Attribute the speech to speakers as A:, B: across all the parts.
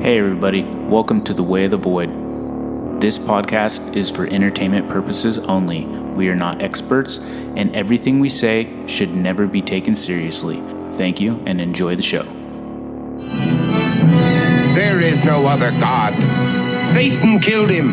A: Hey everybody, welcome to The Way of the Void. This podcast is for entertainment purposes only. We are not experts, and everything we say should never be taken seriously. Thank you, and enjoy the show.
B: There is no other God. Satan killed him.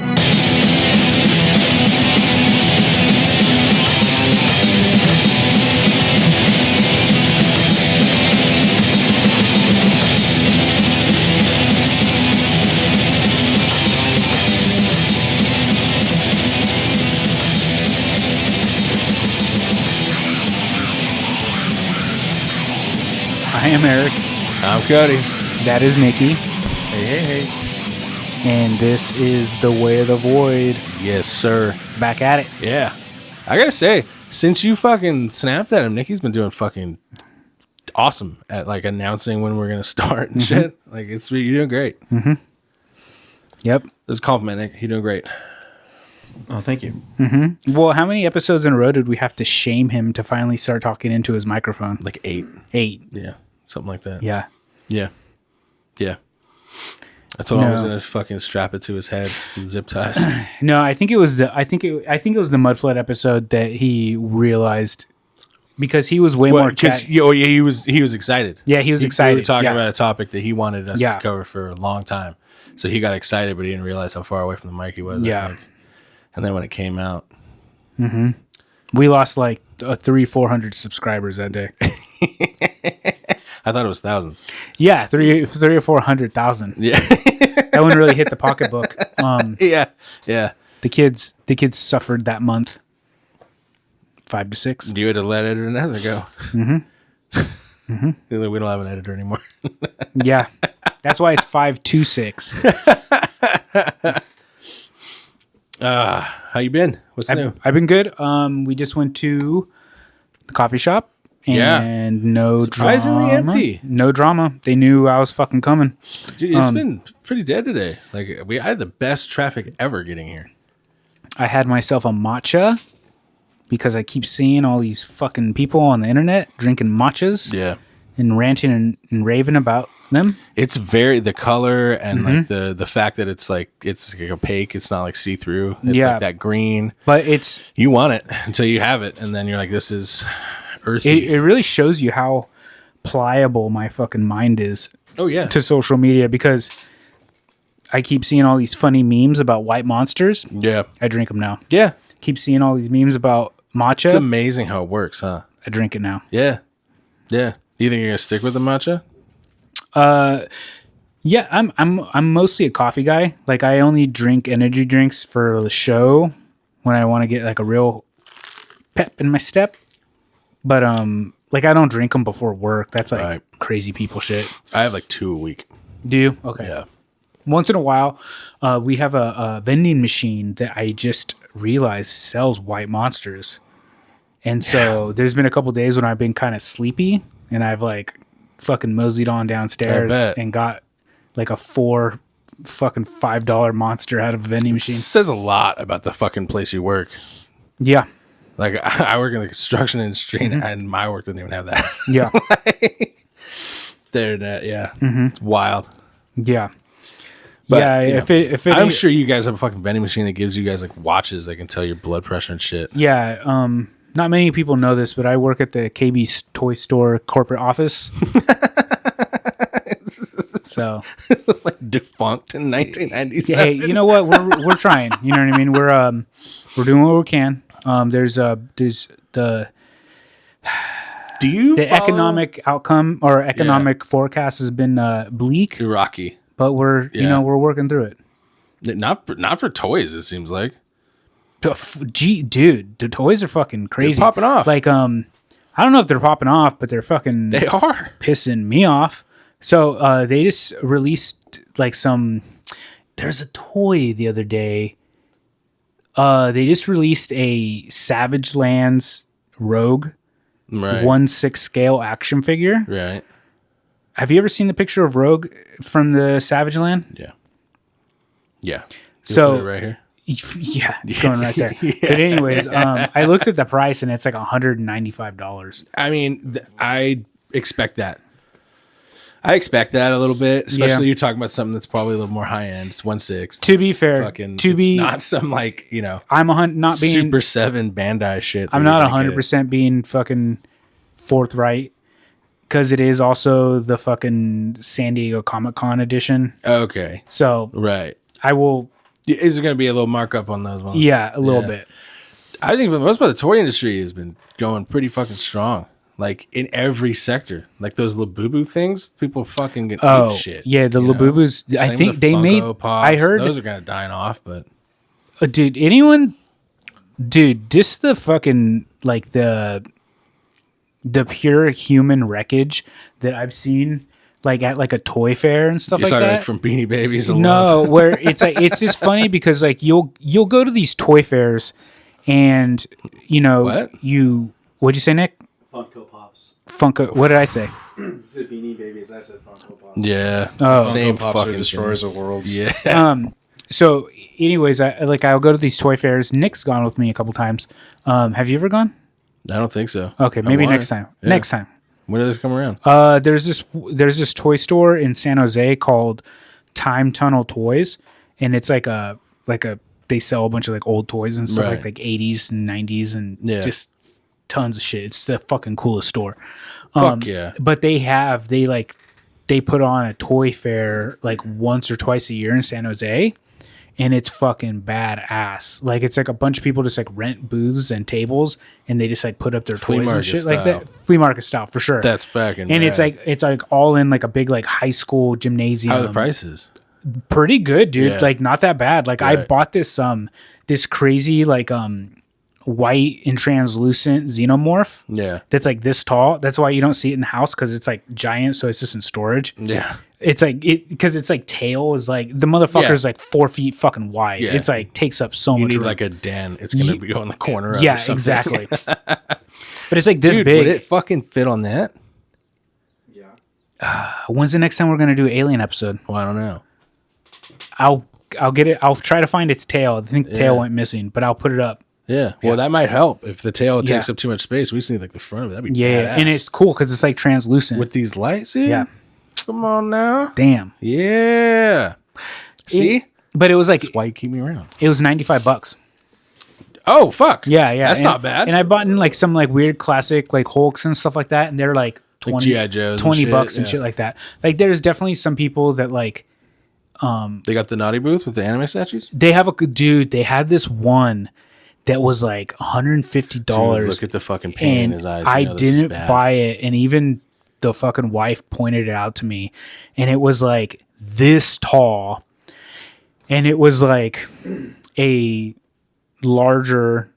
A: I am Eric.
C: I'm Cody.
A: That is Nikki.
C: Hey.
A: And this is The Way of the Void.
C: Yes, sir.
A: Back at it.
C: Yeah. I gotta say, since you fucking snapped at him, Nikki's been doing fucking awesome at like announcing when we're gonna start and shit. Like you're doing great.
A: Mm-hmm. Yep.
C: This is a compliment, Nick. You're doing great.
D: Oh, thank you.
A: Mm-hmm. Well, how many episodes in a row did we have to shame him to finally start talking into his microphone?
C: Like 8.
A: 8.
C: Yeah. Something like that.
A: Yeah.
C: Yeah. I told him I was gonna fucking strap it to his head with zip ties.
A: No, I think it was the mud flood episode that he realized because he was way more
C: because he was excited.
A: Yeah, he was excited.
C: We were talking about a topic that he wanted us
A: Yeah.
C: to cover for a long time. So he got excited, but he didn't realize how far away from the mic he was. I think. And then when it came out,
A: we lost like 300-400 subscribers that day.
C: I thought it was thousands.
A: Yeah, 300 or 400,000.
C: Yeah.
A: That one really hit the pocketbook.
C: Yeah.
A: The kids suffered that month. 5 to 6.
C: You had to let editor another go. We don't have an editor anymore.
A: Yeah, that's why it's 5 to 6.
C: How you been? What's new?
A: I've been good. We just went to the coffee shop. And no
C: surprisingly
A: drama.
C: empty.
A: No drama. They knew I was fucking coming.
C: Dude, it's been pretty dead today. Like I had the best traffic ever getting here.
A: I had myself a matcha because I keep seeing all these fucking people on the internet drinking matchas.
C: Yeah.
A: And ranting and raving about them.
C: It's the color and like the fact that it's like opaque. It's not like see through. It's like that green.
A: But
C: you want it until you have it, and then you're like, this is earthy.
A: It really shows you how pliable my fucking mind is.
C: Oh yeah.
A: To social media because I keep seeing all these funny memes about white monsters.
C: Yeah.
A: I drink them now.
C: Yeah.
A: Keep seeing all these memes about matcha.
C: It's amazing how it works, huh?
A: I drink it now.
C: Yeah. Yeah. You think you're gonna stick with the matcha?
A: Yeah, I'm mostly a coffee guy. Like I only drink energy drinks for the show when I want to get like a real pep in my step. But like I don't drink them before work. That's like crazy people shit.
C: I have like 2 a week.
A: Do you? Okay.
C: Yeah.
A: Once in a while, we have a vending machine that I just realized sells white monsters. And so there's been a couple days when I've been kind of sleepy and I've like fucking moseyed on downstairs and got like a $4 fucking $5 monster out of a vending machine.
C: It says a lot about the fucking place you work.
A: Yeah.
C: Like I work in the construction industry and my work doesn't even have that.
A: Yeah.
C: It's wild.
A: Yeah.
C: But,
A: yeah. If it
C: I'm sure you guys have a fucking vending machine that gives you guys like watches that can tell your blood pressure and shit.
A: Yeah. Not many people know this, but I work at the KB Toy Store corporate office. So
C: like defunct in 1997.
A: Hey, you know what? We're trying. You know what I mean? We're doing what we can. There's the economic outcome or economic forecast has been bleak,
C: rocky,
A: but we're working through it.
C: Not for toys. It seems like.
A: Gee, dude, the toys are fucking crazy.
C: They're popping off.
A: Like I don't know if they're popping off, but they are pissing me off. So they just released like there's a toy the other day. They just released a Savage Lands Rogue 1/6 scale action figure.
C: Right.
A: Have you ever seen the picture of Rogue from the Savage Land?
C: Yeah. Yeah.
A: So
C: put it right here.
A: Yeah, it's going right there. Yeah. But anyways, I looked at the price and it's like $195.
C: I mean, I expect that. I expect that a little bit, especially you're talking about something that's probably a little more high end. It's 1/6.
A: To be fair,
C: it's not some like
A: I'm not being
C: Super 7 Bandai shit.
A: I'm not 100% being fucking forthright because it is also the fucking San Diego Comic-Con edition.
C: Okay,
A: so
C: right,
A: I will.
C: Is there going to be a little markup on those ones?
A: Yeah, a little bit.
C: I think for the most part, the toy industry has been going pretty fucking strong. Like in every sector, like those Labubu things, people fucking get shit.
A: Yeah, the Labubus. I think they made.
C: Pops,
A: I heard
C: those are kind of dying off, but
A: dude, just the fucking like the pure human wreckage that I've seen, like at like a toy fair and stuff
C: you're
A: like that.
C: Like from Beanie Babies. Alone.
A: No, where it's like it's just funny because like you'll go to these toy fairs, and what'd you say, Nick?
E: Funko Pops.
A: Funko. What did I say?
E: You said Beanie Babies. I said Funko Pops.
C: Yeah.
A: Oh,
C: same
D: Funko Pops
C: fucking
D: are destroyers of worlds.
C: Yeah.
A: So, anyways, I'll go to these toy fairs. Nick's gone with me a couple times. Have you ever gone?
C: I don't think so.
A: Okay, maybe next time. Yeah. Next time.
C: When does this come around?
A: There's this toy store in San Jose called Time Tunnel Toys, and it's like a they sell a bunch of like old toys and stuff like 80s and 90s and just tons of shit. It's the fucking coolest store.
C: Fuck yeah.
A: But they put on a toy fair like once or twice a year in San Jose, and it's fucking badass. Like it's like a bunch of people just like rent booths and tables, and they just like put up their toys and shit like that. Flea market style for sure.
C: That's fucking
A: and
C: rad.
A: it's like all in like a big like high school gymnasium.
C: How are the prices?
A: Pretty good, dude.
C: Yeah.
A: Like not that bad. Like I bought this crazy like white and translucent xenomorph.
C: Yeah.
A: That's like this tall. That's why you don't see it in the house, because it's like giant, so it's just in storage.
C: Yeah.
A: It's like because it's like tail is like the motherfucker's like 4 feet fucking wide.
C: Yeah.
A: It's like takes up so much
C: You need
A: room.
C: like a den. It's gonna be on the corner.
A: Yeah,
C: or something.
A: exactly. But it's like this
C: Dude,
A: big.
C: would it fucking fit on that?
E: Yeah.
A: When's the next time we're gonna do an Alien episode?
C: Well, I don't know.
A: I'll get it. I'll try to find its tail. I think the tail went missing, but I'll put it up.
C: Yeah. Well, that might help. If the tail takes up too much space, we just need like the front of it. That'd be badass.
A: And it's cool because it's like translucent
C: with these lights here.
A: Yeah.
C: Come on now.
A: Damn.
C: Yeah. See?
A: But it was like
C: That's why you keep me around.
A: it was $95.
C: Oh fuck.
A: Yeah.
C: That's not bad.
A: And I bought in like some like weird classic like Hulks and stuff like that, and they're like 20
C: G.I. Joes and
A: $20
C: shit,
A: and shit like that. Like there's definitely some people that like
C: They got the naughty booth with the anime statues.
A: they have a dude. They had this one that was like $150.
C: Dude, look at the fucking pain in
A: and
C: his eyes.
A: I
C: You know this is
A: didn't
C: bad.
A: buy it, and even the fucking wife pointed it out to me, and it was like this tall, and it was like a larger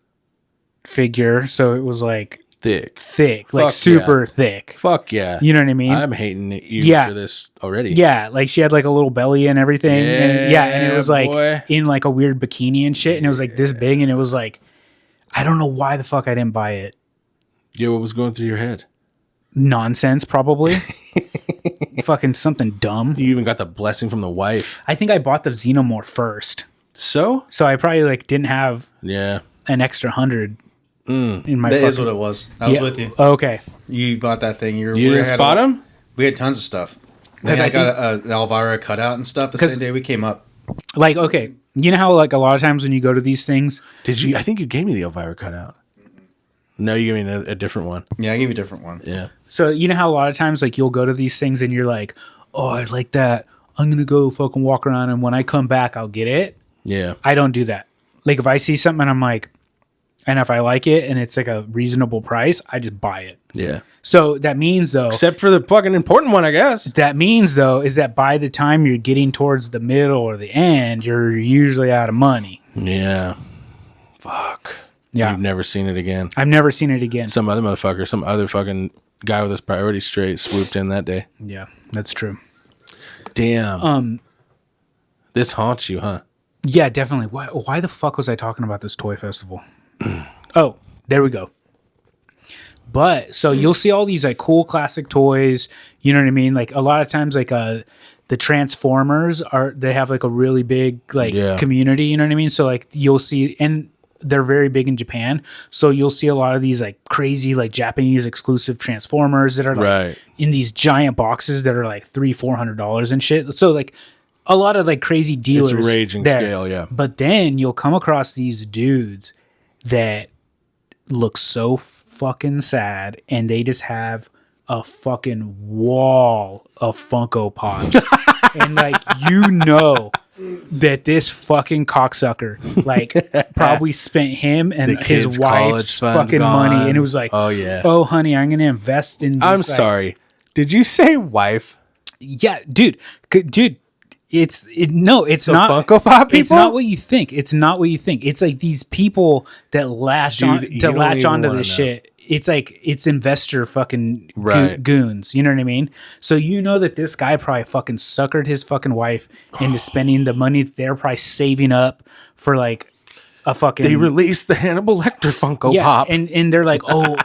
A: figure, so it was like
C: thick,
A: like
C: Fuck
A: super
C: yeah.
A: thick.
C: Fuck yeah.
A: You know what I mean?
C: I'm hating you
A: Yeah.
C: for this already.
A: Yeah, like she had like a little belly and everything, and and it was like
C: boy.
A: in like a weird bikini and shit, and it was like this big, and it was like, I don't know why the fuck I didn't buy it.
C: Yeah, what was going through your head?
A: Nonsense, probably. Fucking something dumb.
C: You even got the blessing from the wife.
A: I think I bought the Xenomorph first,
C: So?
A: so I probably like didn't have
C: Yeah.
A: an extra 100 in my.
D: That is
A: fucking-
D: what it was. I was
A: Yeah.
D: with you.
A: Okay,
D: You bought that thing.
C: You didn't spot him?
D: We had tons of stuff.
A: Because
D: Because
A: I
D: I got an Elvira cutout and stuff the
A: 'Cause-
D: same day we came up.
A: like okay, you know how like a lot of times when you go to these things,
C: Did you? I think you gave me the Elvira cutout. No, you gave me a different one.
D: Yeah, I gave you a different one.
C: Yeah.
A: so you know how a lot of times like you'll go to these things and you're like, oh, I like that. I'm gonna go fucking walk around, and when I come back, I'll get it.
C: Yeah.
A: I don't do that. Like if I see something and I'm like, and if I like it and it's like a reasonable price, I just buy it.
C: Yeah.
A: So that means though,
C: Except for the fucking important one, I guess.
A: is that by the time you're getting towards the middle or the end, you're usually out of money.
C: Yeah. Fuck.
A: Yeah.
C: You've never seen it again.
A: I've never seen it again.
C: Some other motherfucker, some other fucking guy with his priorities straight swooped in that day.
A: Yeah, that's true.
C: Damn. This haunts you, huh?
A: Yeah, definitely. Why the fuck was I talking about this toy festival? Oh, there we go. But so you'll see all these like cool classic toys. You know what I mean? Like a lot of times, like the Transformers they have like a really big like
C: Yeah.
A: community. You know what I mean? So like you'll see, and they're very big in Japan. So you'll see a lot of these like crazy like Japanese exclusive Transformers that are like in these giant boxes that are like $300-$400 and shit. So like a lot of like crazy dealers.
C: It's raging
A: there.
C: scale, yeah.
A: But then you'll come across these dudes that look so fucking sad, and they just have a fucking wall of Funko Pops. And like, you know that this fucking cocksucker like probably spent him and his wife's fucking money, and it was like, oh honey, I'm gonna invest in this.
C: I'm sorry, did you say wife?
A: Yeah, dude, it's not
C: Funko Pop people.
A: It's not what you think. It's not what you think. It's like these people that latch onto this shit. It's like it's investor fucking goons. You know what I mean? So you know that this guy probably fucking suckered his fucking wife into spending the money that they're probably saving up for like a fucking.
C: They released the Hannibal Lecter Funko Pop,
A: and they're like, oh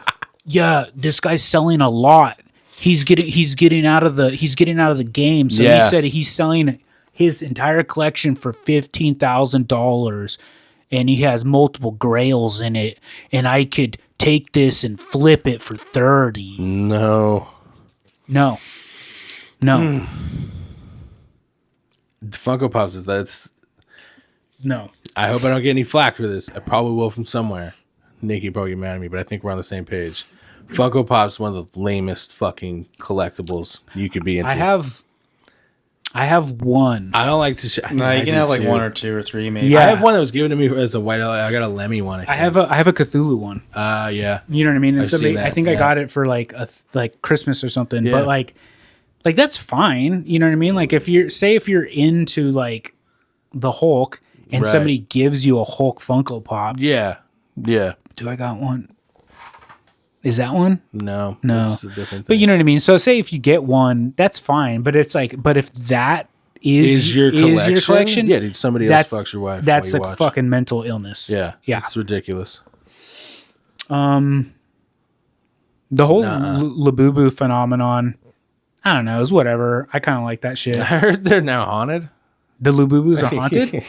A: yeah, this guy's selling a lot. He's getting out of the game. So he said he's selling his entire collection for $15,000, and he has multiple grails in it, and I could take this and flip it for 30.
C: No.
A: The
C: Funko Pops that's
A: no.
C: I hope I don't get any flack for this. I probably will from somewhere. Nikki probably get mad at me, but I think we're on the same page. Funko Pop's one of the lamest fucking collectibles you could be into.
A: I have one.
C: I don't like to.
D: No, you can have like one or two or three, maybe.
A: Yeah.
C: I have one that was given to me as a white. I got a Lemmy one. I
A: have a Cthulhu one.
C: Yeah.
A: You know what I mean? And
C: I've seen that,
A: I think I got it for like Christmas or something.
C: Yeah.
A: But like that's fine. You know what I mean? Like if you're into like the Hulk and somebody gives you a Hulk Funko Pop.
C: Yeah. Yeah.
A: Do I got one? Is that one?
C: No.
A: It's
C: a different thing.
A: But you know what I mean? So say if you get one, that's fine. But it's like, but if that is your collection,
C: yeah, dude, somebody else fucks your wife.
A: That's a fucking mental illness.
C: Yeah.
A: Yeah.
C: It's ridiculous.
A: The whole Labubu phenomenon, I don't know, is whatever. I kind of like that shit.
C: I heard they're now haunted.
A: The Lububus are haunted?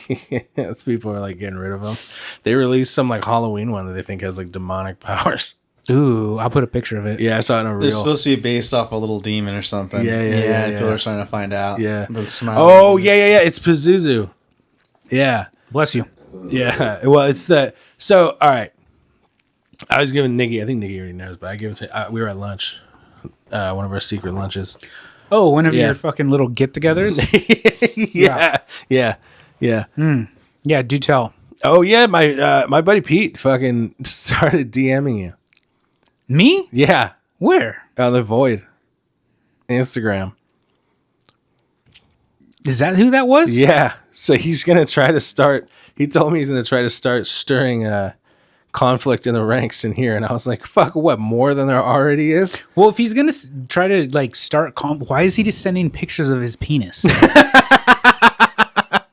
C: Yeah, people are like getting rid of them. They released some like Halloween one that they think has like demonic powers.
A: Ooh, I'll put a picture of it.
C: Yeah, I saw it in a reel.
D: They're supposed to be based off a little demon or something.
C: Yeah.
D: People are trying to find out.
C: Yeah.
D: Oh,
C: yeah. It's Pazuzu. Yeah.
A: Bless you.
C: Yeah. Well, it's the... So, all right. I was giving Nikki... I think Nikki already knows, but I gave it to... we were at lunch. One of our secret lunches.
A: Oh, one of your fucking little get-togethers?
C: Yeah.
A: Yeah, do tell.
C: Oh, yeah. My buddy Pete fucking started DMing you.
A: Me?
C: Yeah.
A: Where?
C: On the Void. Instagram.
A: Is that who that was?
C: Yeah. So he's going to try to start... He told me he's going to try to start stirring conflict in the ranks in here. And I was like, fuck, what, more than there already is?
A: Well, if he's going to try to like start... why is he just sending pictures of his penis?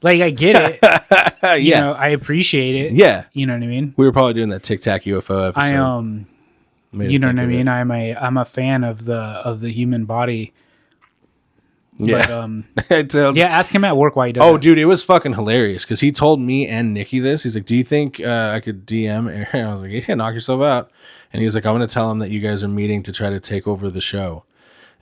A: Like, I get it. You know, I appreciate it.
C: Yeah.
A: You know what I mean?
C: We were probably doing that Tic Tac UFO episode.
A: You know what I mean? I'm a fan of the human body.
C: Yeah.
A: But, ask him at work why he does.
C: Oh, dude, it was fucking hilarious because he told me and Nikki this. He's like, "Do you think I could DM Eric?" I was like, "Yeah, knock yourself out." And he's like, "I'm gonna tell him that you guys are meeting to try to take over the show."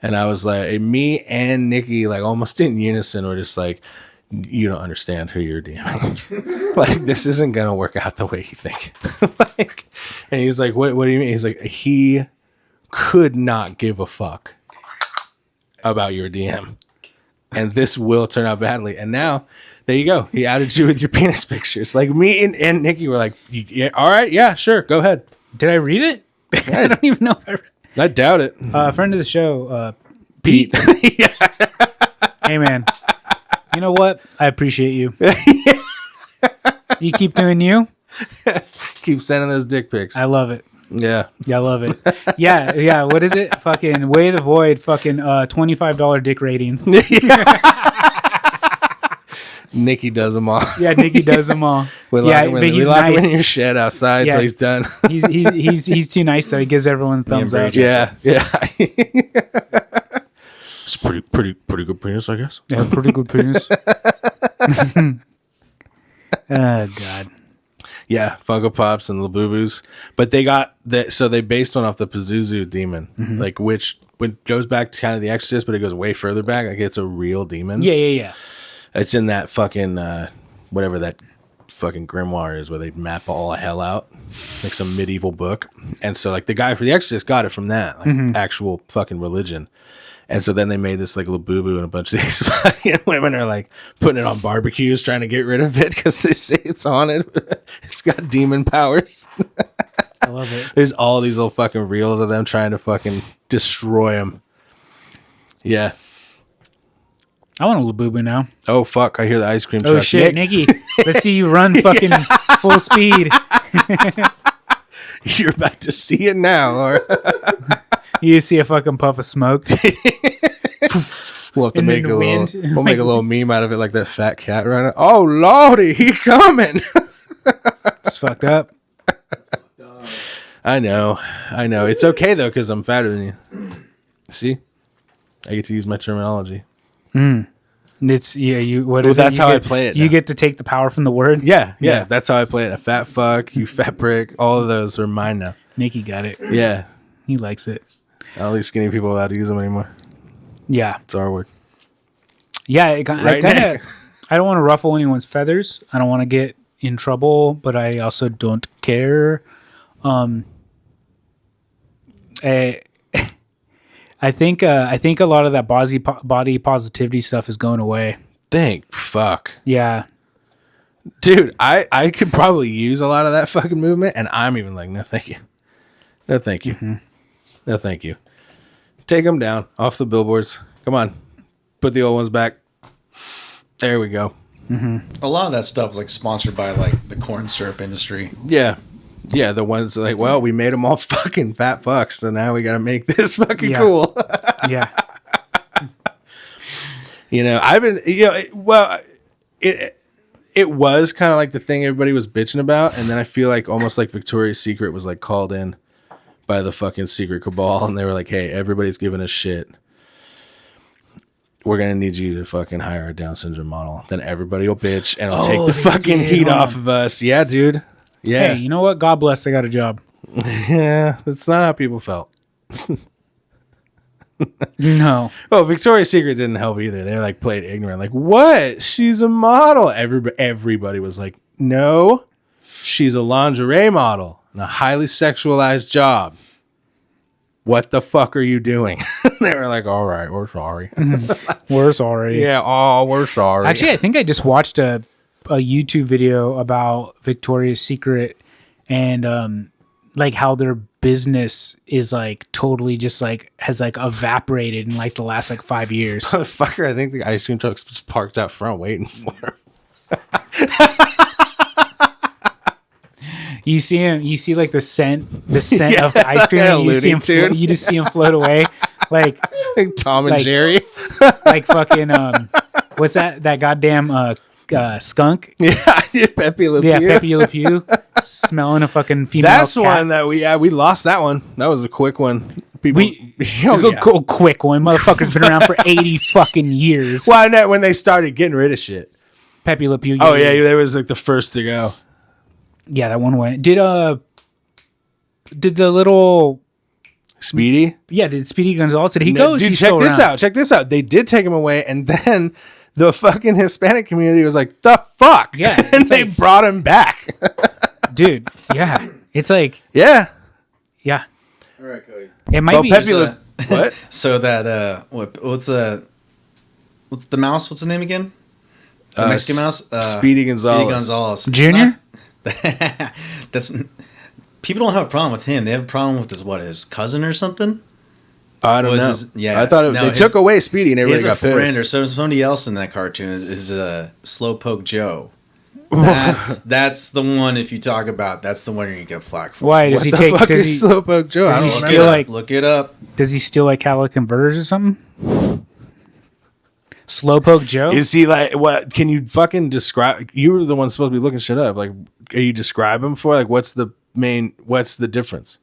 C: And I was like, me and Nikki, like almost in unison, were just like, "You don't understand who you're DMing. Like, this isn't gonna work out the way you think." Like, and he's like, "What do you mean?" He's like, he could not give a fuck about your DM, and this will turn out badly. And now, there you go. He outed you with your penis pictures. Like, me and Nikki were like, "Yeah, all right, yeah, sure, go ahead."
A: Did I read it? I don't even know if I read it.
C: I doubt it.
A: Friend of the show, Pete. Hey, man. You know what? I appreciate you. You keep doing you.
C: Keep sending those dick pics.
A: I love it.
C: Yeah.
A: Yeah, I love it. Yeah. What is it? Fucking Way the Void. Fucking $25 dick ratings.
C: Nikki does them all.
A: Yeah, Nikki does them all.
C: We lock him in your shed outside till he's done.
A: He's too nice, so he gives everyone a thumbs up.
C: Yeah. It's pretty good penis, I guess.
A: Yeah, pretty good penis. Oh God.
C: Yeah, Funko Pops and Labubus. But they got that, so they based one off the Pazuzu demon, like which goes back to kind of the Exorcist, but it goes way further back. Like it's a real demon.
A: Yeah.
C: It's in that fucking whatever that fucking grimoire is, where they map all of hell out, like some medieval book. And so like the guy for the Exorcist got it from that, like actual fucking religion. And so then they made this like Labubu, and a bunch of these fucking women are like putting it on barbecues trying to get rid of it because they say it's haunted. It's got demon powers.
A: I love it.
C: There's all these little fucking reels of them trying to fucking destroy them. Yeah.
A: I want a Labubu now.
C: Oh fuck! I hear the ice cream truck.
A: Oh shit, Nikki! Let's see you run fucking full speed.
C: You're about to see it now, Laura.
A: You see a fucking puff of smoke.
C: We'll have to
A: And
C: make
A: then
C: a
A: the
C: little.
A: wind.
C: We'll make a little meme out of it, like that fat cat running. Oh lordy, he coming!
A: It's fucked up.
C: I know. It's okay though, because I'm fatter than you. See, I get to use my terminology.
A: It's you. What
C: Well,
A: is
C: that's
A: it?
C: how I play it
A: You
C: now.
A: get to take the power from the word.
C: Yeah,
A: Yeah.
C: that's how I play it. A fat fuck, you fat prick. All of those are mine now.
A: Nikki got it.
C: Yeah,
A: He likes it.
C: I don't think skinny people allowed to use them anymore.
A: Yeah.
C: It's our word.
A: Yeah.
C: Right, Nick?
A: I don't want to ruffle anyone's feathers. I don't want to get in trouble, but I also don't care. I think a lot of that body positivity stuff is going away.
C: Thank fuck.
A: Yeah.
C: Dude, I could probably use a lot of that fucking movement, and I'm even like, no thank you. No thank you. No thank you. Take them down off the billboards. Come on. Put the old ones back. There we go.
D: A lot of that stuff is like sponsored by like the corn syrup industry.
C: Yeah. Yeah, the ones like, well, we made them all fucking fat fucks, so now we got to make this fucking cool.
A: Yeah.
C: You know, I've been, it was kind of like the thing everybody was bitching about, and then I feel like almost like Victoria's Secret was like called in by the fucking secret cabal, and they were like, hey, everybody's giving us shit. We're going to need you to fucking hire a Down syndrome model. Then everybody will bitch, and it'll take the fucking heat off of us. Yeah, dude. Yeah.
A: Hey, you know what? God bless. I got a job.
C: Yeah, that's not how people felt.
A: No.
C: Well, Victoria's Secret didn't help either. They like played ignorant. Like, what? She's a model. Everybody was like, no, she's a lingerie model in a highly sexualized job. What the fuck are you doing? They were like, all right, we're sorry.
A: We're sorry.
C: Yeah, oh, we're sorry.
A: Actually, I think I just watched a YouTube video about Victoria's Secret and like how their business is like totally just like has like evaporated in like the last like 5 years.
C: Motherfucker, I think the ice cream truck's just parked out front waiting for him.
A: You see him. You see like the scent of ice cream. And you see him. You just see him float away, like
C: Tom and
A: like-
C: Jerry.
A: like fucking what's that? That goddamn skunk.
C: Yeah, Pepe Le
A: Yeah,
C: Pew.
A: Pepe Le Pew smelling a fucking female.
C: That's
A: cat.
C: one that we lost that one. That was a quick one. People,
A: Go quick one. Motherfucker's been around for 80 fucking years.
C: Well, I know when they started getting rid of shit.
A: Pepe Le Pew.
C: Oh yeah, they was like the first to go.
A: Yeah, that one went. Did the little
C: Speedy.
A: did Speedy Gonzalez? Did he
C: No,
A: go?
C: dude,
A: He's
C: check
A: still
C: this
A: around?
C: out. Check this out. They did take him away, and then the fucking Hispanic community was like, "The fuck?"
A: Yeah,
C: and
A: it's
C: they
A: like-
C: brought him back.
A: Dude. Yeah, it's like
C: Yeah.
A: yeah.
D: All right, Cody.
A: It might
C: Well,
A: be.
C: Pepe Le what?
D: So that what's the mouse? What's the name again? The Mexican mouse.
C: Speedy Gonzalez.
D: Speedy Gonzalez. It's
A: Junior?
D: not- that's people don't have a problem with him. They have a problem with his cousin or something.
C: I don't
D: Was
C: know.
D: his- yeah.
C: I thought
D: No,
C: they
D: his-
C: took away Speedy and
D: He
C: everybody
D: has a
C: got
D: friend or
C: pissed.
D: somebody else in that cartoon is Slowpoke Joe. That's the one. If you talk about, that's the one you're gonna get flack for.
A: Why does
C: What
A: he
C: the
A: take?
C: fuck
A: Does
C: is
A: he?
C: Slowpoke Joe? I
A: he
C: don't
A: steal,
C: remember.
A: like-
D: Look it up.
A: Does he steal like catalytic converters or something? Slowpoke Joe.
C: Is he like what? Can you fucking describe? You were the one supposed to be looking shit up. Like, are you describe him for? Like, what's the difference?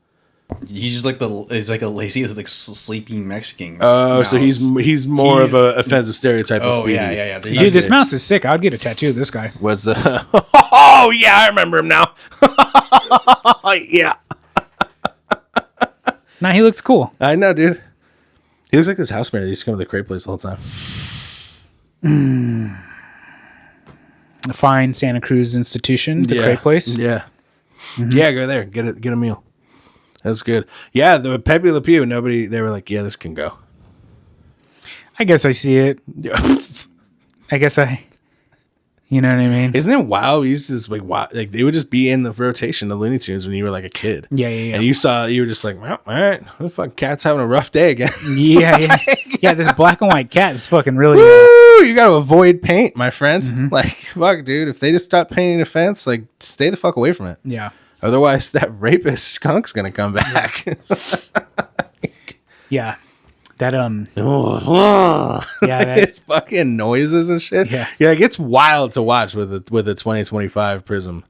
D: He's just like he's like a lazy, like sleeping Mexican.
C: Oh,
D: mouse.
C: so he's more of a offensive stereotype of Speedy.
D: yeah.
A: Dude, this mouse is sick. I'd get a tattoo of this guy.
C: What's oh yeah, I remember him now. Yeah.
A: Nah, he looks cool.
C: I know, dude. He looks like this housemaid that used to come to the crate place the whole time.
A: A fine Santa Cruz institution, the crate place.
C: Yeah. Yeah, go there. Get a meal. That's good. Yeah, the Pepe Le Pew, they were like, yeah, this can go.
A: I guess I see it.
C: Yeah.
A: You know what I mean?
C: Isn't it wild? We used to just like they would just be in the rotation of Looney Tunes when you were like a kid.
A: Yeah.
C: And you were just like, well, all right, the fucking cat's having a rough day again.
A: Yeah. Yeah, this black and white cat is fucking really
C: Woo! You gotta avoid paint, my friend. Like, fuck, dude. If they just stop painting a fence, like, stay the fuck away from it.
A: Yeah.
C: Otherwise, that rapist skunk's gonna come back.
A: Yeah. That
C: It's fucking noises and shit.
A: Yeah.
C: Like it's wild to watch with a 2025 prism.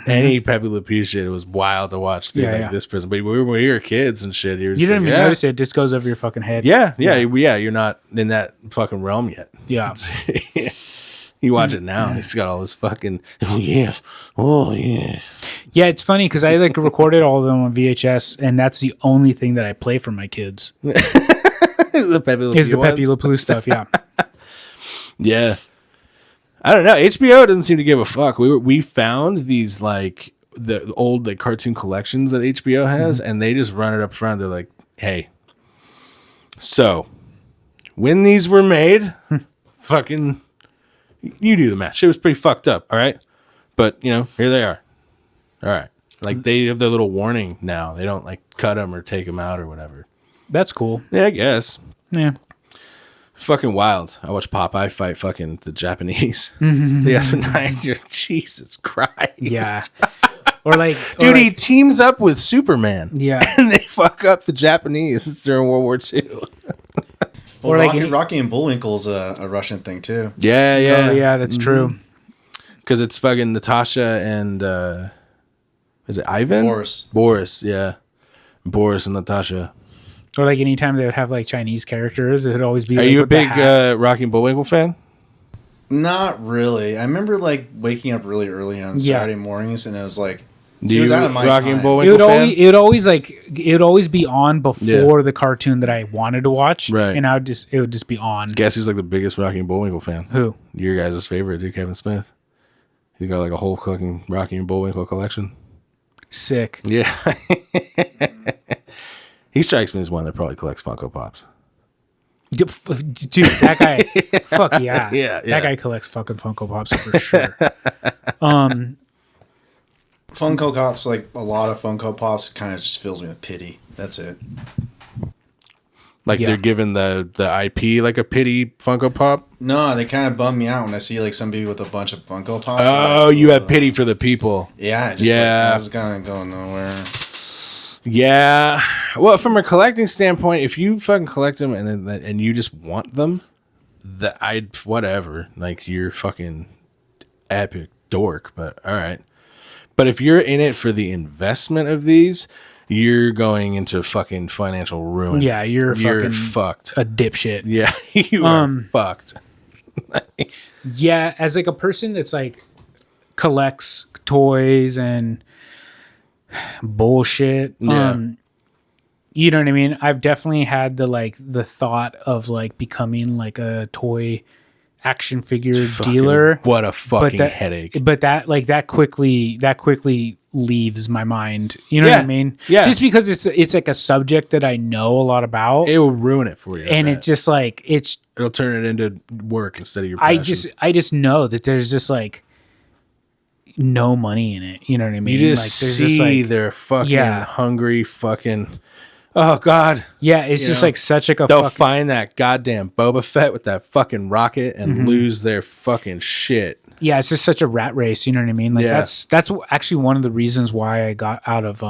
C: Any Pepe Le Pew shit, it was wild to watch through this prism. But when we were kids and shit, you
A: didn't even notice it. It just goes over your fucking head.
C: Yeah. You're not in that fucking realm yet.
A: Yeah.
C: You watch it now, he's got all this fucking yeah.
A: Yeah, it's funny because I like recorded all of them on VHS, and that's the only thing that I play for my kids.
C: The Pepe Le Pew
A: is the Pepe Le Pew stuff, yeah.
C: Yeah. I don't know. HBO doesn't seem to give a fuck. We found these like the old like cartoon collections that HBO has, and they just run it up front. They're like, hey, so when these were made, fucking you do the math. Shit was pretty fucked up, all right? But here they are. All right. Like they have their little warning now. They don't like cut them or take them out or whatever.
A: That's cool.
C: Yeah, I guess.
A: Yeah.
C: Fucking wild. I watched Popeye fight fucking the Japanese the other night. Jesus Christ.
A: Yeah. Or like,
C: dude, he teams up with Superman.
A: Yeah.
C: And they fuck up the Japanese during World War II.
D: Or like Rocky and Bullwinkle's a Russian thing too.
C: Yeah.
A: Oh, yeah, that's true.
C: Because it's fucking Natasha and is it Ivan? Boris, yeah. Boris and Natasha.
A: Or like anytime they would have like Chinese characters, it would always be.
C: Are you a big Rocky and Bullwinkle fan?
D: Not really. I remember like waking up really early on Saturday mornings, and it was like
C: it was out of my Rocky
D: time.
C: And Bullwinkle
A: it would always be on before the cartoon that I wanted to watch,
C: right?
A: And it would just be on.
C: Guess who's like the biggest Rocky and Bullwinkle fan?
A: Who?
C: Your guys' favorite, dude, Kevin Smith. He got like a whole fucking Rocky and Bullwinkle collection.
A: Sick.
C: Yeah. He strikes me as one that probably collects Funko Pops.
A: Dude, that guy, fuck yeah.
C: Yeah.
A: That guy collects fucking Funko Pops for sure.
D: Funko Pops, like a lot of Funko Pops, kind of just fills me with pity. That's it.
C: Like they're giving the IP like a pity Funko Pop?
D: No, they kind of bum me out when I see like somebody with a bunch of Funko Pops.
C: Oh, you have pity for the people.
D: Yeah. It's kind of going nowhere.
C: Yeah. Well, from a collecting standpoint, if you fucking collect them and you just want them, whatever. Like you're fucking epic dork, but all right. But if you're in it for the investment of these, you're going into fucking financial ruin.
A: Yeah, you're fucking
C: fucked.
A: A dipshit.
C: Yeah, you are fucked.
A: Yeah, as like a person that's like collects toys and bullshit.
C: Yeah.
A: You know what I mean? I've definitely had the thought of like becoming like a toy action figure dealer.
C: What a fucking headache.
A: But that quickly leaves my mind. You know what I mean?
C: Yeah.
A: Just because it's like a subject that I know a lot about.
C: It will ruin it for you.
A: And it's just like
C: it'll turn it into work instead of your passion.
A: I just know that there's just like no money in it. You know what I mean?
C: You just
A: like,
C: see their fucking hungry fucking. Oh God!
A: Yeah, it's just like such like a.
C: They'll find that goddamn Boba Fett with that fucking rocket and lose their fucking shit.
A: Yeah, it's just such a rat race. You know what I mean? Like that's actually one of the reasons why I got out of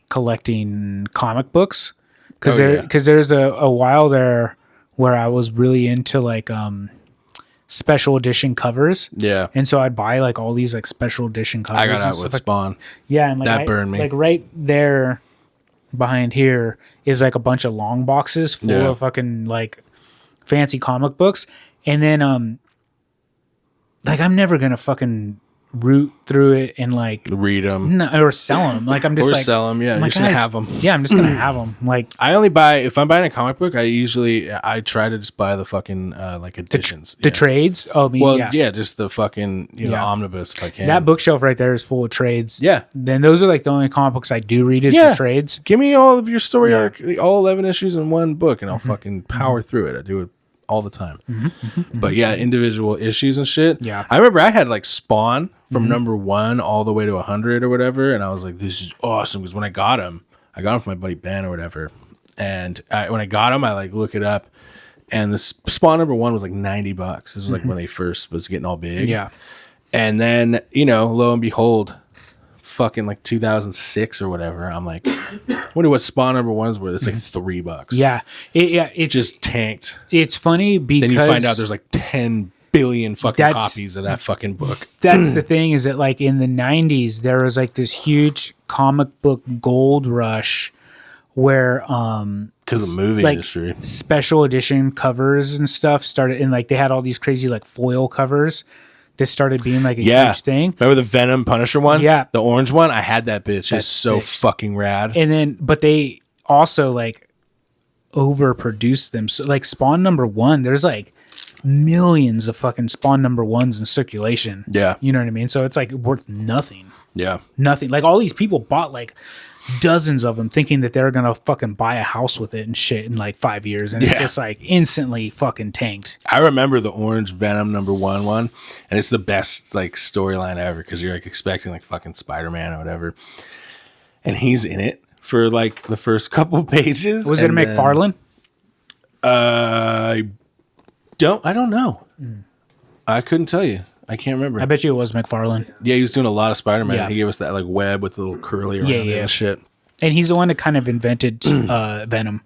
A: collecting comic books because there's a while there where I was really into like special edition covers.
C: Yeah.
A: And so I'd buy like all these like special edition covers.
C: I got
A: and
C: that
A: stuff
C: with
A: like,
C: Spawn.
A: yeah, and like
C: That burned me.
A: Like right there behind here is like a bunch of long boxes full of fucking like fancy comic books. And then like I'm never gonna fucking root through it and like
C: Read them.
A: or sell them. Like I'm just
C: Or
A: like
C: sell them. Yeah,
A: I'm
C: you're
A: like,
C: just going to
A: guys,
C: have them.
A: Yeah, I'm just gonna have them. Like
C: I only buy, if I'm buying a comic book, I try to just buy the fucking like editions.
A: the trades. Oh, me.
C: Well,
A: yeah.
C: just the fucking omnibus if I can.
A: That bookshelf right there is full of trades.
C: Yeah.
A: Then those are like the only comic books I do read is the trades.
C: Give me all of your story arc, all 11 issues in one book, and I'll fucking power through it. I do it all the time. But yeah, individual issues and shit.
A: Yeah.
C: I remember I had like Spawn from number 1 all the way to 100 or whatever, and I was like, this is awesome, because when I got him from my buddy Ben or whatever, and when I got him, I like look it up, and the Spawn number 1 was like $90. This was like when they first was getting all big.
A: Yeah.
C: And then, lo and behold, fucking like 2006 or whatever, I'm like, wonder what Spawn number 1's worth. It's like $3.
A: Yeah. It's
C: Just tanked.
A: It's funny because
C: Then you find out there's like 10 billion fucking
A: That's-
C: copies of that fucking book.
A: that's the thing is that like in the 90s there was like this huge comic book gold rush where
C: Because of the movie
A: like
C: industry.
A: special edition covers and stuff started, and like they had all these crazy like foil covers that started being like a huge thing.
C: Remember the Venom Punisher one?
A: Yeah.
C: The orange one? I had that bitch.
A: That's
C: It's so
A: sick.
C: fucking rad.
A: And then but they also like overproduced them. So like Spawn number 1, there's like millions of fucking Spawn number 1s in circulation.
C: Yeah.
A: You know what I mean? So it's like worth nothing.
C: Yeah.
A: Nothing. Like all these people bought like dozens of them thinking that they're gonna fucking buy a house with it and shit in like 5 years, and it's just like instantly fucking tanked.
C: I remember the orange Venom number 1 one, and it's the best like storyline ever, because you're like expecting like fucking Spider-Man or whatever, and he's in it for like the first couple pages.
A: Was it a McFarlane?
C: I don't know. I couldn't tell you. I can't remember.
A: I bet you it was McFarlane.
C: Yeah, he was doing a lot of Spider-Man.
A: Yeah.
C: He gave us that like web with the little curly around it and shit.
A: And he's the one that kind of invented Venom.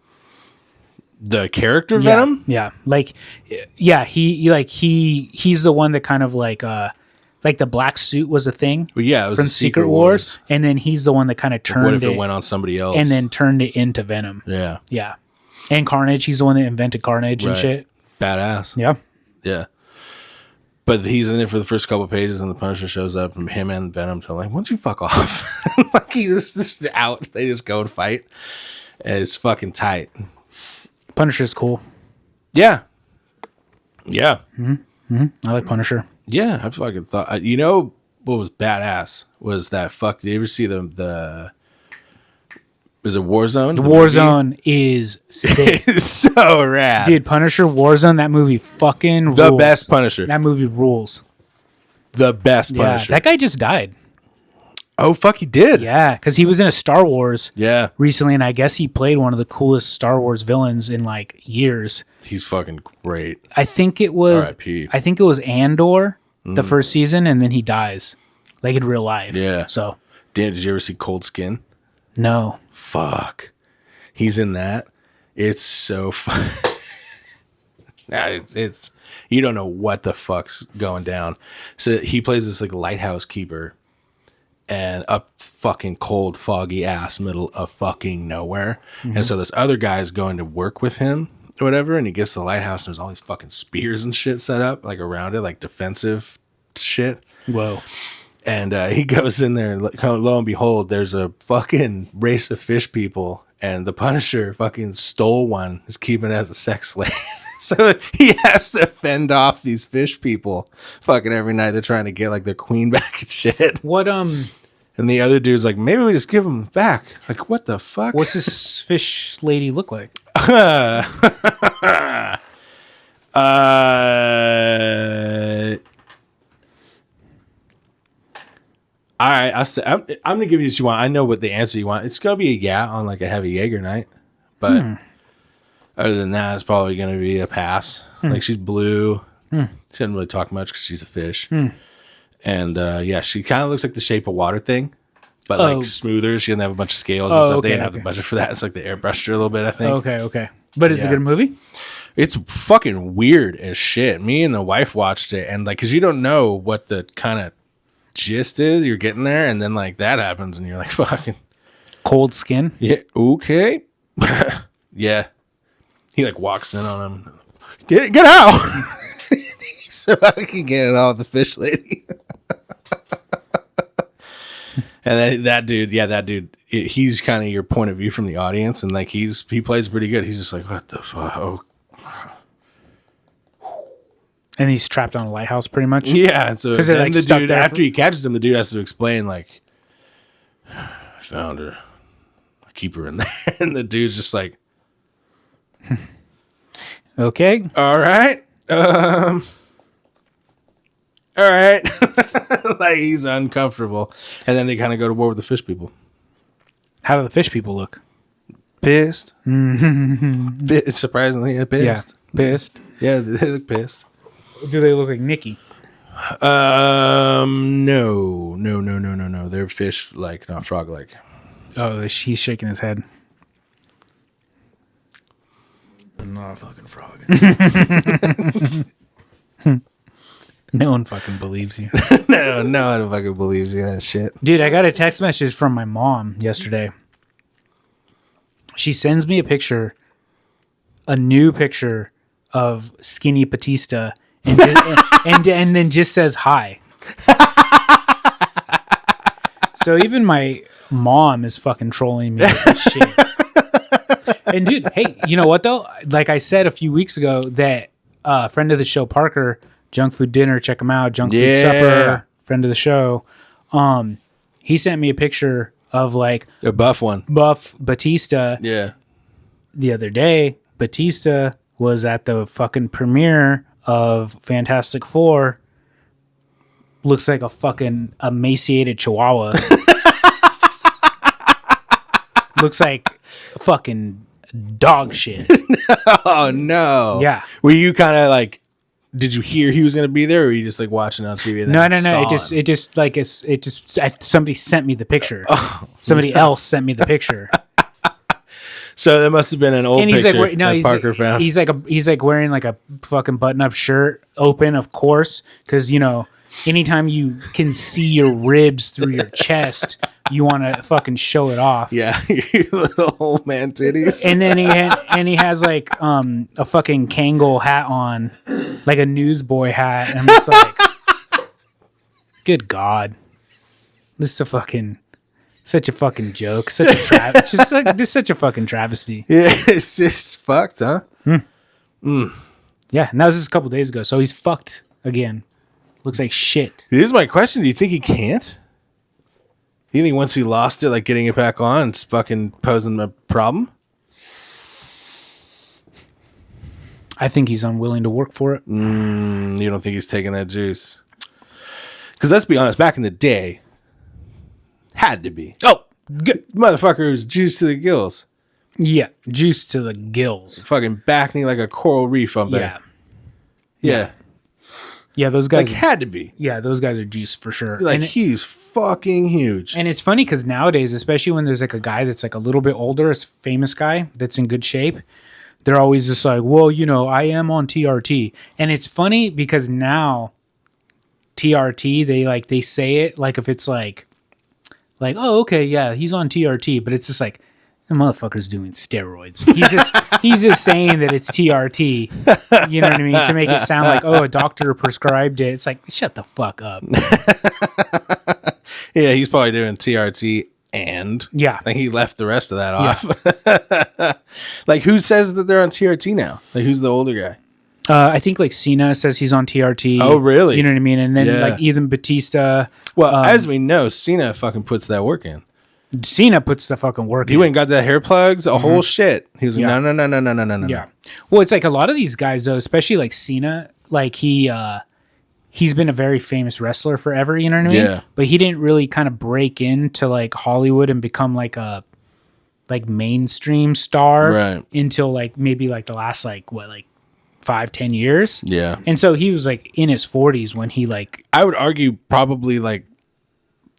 C: The character Venom?
A: Yeah. Like he's the one that kind of like the black suit was a thing.
C: Well, yeah, it was
A: from
C: the
A: Secret Wars, and then he's the one that kind of turned
C: What if
A: it
C: it went on somebody else?
A: and then turned it into Venom.
C: Yeah.
A: Yeah. And Carnage, he's the one that invented Carnage and
C: Right.
A: shit.
C: Badass.
A: Yeah.
C: Yeah. But he's in it for the first couple pages, and the Punisher shows up, and him and Venom are like, "Why don't you fuck off?" Like he's just out. They just go and fight. And it's fucking tight.
A: Punisher's cool.
C: Yeah. Yeah.
A: I like Punisher.
C: Yeah. I fucking thought. What was badass was that fuck. Did you ever see the was it Warzone?
A: Warzone is sick.
C: It's so rad.
A: Dude, Punisher Warzone, that movie fucking rules.
C: The best Punisher.
A: That movie rules.
C: The best Punisher.
A: Yeah, that guy just died.
C: Oh, fuck, he did.
A: Yeah, because he was in a Star Wars
C: Yeah.
A: recently, and I guess he played one of the coolest Star Wars villains in like years.
C: He's fucking great.
A: I think it was
C: R.I.P..
A: I think it was Andor, the first season, and then he dies. Like in real life.
C: Yeah.
A: So
C: Dan, did you ever see Cold Skin?
A: no.
C: Fuck. He's in that. It's so fun. it's you don't know what the fuck's going down. So he plays this like lighthouse keeper and up fucking cold, foggy ass middle of fucking nowhere. And so this other guy's going to work with him or whatever, and he gets to the lighthouse and there's all these fucking spears and shit set up like around it, like defensive shit.
A: Whoa.
C: And he goes in there, and lo and behold, there's a fucking race of fish people, and the Punisher fucking stole one, is keeping it as a sex slave. So he has to fend off these fish people fucking every night. They're trying to get like their queen back and shit.
A: What
C: And the other dude's like, maybe we just give them back. Like, what the fuck?
A: what's this fish lady look like?
C: All right, I'm gonna give you what you want. I know what the answer you want. It's gonna be a yeah on like a heavy Jaeger night, but other than that, it's probably gonna be a pass. Like she's blue. She doesn't really talk much because she's a fish, and yeah, she kind of looks like the Shape of Water thing, but like smoother. She doesn't have a bunch of scales and stuff. They didn't have the budget for that. It's like they airbrushed her a little bit, I think.
A: Okay. But is it a good movie?
C: It's fucking weird as shit. Me and the wife watched it, and like, cause you don't know what the kind of gist is. You're getting there, and then like that happens, and you're like, fucking
A: Cold skin.
C: yeah, okay, yeah. He like walks in on him. Get out! So I can get it all with the fish lady. And then that dude, he's kind of your point of view from the audience, and like he plays pretty good. He's just like, what the fuck? Oh.
A: And he's trapped on a lighthouse pretty much.
C: Yeah, and so then
A: like
C: the
A: stuck
C: dude,
A: there
C: after he catches him, the dude has to explain like, I found her, I keep her in there, and the dude's just like,
A: Okay.
C: all right, all right. Like he's uncomfortable, and then they kind of go to war with the fish people.
A: How do the fish people look?
C: Pissed. Surprisingly, pissed.
A: Yeah, pissed.
C: Yeah, they look pissed.
A: Do they look like Nikki?
C: No. They're fish like, not frog like.
A: Oh, he's shaking his head.
D: I'm not a fucking frog.
A: No one fucking believes you.
C: No one fucking believes you that shit.
A: Dude, I got a text message from my mom yesterday. She sends me a new picture of skinny Batista, and and then just says hi. So even my mom is fucking trolling me with this shit. And dude, hey, you know what though? Like I said a few weeks ago, that friend of the show, Parker, Junk Food Dinner, check him out. Junk Food Supper, friend of the show. He sent me a picture of like
C: A buff one.
A: buff Batista
C: Yeah.
A: the other day. Batista was at the fucking premiere of Fantastic Four. Looks like a fucking emaciated chihuahua. Looks like fucking dog shit.
C: Oh no.
A: Yeah.
C: Were you kind of like, did you hear he was going to be there, or were you just like watching on TV? And
A: No.
C: then saw him?
A: It just like somebody sent me the picture. Somebody else sent me the picture.
C: So that must have been an old
A: And he's
C: picture
A: like,
C: that Parker found.
A: he's like wearing like a fucking button-up shirt, open, of course, because you know, anytime you can see your ribs through your chest, you want to fucking show it off.
C: Yeah, your little old man titties.
A: And then he has like a fucking Kangol hat on, like a newsboy hat, and I'm just like, good God, this is such a fucking joke, such a just such a fucking travesty.
C: Yeah, it's just fucked, huh?
A: Yeah, and that was just a couple days ago. So he's fucked again. Looks like shit.
C: Here's my question: do you think he can't? Do you think once he lost it, like getting it back on, it's fucking posing a problem?
A: I think he's unwilling to work for it.
C: You don't think he's taking that juice? Because let's be honest, back in the day, had to be.
A: Oh, good.
C: Motherfucker was juiced to the gills.
A: Yeah, juice to the gills.
C: Fucking back knee like a coral reef up there. Yeah.
A: Yeah, those guys.
C: Like, had to be.
A: Yeah, those guys are juiced for sure.
C: Like, he's fucking huge.
A: And it's funny because nowadays, especially when there's like a guy that's like a little bit older, a famous guy that's in good shape, they're always just like, well, you know, I am on TRT. And it's funny because now TRT, they say it like if it's like, oh, okay, yeah, he's on TRT, but it's just like, the motherfucker's doing steroids. He's just saying that it's TRT. You know what I mean? To make it sound like, oh, a doctor prescribed it. It's like, shut the fuck up.
C: Yeah, he's probably doing TRT and like he left the rest of that off. Like, who says that they're on TRT now? Like, who's the older guy?
A: I think like Cena says he's on TRT.
C: Oh, really?
A: You know what I mean? And then like even Batista.
C: Well, as we know, Cena fucking puts that work in.
A: Cena puts the fucking work in.
C: He went and got that hair plugs, a whole shit. He was like, no.
A: Yeah. Well, it's like a lot of these guys though, especially like Cena, like he's been a very famous wrestler forever, you know what I mean?
C: Yeah.
A: But he didn't really kind of break into like Hollywood and become like a mainstream star until like maybe like the last like 5-10 years.
C: Yeah.
A: And so he was like in his 40s when he like,
C: I would argue probably like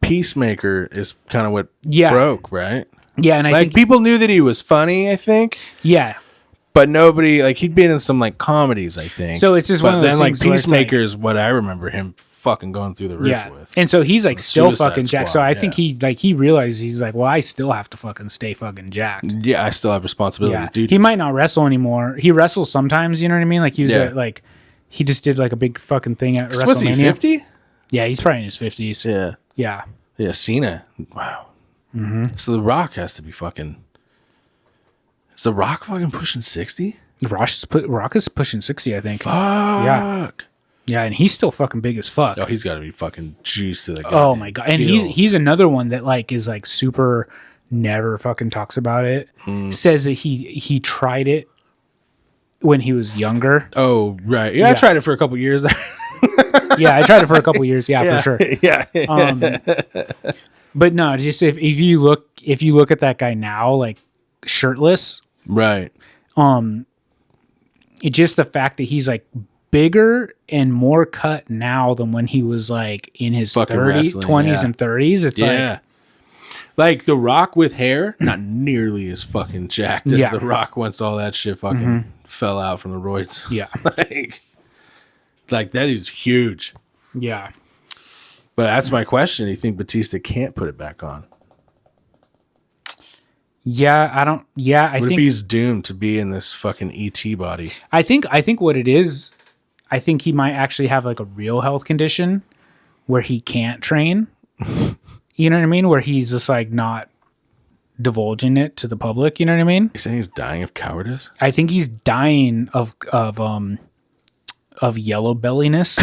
C: Peacemaker is kind of what broke, right?
A: Yeah, and I
C: like
A: think
C: people knew that he was funny, I think.
A: Yeah.
C: But nobody, like, he'd been in some like comedies, I think.
A: So it's just
C: but
A: one of those
C: then like
A: things where it's
C: Peacemaker is what I remember him fucking going through the roof with.
A: And so he's like still
C: Suicide
A: fucking jacked.
C: Squad,
A: So I think he realized he's like, well, I still have to fucking stay fucking jacked.
C: Yeah, I still have responsibility.
A: Yeah.
C: Dude,
A: He might not wrestle anymore. He wrestles sometimes, you know what I mean? Like he was like he just did like a big fucking thing at WrestleMania.
C: Was he 50?
A: Yeah, he's probably in his 50s.
C: Yeah.
A: Yeah.
C: Yeah, Cena. Wow. So The Rock has to be fucking. Is The Rock fucking pushing 60?
A: Rock is pushing 60, I think.
C: Fuck.
A: Yeah, and he's still fucking big as fuck.
C: Oh, he's got to be fucking juiced to the goddamn
A: Oh my god. And he's another one that like is like super never fucking talks about it. Says that he tried it when he was younger.
C: Oh, right. Yeah, I tried it for a couple years.
A: Yeah, I tried it for a couple years. Yeah, for sure.
C: Yeah.
A: But no, just if you look at that guy now, like shirtless,
C: Right.
A: It's just the fact that he's like bigger and more cut now than when he was like in his
C: Fucking
A: 20s and 30s. It's
C: like The Rock with hair, not nearly as fucking jacked as The Rock once all that shit fucking fell out from the roids.
A: Yeah.
C: like that is huge.
A: Yeah.
C: But that's my question. Do you think Batista can't put it back on?
A: Yeah, I don't. Yeah, I
C: What
A: think
C: if he's doomed to be in this fucking ET body?
A: I think what it is, I think he might actually have like a real health condition where he can't train. You know what I mean? Where he's just like not divulging it to the public. You know what I mean?
C: You're saying he's dying of cowardice?
A: I think he's dying of yellow belliness.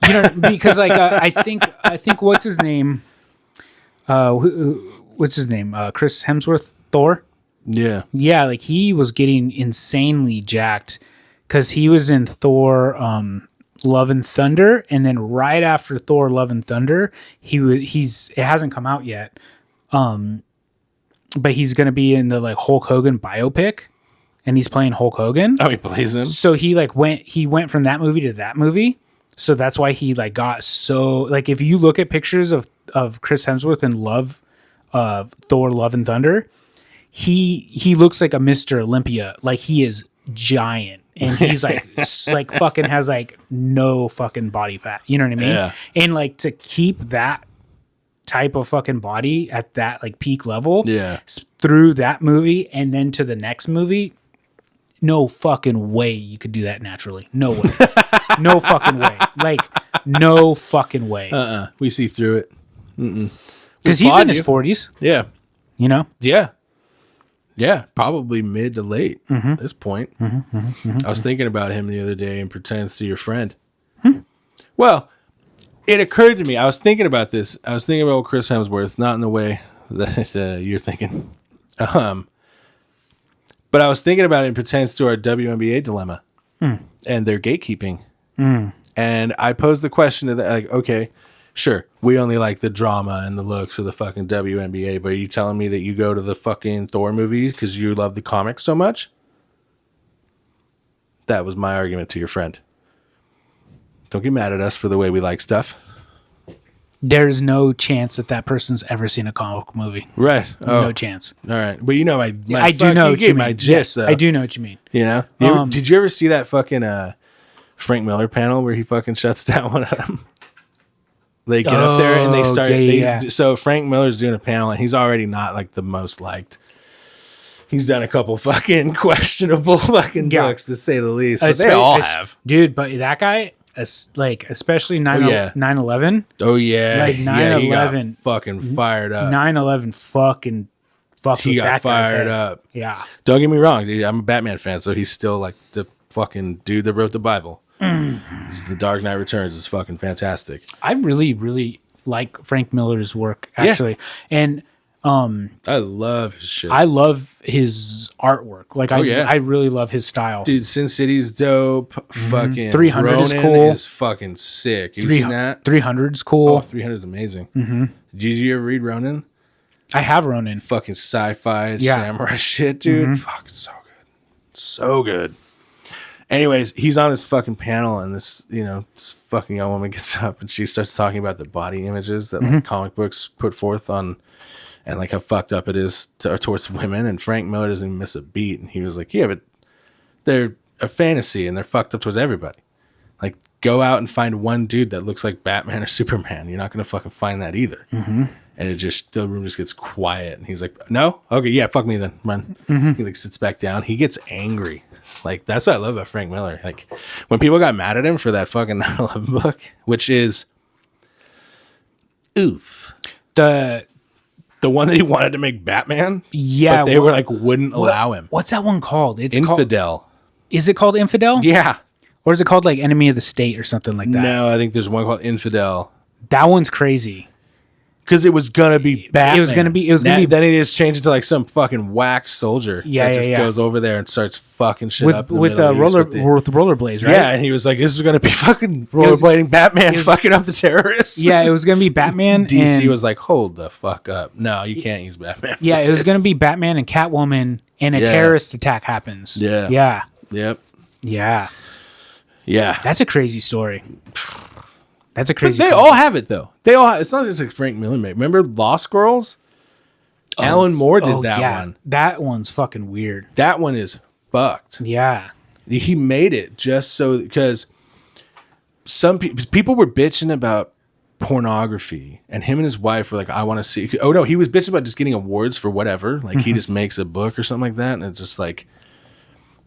A: You know, because like I think what's his name? What's his name? Chris Hemsworth, Thor.
C: Yeah.
A: Yeah, like he was getting insanely jacked because he was in Thor, Love and Thunder, and then right after Thor, Love and Thunder, it hasn't come out yet, but he's gonna be in the like Hulk Hogan biopic, and he's playing Hulk Hogan.
C: Oh, he plays him.
A: So he went from that movie to that movie. So that's why he like got so like if you look at pictures of Chris Hemsworth in Thor Love and Thunder, he looks like a Mr. Olympia. Like he is giant and he's like like fucking has like no fucking body fat. You know what I mean?
C: Yeah.
A: And like to keep that type of fucking body at that like peak level through that movie and then to the next movie, no fucking way you could do that naturally. No way. No fucking way. Like, no fucking way.
C: We see through it.
A: Because he's in his 40s.
C: Yeah.
A: You know?
C: Yeah. Yeah. Probably mid to late at this point. I was thinking about him the other day and pretending to see your friend. Well, it occurred to me. I was thinking about this. I was thinking about Chris Hemsworth, not in the way that you're thinking. But I was thinking about it in pertains to our WNBA dilemma and their gatekeeping. And I posed the question to like, okay, sure, we only like the drama and the looks of the fucking WNBA, but are you telling me that you go to the fucking Thor movie because you love the comics so much? That was my argument to your friend. Don't get mad at us for the way we like stuff.
A: There's no chance that person's ever seen a comic book movie.
C: Right.
A: No chance.
C: All right. But you know my
A: I do know what you mean.
C: My gist,
A: yes,
C: though.
A: I do know what you mean.
C: You know? Did you ever see that fucking Frank Miller panel where he fucking shuts down one of them? They get up there and they start. So Frank Miller's doing a panel and he's already not like the most liked. He's done a couple fucking questionable fucking books to say the least. But they all have.
A: Dude, but that guy, like, especially 9/11.
C: Oh, yeah.
A: Like 9/11.
C: Fucking fired up.
A: 9/11 fucking
C: he got fired up.
A: Yeah.
C: Don't get me wrong, dude. I'm a Batman fan, so he's still like the fucking dude that wrote the Bible. The Dark Knight Returns is fucking fantastic.
A: I really, really like Frank Miller's work, actually. And
C: I love his shit.
A: I love his artwork. Like, I really love his style.
C: Dude, Sin City's dope. Fucking
A: 300
C: Ronin
A: is cool.
C: Is fucking sick. You seen that?
A: 300's cool.
C: Oh, 300 is amazing. Did you ever read Ronin?
A: I have Ronin.
C: Fucking sci-fi samurai shit, dude. Fuck, it's so good. So good. Anyways, he's on this fucking panel and this fucking young woman gets up and she starts talking about the body images that like comic books put forth on and like how fucked up it is towards women. And Frank Miller doesn't even miss a beat. And he was like, yeah, but they're a fantasy and they're fucked up towards everybody. Like, go out and find one dude that looks like Batman or Superman. You're not going to fucking find that either. Mm-hmm. And the room just gets quiet. And he's like, no? Okay, yeah, fuck me then. Run. Mm-hmm. He like sits back down. He gets angry. Like, that's what I love about Frank Miller. Like, when people got mad at him for that fucking 9/11 book, which is, oof. The one that he wanted to make Batman?
A: Yeah.
C: But they were like, wouldn't allow him.
A: What's that one called? It's
C: Infidel.
A: Is it called Infidel?
C: Yeah.
A: Or is it called like Enemy of the State or something like that?
C: No, I think there's one called Infidel.
A: That one's crazy.
C: Because it was gonna be Batman.
A: It was gonna be.
C: Then he just changed it to like some fucking whack soldier.
A: Yeah,
C: that just goes over there and starts fucking shit
A: with
C: up
A: with rollerblades, right?
C: Yeah, and he was like, "This is gonna be fucking rollerblading Batman fucking up the terrorists."
A: Yeah, it was gonna be Batman.
C: DC was like, "Hold the fuck up! No, you can't use Batman."
A: Yeah, it was gonna be Batman and Catwoman, and a terrorist attack happens.
C: Yeah.
A: Yeah.
C: Yep.
A: Yeah.
C: Yeah.
A: That's a crazy story. That's a crazy.
C: But they all have it though. They all. It's not just like Frank Miller made. Remember Lost Girls? Alan Moore did that one.
A: That one's fucking weird.
C: That one is fucked.
A: Yeah.
C: He made it just so because some people were bitching about pornography, and him and his wife were like, "I want to see." Oh no, he was bitching about just getting awards for whatever. Like he just makes a book or something like that, and it's just like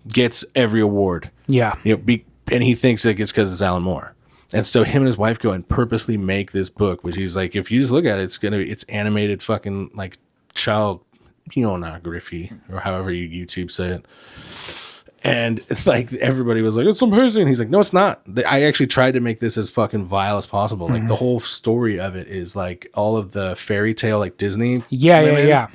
C: gets every award.
A: Yeah.
C: And he thinks like it's because it's Alan Moore. And so him and his wife go and purposely make this book, which he's like, if you just look at it, it's animated fucking like child pornography or however you YouTube say it. And it's like everybody was like, it's amazing. And he's like, no, it's not. I actually tried to make this as fucking vile as possible. Like the whole story of it is like all of the fairy tale like Disney.
A: Yeah.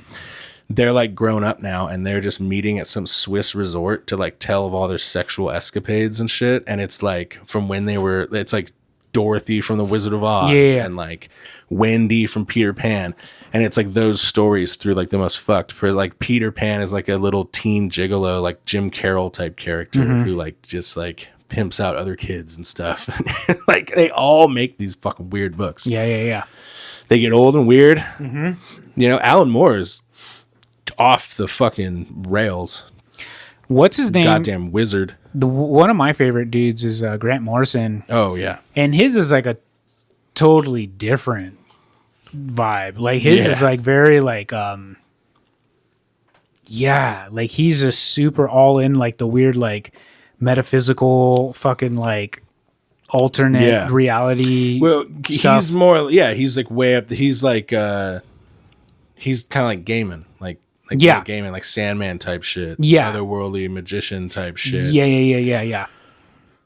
C: They're like grown up now and they're just meeting at some Swiss resort to like tell of all their sexual escapades and shit. And it's like from when it's like Dorothy from The Wizard of Oz and like Wendy from Peter Pan. And it's like those stories through like the most fucked. For like Peter Pan is like a little teen gigolo, like Jim Carroll type character who like just like pimps out other kids and stuff. Like they all make these fucking weird books.
A: Yeah.
C: They get old and weird. Mm-hmm. Alan Moore is off the fucking rails.
A: What's his name?
C: Goddamn wizard.
A: One of my favorite dudes is Grant Morrison.
C: Oh yeah,
A: and his is like a totally different vibe. Like his is like very like like he's just super all in like the weird like metaphysical fucking like alternate reality.
C: Well,
A: stuff.
C: He's more he's like way up. He's like he's kind of like Gaiman, like Gaiman, like Sandman type shit. Otherworldly magician type shit.
A: Yeah.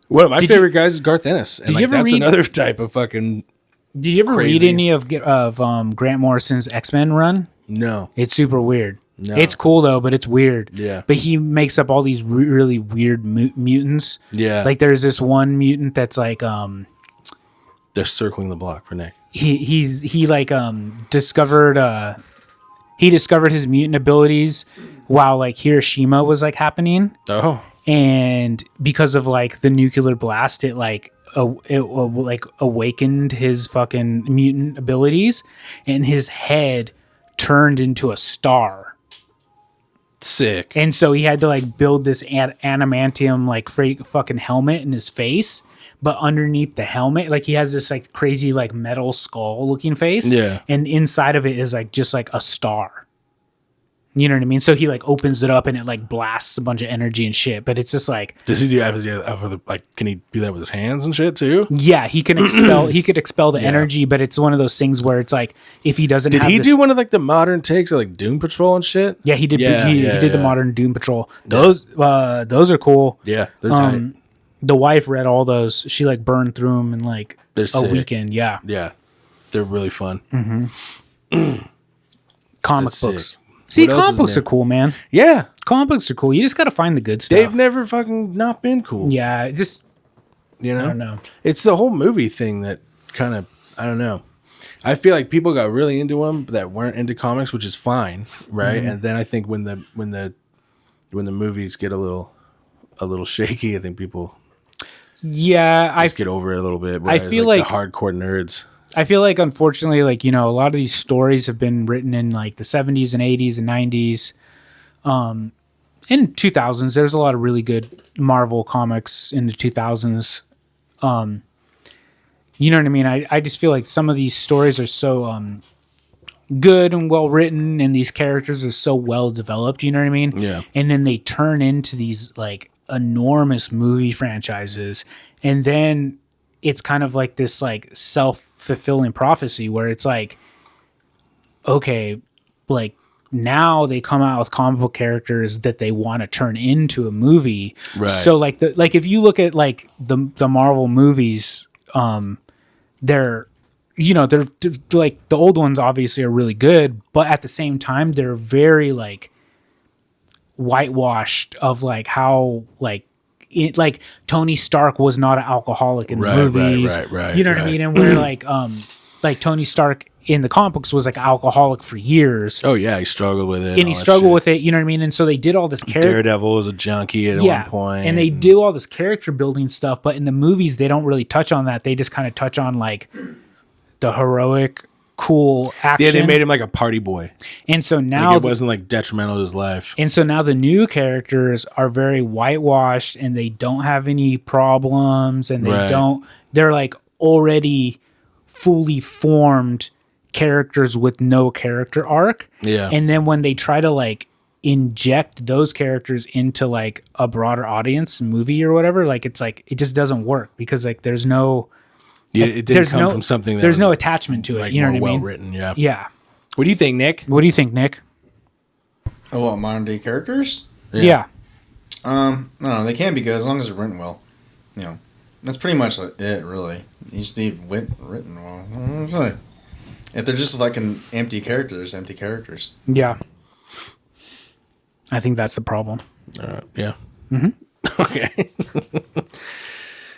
C: One of my favorite guys is Garth Ennis, and like that's another type of fucking.
A: Did you ever read any of Grant Morrison's X-Men run?
C: No,
A: it's super weird.
C: No.
A: It's cool though, but it's weird.
C: Yeah,
A: but he makes up all these really weird mutants.
C: Yeah,
A: like there's this one mutant that's like
C: they're circling the block for Nick.
A: He like discovered his mutant abilities while like Hiroshima was like happening.
C: Oh.
A: And because of like the nuclear blast, it like awakened his fucking mutant abilities, and his head turned into a star.
C: Sick.
A: And so he had to like build this adamantium like fucking helmet in his face. But underneath the helmet, like he has this like crazy like metal skull looking face.
C: Yeah.
A: And inside of it is like just like a star. You know what I mean? So he like opens it up and it like blasts a bunch of energy and shit. But it's just like,
C: does he do that? Can he do that with his hands and shit too?
A: Yeah, he can expel. He could expel the energy, but it's one of those things where it's like if he doesn't.
C: Did he do one of like the modern takes of like Doom Patrol and shit?
A: Yeah, he did. He did the modern Doom Patrol. Those are cool.
C: Yeah, they're tight.
A: The wife read all those. She like burned through them in like a weekend. Yeah,
C: they're really fun.
A: Comic books. See, comic books are cool, man.
C: Yeah.
A: Comic books are cool. You just got to find the good stuff.
C: They've never fucking not been cool.
A: Yeah, just,
C: I don't
A: know.
C: It's the whole movie thing that kind of, I don't know. I feel like people got really into them that weren't into comics, which is fine, right? And then I think when the movies get a little shaky, I think people
A: get over it a little bit.
C: I feel like the hardcore nerds
A: I feel like, unfortunately, like, a lot of these stories have been written in like the 70s and 80s and 90s. In 2000s, there's a lot of really good Marvel comics in the 2000s. You know what I mean? I just feel like some of these stories are so good and well written, and these characters are so well developed. You know what I mean?
C: Yeah.
A: And then they turn into these like enormous movie franchises, and then it's kind of like this like self-fulfilling prophecy where it's like, okay, like now they come out with comic book characters that they want to turn into a movie.
C: Right.
A: So like if you look at like the Marvel movies, they're like the old ones obviously are really good, but at the same time they're very like whitewashed of like how like it, like Tony Stark was not an alcoholic in the movies.
C: Right.
A: You know what I mean? And where like Tony Stark in the comic books was like an alcoholic for years.
C: Oh yeah, he struggled with it.
A: And he struggled with it, you know what I mean? And so they did all this character.
C: Daredevil was a junkie at one point.
A: And they do all this character building stuff, but in the movies they don't really touch on that. They just kind of touch on like the heroic, cool action.
C: Yeah, they made him like a party boy.
A: And so now
C: like it wasn't like detrimental to his life.
A: And so now the new characters are very whitewashed and they don't have any problems, and they're like already fully formed characters with no character arc.
C: Yeah.
A: And then when they try to like inject those characters into like a broader audience movie or whatever, like it's like it just doesn't work because like there's no
C: it didn't come from something that
A: there's
C: was
A: no attachment to it,
C: like
A: you know what I
C: well
A: mean?
C: written. Yeah.
A: Yeah.
C: What do you think, Nick?
A: What do you think, Nick?
D: Oh, what, modern day characters?
A: Yeah.
D: I don't know. They can be good as long as they're written well. You know, that's pretty much it. Really, you just need written well. If they're just like an empty characters, empty characters.
A: Yeah. I think that's the problem.
C: Yeah.
A: Mm-hmm.
C: Okay.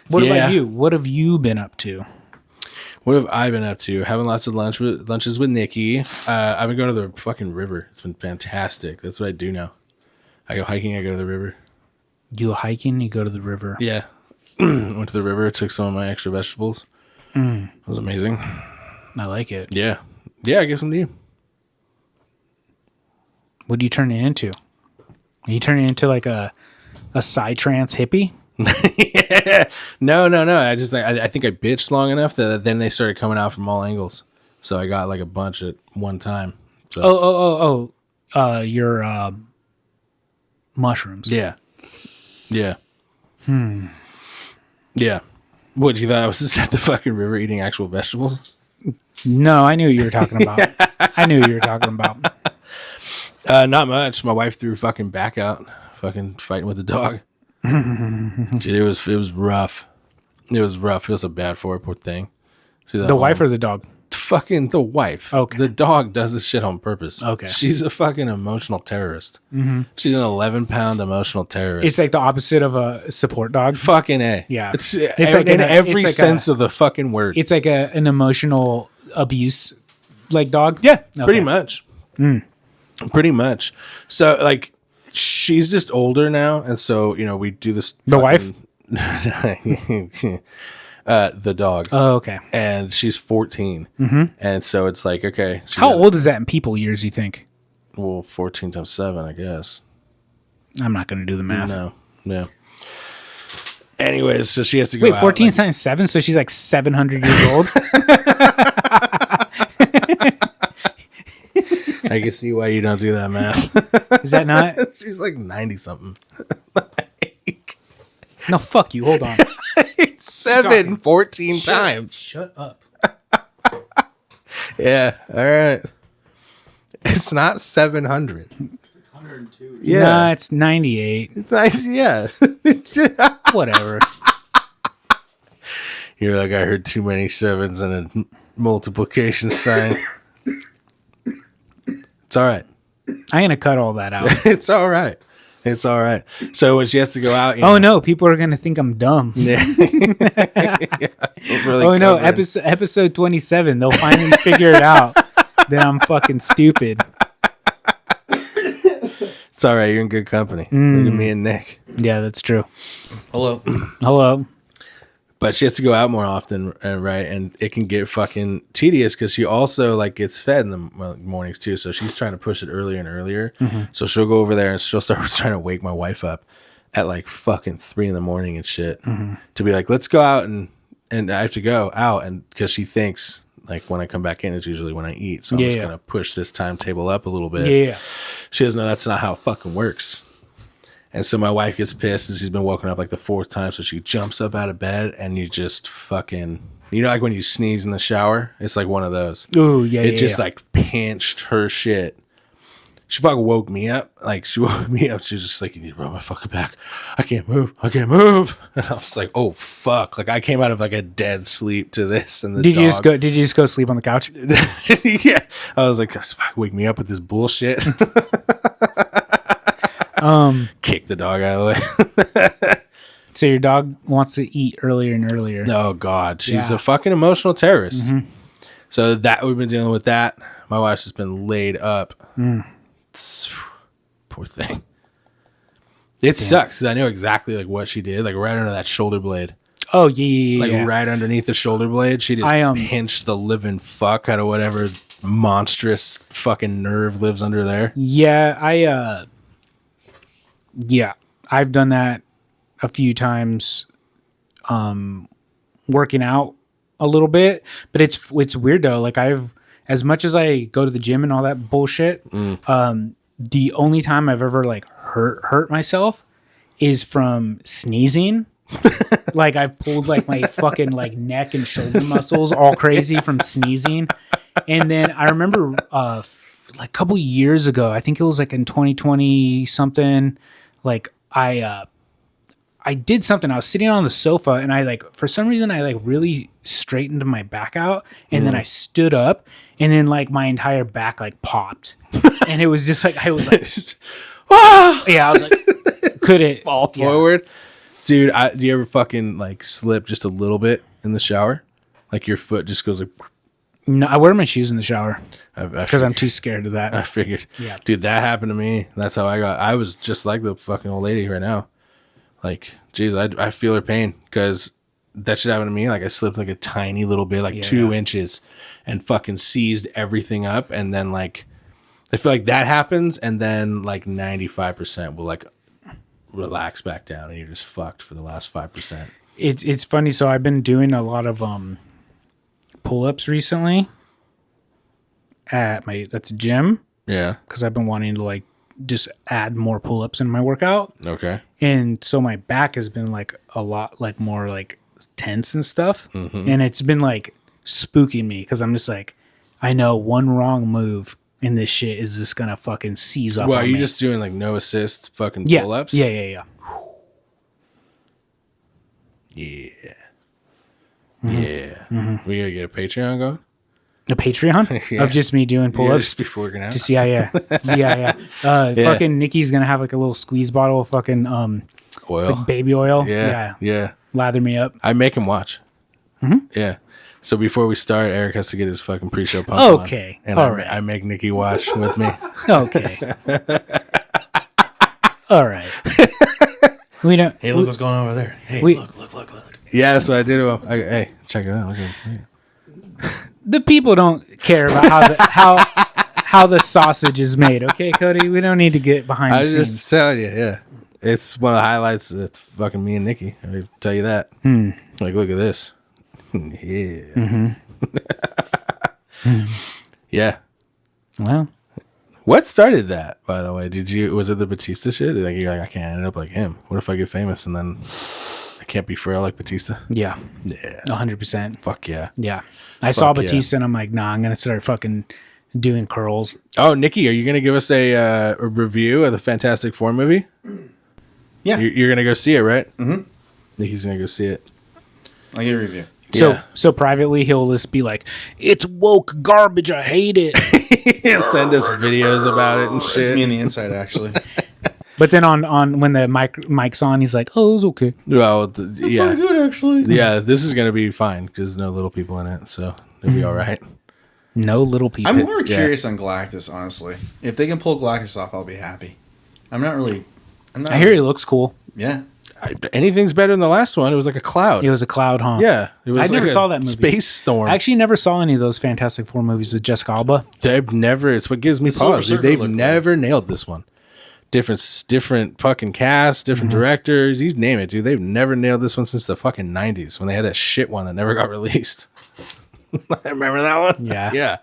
A: What about you? What have you been up to?
C: What have I been up to? Having lots of lunches with Nikki. I've been going to the fucking river. It's been fantastic. That's what I do now. I go hiking. I go to the river.
A: You go hiking. You go to the river.
C: Yeah. Went to the river. Took some of my extra vegetables. It was amazing.
A: I like it.
C: Yeah. Yeah, I give some to you.
A: What do you turn it into? Are you turning it into like a psytrance hippie?
C: No. I think I bitched long enough that then they started coming out from all angles. So I got like a bunch at one time. So.
A: Your mushrooms.
C: Yeah. Yeah. Yeah. What, you thought I was just at the fucking river eating actual vegetables?
A: No, I knew what you were talking about. I knew what you were talking about.
C: Not much. My wife threw fucking back out, fucking fighting with the dog. Dude, it was rough. It was rough. It was so bad for her, poor thing.
A: The wife or the dog?
C: Fucking the wife.
A: Okay.
C: The dog does this shit on purpose.
A: Okay.
C: She's a fucking emotional terrorist. Mm-hmm. She's an 11-pound emotional terrorist.
A: It's like the opposite of a support dog.
C: Fucking A.
A: Yeah.
C: It's
A: like
C: in every sense of the fucking word.
A: It's like an emotional abuse like dog.
C: Yeah,
A: Okay.
C: pretty much. Pretty much. So like she's just older now, and so we do this.
A: The wife?
C: The dog.
A: Oh, okay.
C: And she's 14. And so it's like, okay.
A: How old is that in people years, you think?
C: Well, 14 times 7, I guess.
A: I'm not going to do the math.
C: No. Anyways, so she has to go.
A: Wait,
C: out,
A: 14 times 7? So she's like 700 years old?
C: I can see why you don't do that math.
A: Is that not?
C: She's like 90 something.
A: No, fuck you. Hold on.
C: 14 times.
A: Shut up.
C: Yeah. All right. It's not 700.
E: It's like 102.
C: Yeah.
A: Nah, it's 98.
C: It's nice. Yeah.
A: Whatever.
C: You're like, I heard too many sevens and a multiplication sign. It's all right.
A: I'm going to cut all that out.
C: It's all right. It's all right. So when she has to go out,
A: Oh, no. People are going to think I'm dumb.
C: Yeah. Really
A: Oh, no.
C: covering.
A: Episode 27. They'll finally figure it out that I'm fucking stupid.
C: It's all right. You're in good company. Look at me and Nick.
A: Yeah, that's true.
D: Hello.
A: Hello.
C: But she has to go out more often, right? And it can get fucking tedious because she also like gets fed in the mornings too. So she's trying to push it earlier and earlier. So she'll go over there and she'll start trying to wake my wife up at like fucking 3 a.m. and shit to be like, let's go out and I have to go out and because she thinks like when I come back in, it's usually when I eat. So I'm just gonna push this timetable up a little bit.
A: Yeah.
C: She doesn't know that's not how it fucking works. And so my wife gets pissed and she's been woken up like the 4th time. So she jumps up out of bed and you just fucking, you know, like when you sneeze in the shower, it's like one of those.
A: Ooh, yeah.
C: It just like pinched her shit. She fucking woke me up. Like she woke me up. She was just like, you need to rub my fucking back. I can't move. And I was like, oh fuck. Like I came out of like a dead sleep to this. And
A: did you just go sleep on the couch?
C: Yeah. I was like, God, wake me up with this bullshit. Kick the dog out of the way.
A: So your dog wants to eat earlier and earlier.
C: Oh God, she's a fucking emotional terrorist. So that we've been dealing with that. My wife's just been laid up. Poor thing. It sucks because I know exactly like what she did, like right under that shoulder blade.
A: Oh yeah.
C: Like right underneath the shoulder blade, she just pinched the living fuck out of whatever monstrous fucking nerve lives under there.
A: Yeah, I've done that a few times, working out a little bit, but it's weird though. Like as much as I go to the gym and all that bullshit, the only time I've ever like hurt myself is from sneezing. Like I've pulled like my fucking like neck and shoulder muscles all crazy from sneezing. And then I remember like a couple years ago, I think it was like in 2020 something, like I did something. I was sitting on the sofa and I like, for some reason I like really straightened my back out and then I stood up and then like my entire back like popped. And it was just like, I was like, yeah, I was like, could it
C: fall forward? Dude, do you ever fucking like slip just a little bit in the shower? Like your foot just goes like...
A: No, I wear my shoes in the shower because I'm
C: figured.
A: too scared of that.
C: I figured.
A: Yeah.
C: Dude, that happened to me. That's how I was just like the fucking old lady right now. Like, geez, I feel her pain because that shit happened to me. Like I slipped like a tiny little bit, like 2 inches and fucking seized everything up. And then like, I feel like that happens. And then like 95% will like relax back down and you're just fucked for the last 5%.
A: It's funny. So I've been doing a lot of pull-ups recently at the gym.
C: Yeah.
A: Because I've been wanting to like just add more pull-ups in my workout.
C: Okay.
A: And so my back has been like a lot like more like tense and stuff. And it's been like spooking me because I'm just like, I know one wrong move and this shit is just gonna fucking seize up.
C: Well, are you
A: me.
C: just doing like no assist fucking
A: Yeah.
C: pull-ups?
A: Yeah.
C: Yeah. We gotta get a Patreon going.
A: A Patreon of just me doing pull-ups
C: just before working out.
A: Just yeah. Fucking Nikki's gonna have like a little squeeze bottle of fucking
C: oil,
A: like baby oil.
C: Yeah.
A: Lather me up.
C: I make him watch. Yeah. So before we start, Eric has to get his fucking pre-show pump on.
A: Okay.
C: And
A: All right.
C: I make Nikki watch with me.
A: Okay. All right. We don't.
D: Hey, look what's going on over there. Hey, look.
C: Yeah, that's what I did to him. Hey, check it out. Look at
A: The people don't care about how the sausage is made. Okay, Cody, we don't need to get behind the
C: I was
A: scenes.
C: just telling you, yeah. It's one of the highlights of fucking me and Nikki. I tell you that. Like, look at this. Yeah. Yeah.
A: Well,
C: What started that, by the way? Was it the Batista shit? Like you're like, I can't end up like him. What if I get famous and then I can't be frail like Batista?
A: yeah,
C: Yeah.
A: 100%.
C: Fuck yeah.
A: Yeah, I saw
C: yeah.
A: Batista and I'm like, nah, I'm gonna start fucking doing curls.
C: Oh, Nikki, are you gonna give us a review of the Fantastic Four movie?
D: Yeah.
C: You're gonna go see it, right? Mm-hmm. Nikki's gonna go see it.
D: I'll get a review.
A: So privately he'll just be like, it's woke garbage. I hate it.
C: He'll send us videos about it and shit.
D: It's me on the inside, actually.
A: But then on when the mic's on, he's like, oh, it's okay.
C: Well, yeah,
D: Pretty good, actually.
C: yeah. This is gonna be fine because no little people in it, so it'll be all right.
A: No little people.
D: I'm more curious on Galactus, honestly. If they can pull Galactus off, I'll be happy. I hear
A: he looks cool.
D: Yeah.
C: Anything's better than the last one. It was like a cloud.
A: It was a cloud, huh?
C: Yeah, it was.
A: I never saw that movie.
C: Space storm.
A: I actually never saw any of those Fantastic Four movies with Jessica Alba.
C: They've never. It's what gives me pause. They've never nailed this one. Different fucking cast, different directors. You name it, dude. They've never nailed this one since the fucking 90s when they had that shit one that never got released. I remember that one.
A: Yeah,
C: yeah.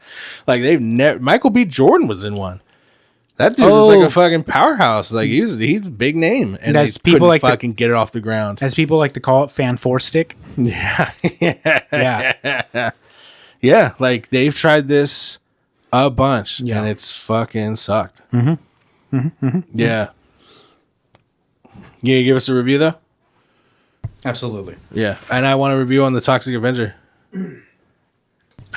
C: Like they've never. Michael B. Jordan was in one. That dude was like a fucking powerhouse. Like he's a big name, and
A: as
C: they couldn't fucking get it off the ground.
A: As people like to call it, fan four stick.
C: Yeah,
A: yeah.
C: Yeah, like they've tried this a bunch, and it's fucking sucked. Yeah. You give us a review though?
D: Absolutely.
C: Yeah, and I want a review on the Toxic Avenger.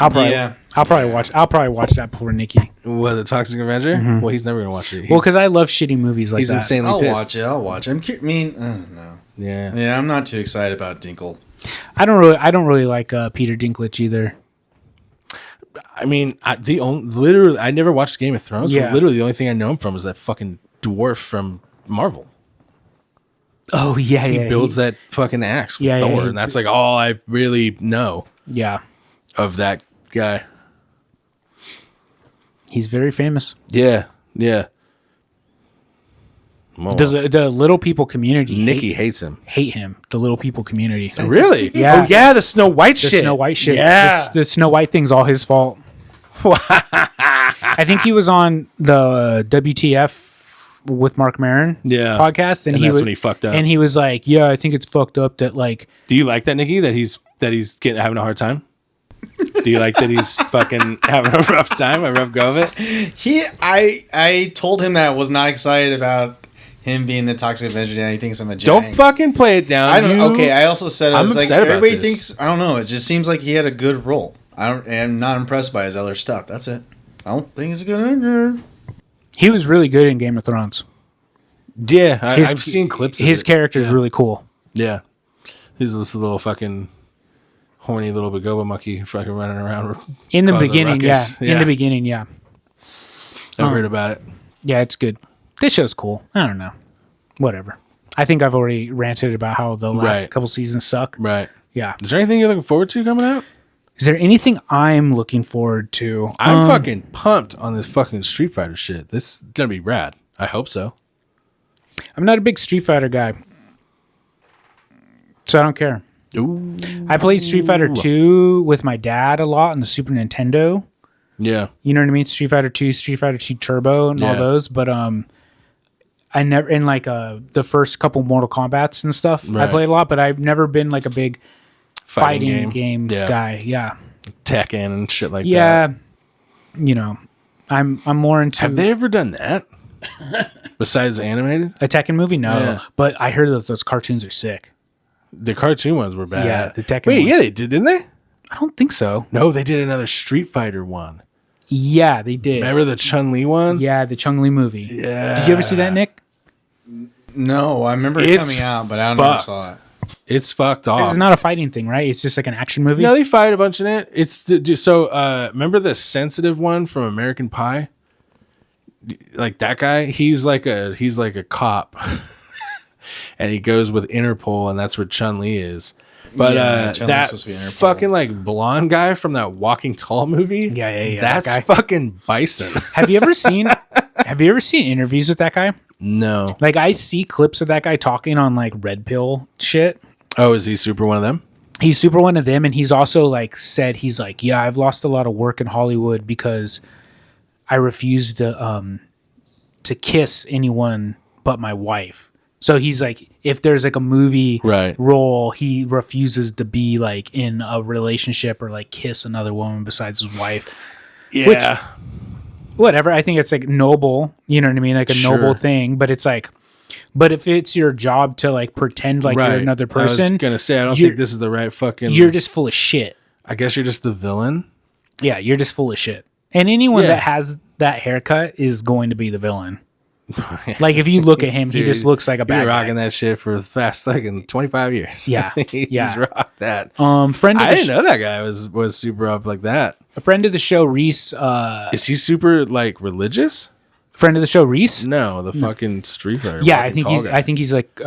A: I'll probably watch that before Nikki.
C: What, the Toxic Avenger? Well, he's never gonna watch it.
A: Well, because I love shitty movies like
C: he's
A: that.
C: insanely
D: I'll
C: pissed.
D: watch it. I don't know.
C: Yeah,
D: I'm not too excited about Dinkle.
A: I don't really like Peter Dinklage either.
C: I mean, I never watched Game of Thrones.
A: Yeah.
C: So literally, the only thing I know him from is that fucking dwarf from Marvel.
A: Oh yeah,
C: He builds that fucking axe with Thor, and that's like all I really know.
A: Yeah,
C: of that guy.
A: He's very famous.
C: Yeah. Well,
A: The little people community.
C: Nikki hates him.
A: Hate him. The little people community.
C: Really?
A: Yeah.
C: Oh yeah, the Snow White shit.
A: The Snow White shit.
C: Yeah.
A: The Snow White thing's all his fault. I think he was on the WTF with Mark Maron podcast, and
C: that's when he fucked up.
A: And he was like, "Yeah, I think it's fucked up that like."
C: Do you like that, Nikki? That he's having a hard time? Do you like that he's fucking having a rough time, a rough go of it?
D: I told him that I was not excited about him being the Toxic Avenger, and he thinks I'm a giant.
C: Don't fucking play it down.
D: I also said
C: I'm
D: it's like
C: upset about
D: everybody
C: this.
D: thinks. I don't know. It just seems like he had a good role. I'm not impressed by his other stuff. That's it. I don't think he's a good actor.
A: He was really good in Game of Thrones.
C: Yeah, I've seen clips.
A: His character is really cool.
C: Yeah, he's this little fucking horny little Bagoba monkey fucking running around.
A: In the beginning, In the beginning, yeah.
C: I've heard about it.
A: Yeah, it's good. This show's cool. I don't know. Whatever. I think I've already ranted about how the last couple seasons suck.
C: Right.
A: Yeah.
C: Is there anything you're looking forward to coming out?
A: Is there anything I'm looking forward to?
C: I'm fucking pumped on this fucking Street Fighter shit. This is gonna be rad. I hope so.
A: I'm not a big Street Fighter guy, so I don't care.
C: Ooh.
A: I played Street Fighter 2 with my dad a lot on the Super Nintendo.
C: Yeah.
A: You know what I mean? Street Fighter 2, Street Fighter 2 Turbo, and all those. But I never, in like the first couple Mortal Kombats and stuff, I played a lot, but I've never been like a big fighting game guy. Yeah.
C: Tekken and shit like that.
A: Yeah. You know, I'm more into.
C: Have they ever done that? Besides animated?
A: A Tekken movie? No.
C: Yeah.
A: But I heard that those cartoons are sick.
C: The cartoon ones were bad.
A: Yeah, the Tekken
C: Wait,
A: ones.
C: yeah, they did, didn't they?
A: I don't think so.
C: No, they did another Street Fighter one.
A: Yeah, they did.
C: Remember the Chun-Li one?
A: Yeah, the Chung-Li movie.
C: Yeah.
A: Did you ever see that, Nick?
D: No, I remember it coming out, but I never saw it.
C: It's fucked off.
A: This is not a fighting thing, right? It's just like an action movie.
C: No, they fight a bunch in it. It's so. Remember the sensitive one from American Pie? Like that guy, he's like a cop, and he goes with Interpol, and that's where Chun-Li is. But that fucking like blonde guy from that Walking Tall movie,
A: yeah,
C: that's
A: that
C: fucking Bison.
A: Have you ever seen? Have you ever seen interviews with that guy?
C: No.
A: Like I see clips of that guy talking on like Red Pill shit.
C: Oh, is he super one of them?
A: He's super one of them, and he's also like said he's like, yeah, I've lost a lot of work in Hollywood because I refuse to kiss anyone but my wife. So he's like, if there's like a movie role, he refuses to be like in a relationship or like kiss another woman besides his wife.
C: Yeah.
A: Which, whatever. I think it's like noble, you know what I mean? Like a noble thing, but it's like, but if it's your job to like pretend like you're another person,
C: I was gonna say, I don't think this is the right fucking.
A: You're just full of shit.
C: I guess you're just the villain.
A: Yeah, you're just full of shit. And anyone that has that haircut is going to be the villain. Like if you look at him, he just looks like a bad guy.
C: Rocking that shit for the past like 25 years.
A: Yeah,
C: He's rocked that.
A: I
C: didn't know that guy was super up like that.
A: A friend of the show, Reese.
C: Is he super like religious?
A: Friend of the show, Reese.
C: No, the fucking Street Fighter.
A: Yeah, I think he's like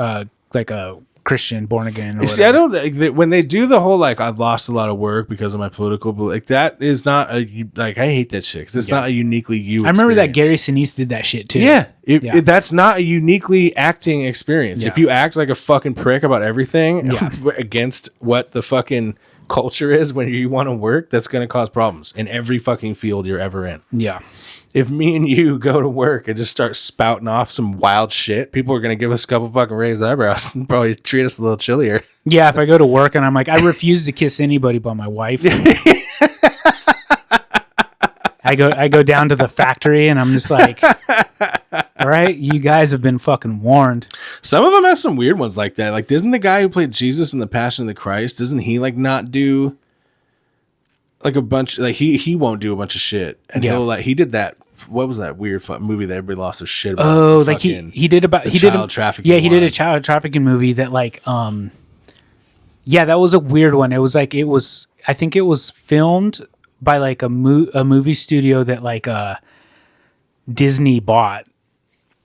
A: a Christian born again. Or
C: You see, I don't when they do the whole like I've lost a lot of work because of my political, but like that is not I hate that shit because it's not a uniquely you.
A: I remember that Gary Sinise did that shit too.
C: Yeah, that's not a uniquely acting experience.
A: Yeah.
C: If you act like a fucking prick about everything against what the fucking culture is when you want to work, that's going to cause problems in every fucking field you're ever in.
A: Yeah.
C: If me and you go to work and just start spouting off some wild shit, people are going to give us a couple fucking raised eyebrows and probably treat us a little chillier.
A: Yeah, if I go to work and I'm like, I refuse to kiss anybody but my wife. I go down to the factory and I'm just like, all right, you guys have been fucking warned.
C: Some of them have some weird ones like that. Like, doesn't the guy who played Jesus in The Passion of the Christ, doesn't he like not do like a bunch, like he won't do a bunch of shit. And he'll like, he did that. What was that weird movie that everybody lost their shit about?
A: Oh, like he did about, he did
C: child trafficking.
A: Yeah, he did a child trafficking movie that like, yeah, that was a weird one. It was like, I think it was filmed by like a movie studio that like Disney bought.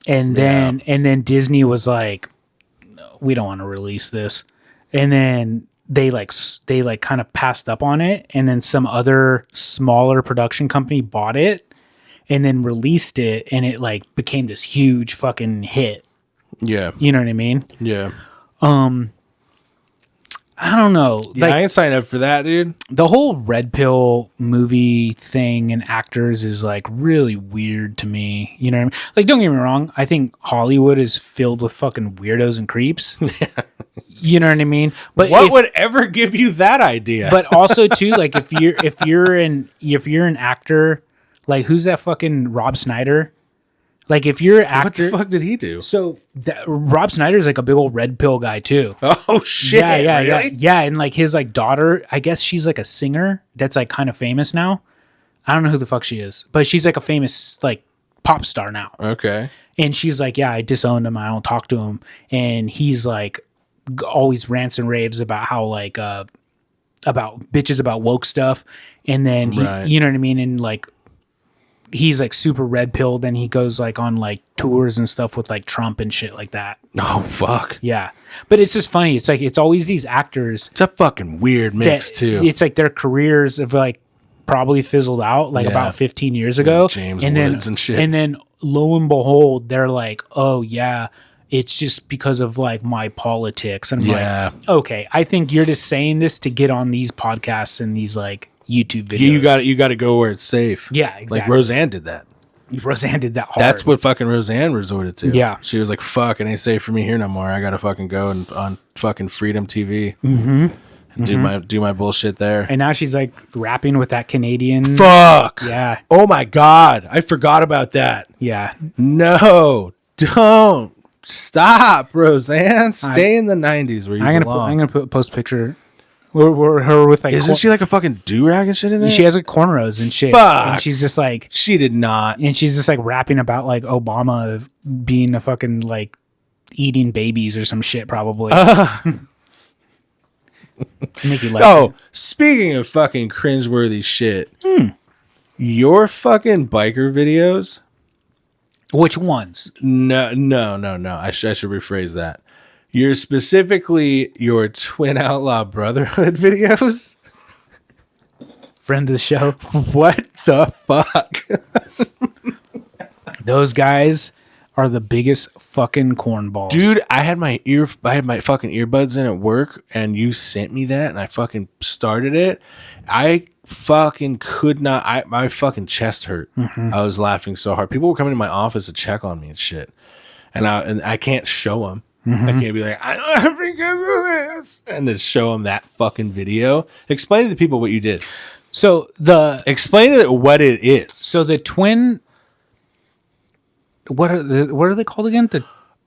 A: And then Disney was like, we don't want to release this. And then they kind of passed up on it. And then some other smaller production company bought it and then released it. And it like became this huge fucking hit.
C: Yeah.
A: You know what I mean?
C: Yeah.
A: I don't know.
C: Yeah,
A: like,
C: I ain't signed up for that, dude.
A: The whole red pill movie thing and actors is like really weird to me. You know what I mean? Like, don't get me wrong. I think Hollywood is filled with fucking weirdos and creeps. You know what I mean? But
C: what would ever give you that idea?
A: But also too, like if you're an actor, like who's that fucking Rob Schneider? Like if you're an actor,
C: what the fuck did he do?
A: So Rob Schneider's like a big old red pill guy too.
C: Oh shit!
A: Yeah,
C: really?
A: yeah. And like his like daughter, I guess she's like a singer that's like kind of famous now. I don't know who the fuck she is, but she's like a famous like pop star now.
C: Okay.
A: And she's like, yeah, I disowned him. I don't talk to him. And he's like always rants and raves about how like about bitches about woke stuff. And then you know what I mean? And like he's like super red pilled and he goes like on like tours and stuff with like Trump and shit like that.
C: Oh fuck.
A: Yeah. But it's just funny. It's like it's always these actors.
C: It's a fucking weird mix too.
A: It's like their careers have like probably fizzled out like about 15 years ago.
C: James
A: and
C: Woods
A: then,
C: and shit.
A: And then lo and behold, they're like, oh yeah, it's just because of like my politics. And I'm like, okay, I think you're just saying this to get on these podcasts and these like YouTube videos.
C: You got to go where it's safe.
A: Yeah, exactly.
C: Like Roseanne did that.
A: Roseanne did that hard.
C: That's what fucking Roseanne resorted to.
A: Yeah.
C: She was like, fuck, it ain't safe for me here no more. I got to fucking go and on fucking Freedom TV and do my bullshit there.
A: And now she's like rapping with that Canadian.
C: Fuck.
A: Yeah.
C: Oh my God. I forgot about that.
A: Yeah.
C: No, don't. Stop, Roseanne. Stay in the 90s where you belong.
A: I'm gonna post a picture. Her with like.
C: Isn't she like a fucking do-rag and shit in there?
A: She has like cornrows and shit.
C: Fuck.
A: And she's just like.
C: She did not.
A: And she's just like rapping about like Obama being a fucking like eating babies or some shit probably. Mickey likes it.
C: Speaking of fucking cringeworthy shit, your fucking biker videos.
A: Which ones?
C: No. I should rephrase that. You're specifically your Twin Outlaw Brotherhood videos.
A: Friend of the show.
C: What the fuck?
A: Those guys are the biggest fucking cornballs.
C: Dude, I had my fucking earbuds in at work and you sent me that and I fucking started it. I fucking could not. My fucking chest hurt. I was laughing so hard. People were coming to my office to check on me and shit. And I can't show them. I can't be like, I don't have to do this. And then show them that fucking video. Explain to the people what you did.
A: So
C: explain to them what it is.
A: So the twin. What are they called again?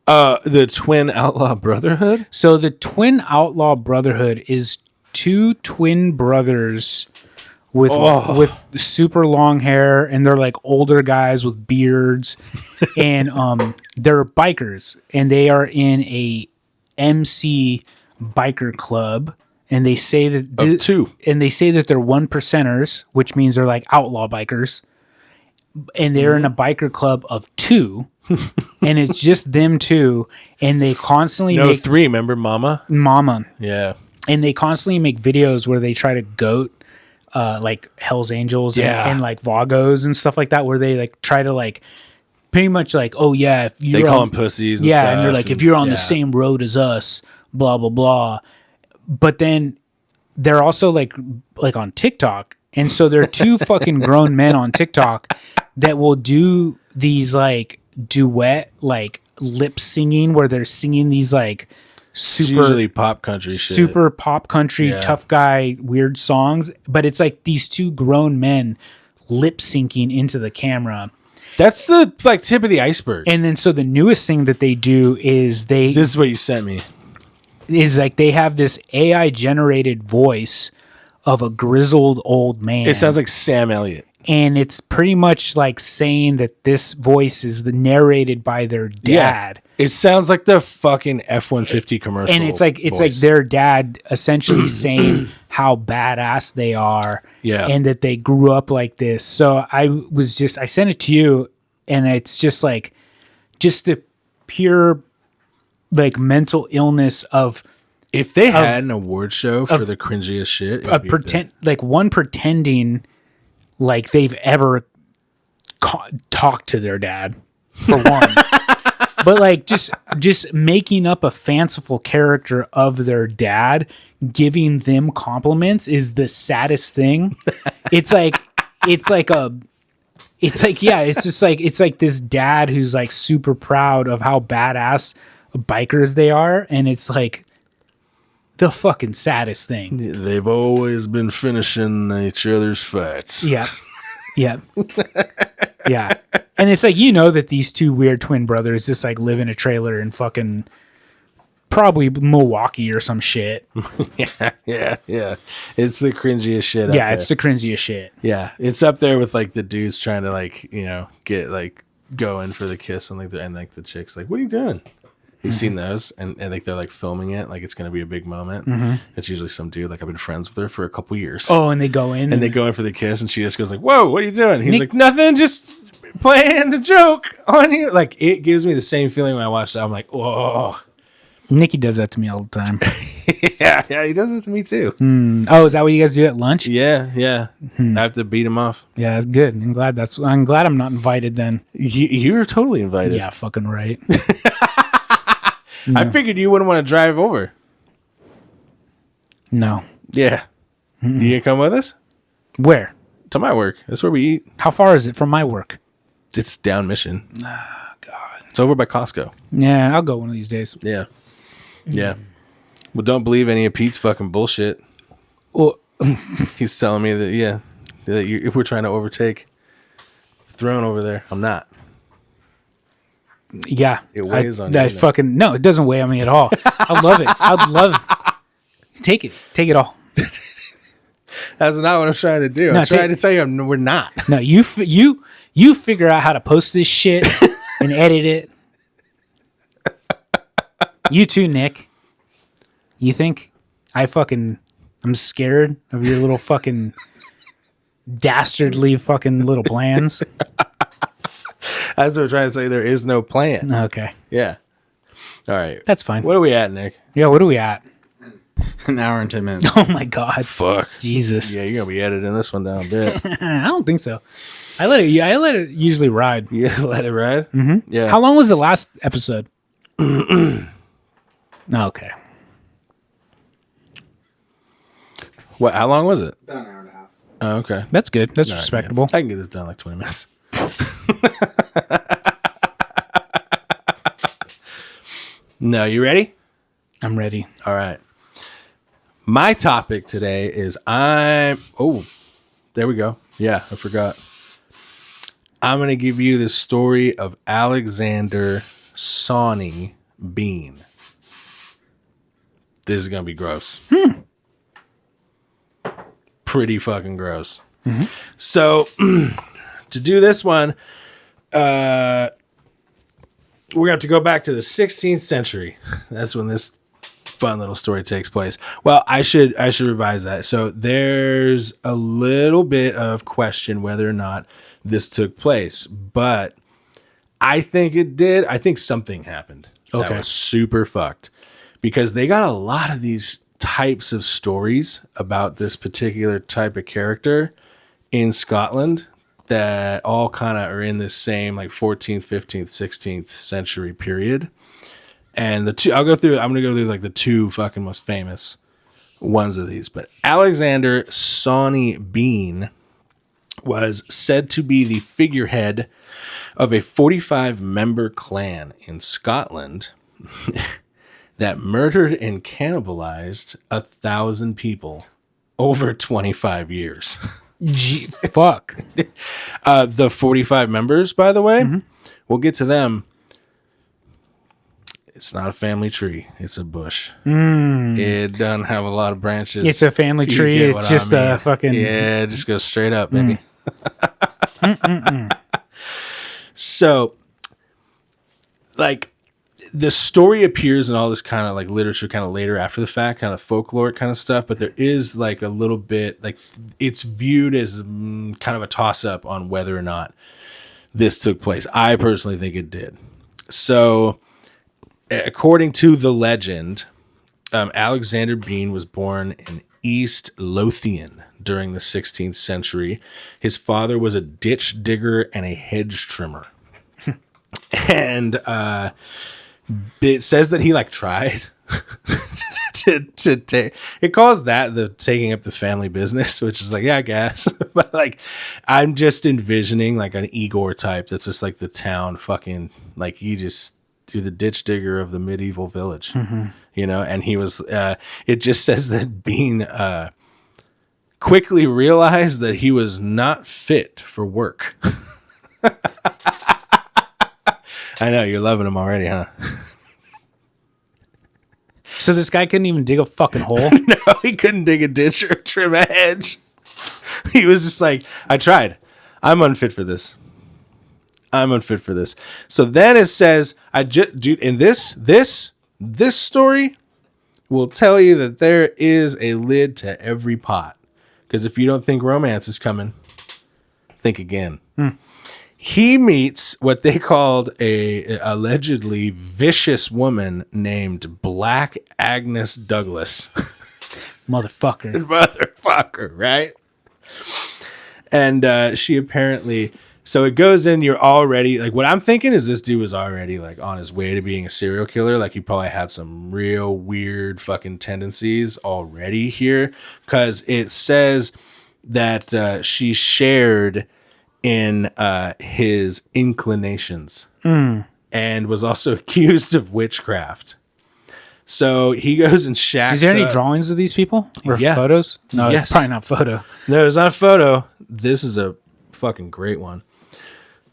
C: The Twin Outlaw Brotherhood.
A: So the Twin Outlaw Brotherhood is two twin brothers with super long hair, and they're like older guys with beards, and they're bikers, and they are in a MC biker club, and they say that
C: two,
A: and they say that they're 1%ers, which means they're like outlaw bikers. and they're in a biker club of 2, and it's just them 2, and they constantly
C: No,
A: make
C: 3. Remember Mama? Yeah.
A: and they constantly make videos where they try to goat like Hell's Angels and like Vagos and stuff like that, where they like try to like pretty much like, oh yeah, if you're
C: They call them pussies. And
A: yeah,
C: stuff,
A: and they're like, if you're on the same road as us, blah blah blah. But then they're also like on TikTok, and so there are 2 fucking grown men on TikTok that will do these like duet like lip singing where they're singing these like
C: It's usually pop country shit.
A: super pop country tough guy weird songs, but it's like these 2 grown men lip syncing into the camera.
C: That's the like tip of the iceberg.
A: And then so the newest thing that they do is
C: This is what you sent me.
A: is like they have this AI generated voice of a grizzled old man.
C: It sounds like Sam Elliott.
A: And it's pretty much like saying that this voice is narrated by their dad.
C: Yeah. It sounds like the fucking F-150 commercial.
A: And it's like their dad essentially saying how badass they are, and that they grew up like this. So I sent it to you, and it's just like the pure like mental illness of
C: if they had an award show for the cringiest shit,
A: one pretending like they've ever talked to their dad for one. But like just making up a fanciful character of their dad, giving them compliments is the saddest thing. It's like this dad who's like super proud of how badass bikers they are, and it's like the fucking saddest thing.
C: They've always been finishing each other's fights.
A: Yeah. Yeah. Yeah. And it's like, that these 2 weird twin brothers just like live in a trailer in fucking probably Milwaukee or some shit.
C: Yeah. It's the cringiest shit.
A: Yeah, it's the cringiest shit.
C: Yeah. It's up there with like the dudes trying to like, get like going for the kiss and the chick's like, what are you doing? You've seen those, and like they're like filming it like it's gonna be a big moment. It's usually some dude like I've been friends with her for a couple years.
A: Oh, and they go in
C: and they go in for the kiss, and she just goes like, "Whoa, what are you doing?" He's like, "Nothing, just playing the joke on you." Like it gives me the same feeling when I watch that. I'm like, "Whoa."
A: Nikki does that to me all the time.
C: yeah, he does it to me too.
A: Oh, is that what you guys do at lunch?
C: Yeah. I have to beat him off.
A: Yeah, that's good. I'm glad I'm not invited then.
C: You're totally invited.
A: Yeah, fucking right.
C: I figured you wouldn't want to drive over.
A: No.
C: Yeah. You gonna come with us?
A: Where?
C: To my work. That's where we eat.
A: How far is it from my work?
C: It's down Mission.
A: Oh, God.
C: It's over by Costco.
A: Yeah, I'll go one of these days.
C: Yeah. Yeah. Well, don't believe any of Pete's fucking bullshit.
A: Well,
C: he's telling me that, we're trying to overtake the throne over there. I'm not.
A: Yeah.
C: It weighs on you.
A: No, it doesn't weigh on me at all. I love it. I'd love Take it. Take it all.
C: That's not what I'm trying to do. I'm trying to tell you we're not.
A: No, you figure out how to post this shit and edit it. You too, Nick. You think I'm scared of your little fucking dastardly fucking little plans?
C: That's what I'm trying to say. There is no plan.
A: Okay.
C: Yeah. All right.
A: That's fine.
C: What are we at, Nick?
A: Yeah, what are we at?
D: An hour and 10 minutes.
A: Oh my God.
C: Fuck.
A: Jesus.
C: Yeah, you're gonna be editing this one down a bit.
A: I don't think so. I let it usually ride.
C: Yeah, let it ride?
A: Mm-hmm.
C: Yeah.
A: How long was the last episode? Okay.
C: What? How long was it?
E: About an hour and a half.
C: Oh, okay.
A: That's good. That's
C: All right,
A: respectable.
C: man. I can get this done in like 20 minutes. No, you ready?
A: I'm ready.
C: All right. My topic today is there we go. Yeah, I forgot. I'm going to give you the story of Alexander Sawney Bean. This is going to be gross. Pretty fucking gross. Mm-hmm. So, to do this one, we're going to have to go back to the 16th century. That's when this fun little story takes place. Well, I should revise that. So there's a little bit of question whether or not this took place, but I think it did. I think something happened that was super fucked, because they got a lot of these types of stories about this particular type of character in Scotland that all kind of are in this same like 14th, 15th, 16th century period. And I'm going to go through like the two fucking most famous ones of these. But Alexander Sawney Bean was said to be the figurehead of a 45-member clan in Scotland that murdered and cannibalized 1,000 people over 25 years.
A: Fuck.
C: The 45 members, by the way, we'll get to them. It's not a family tree. It's a bush. It doesn't have a lot of branches.
A: It's a family tree. It's just a fucking...
C: Yeah, it just goes straight up, baby. So, like, the story appears in all this kind of like literature kind of later after the fact, kind of folklore kind of stuff, but there is like a little bit like it's viewed as kind of a toss up on whether or not this took place. I personally think it did. So according to the legend, Alexander Bean was born in East Lothian during the 16th century. His father was a ditch digger and a hedge trimmer. And it says that he like tried to take, it calls that the taking up the family business, which is like, yeah, I guess. But like, I'm just envisioning like an Igor type that's just like the town fucking, like you just do the ditch digger of the medieval village, you know? And he was, it just says that Bean quickly realized that he was not fit for work. I know, you're loving him already, huh?
A: So this guy couldn't even dig a fucking hole?
C: No, he couldn't dig a ditch or trim a hedge. He was just like, I tried. I'm unfit for this. So then it says, dude, in this story will tell you that there is a lid to every pot. Because if you don't think romance is coming, think again. He meets what they called a allegedly vicious woman named Black Agnes Douglas.
A: Motherfucker,
C: right? And she apparently, so it goes in, you're already, like what I'm thinking is this dude was already like on his way to being a serial killer. Like he probably had some real weird fucking tendencies already here. Because it says that she shared in his inclinations and was also accused of witchcraft. So he goes and shacks.
A: Is there any drawings of these people or photos? No,
C: yes.
A: Probably not photo.
C: No, it's not a photo. This is a fucking great one.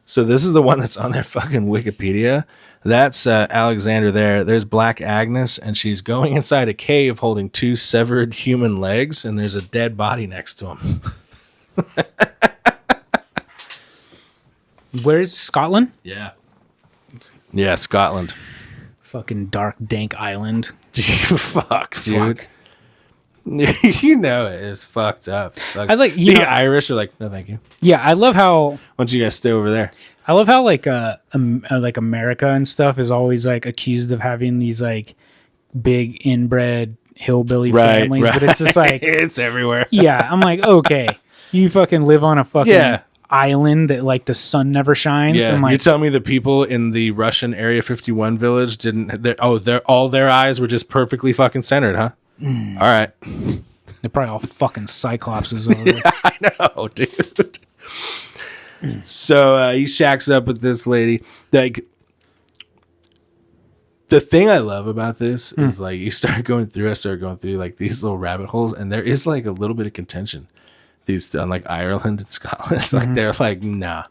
C: So this is the one that's on their fucking Wikipedia. That's Alexander there. There's Black Agnes, and she's going inside a cave holding two severed human legs, and there's a dead body next to him.
A: Where is Scotland?
C: Yeah, Scotland.
A: Fucking dark, dank island.
C: Fuck, dude. Fuck. You know it. It's fucked up. Like,
A: I like
C: the Irish are like, no, thank you.
A: Yeah, I love how.
C: Why don't you guys stay over there?
A: I love how like America and stuff is always like accused of having these like big inbred hillbilly families, but it's just like
C: it's everywhere.
A: Yeah, I'm like, okay, you fucking live on a fucking island that like the sun never shines.
C: Yeah,
A: like,
C: you're telling me the people in the Russian Area 51 village didn't? All their eyes were just perfectly fucking centered, huh? All right,
A: they're probably all fucking cyclopses over there.
C: I know, dude. So he shacks up with this lady. Like, the thing I love about this is like I start going through like these little rabbit holes, and there is like a little bit of contention. These like Ireland and Scotland, like they're like, nah,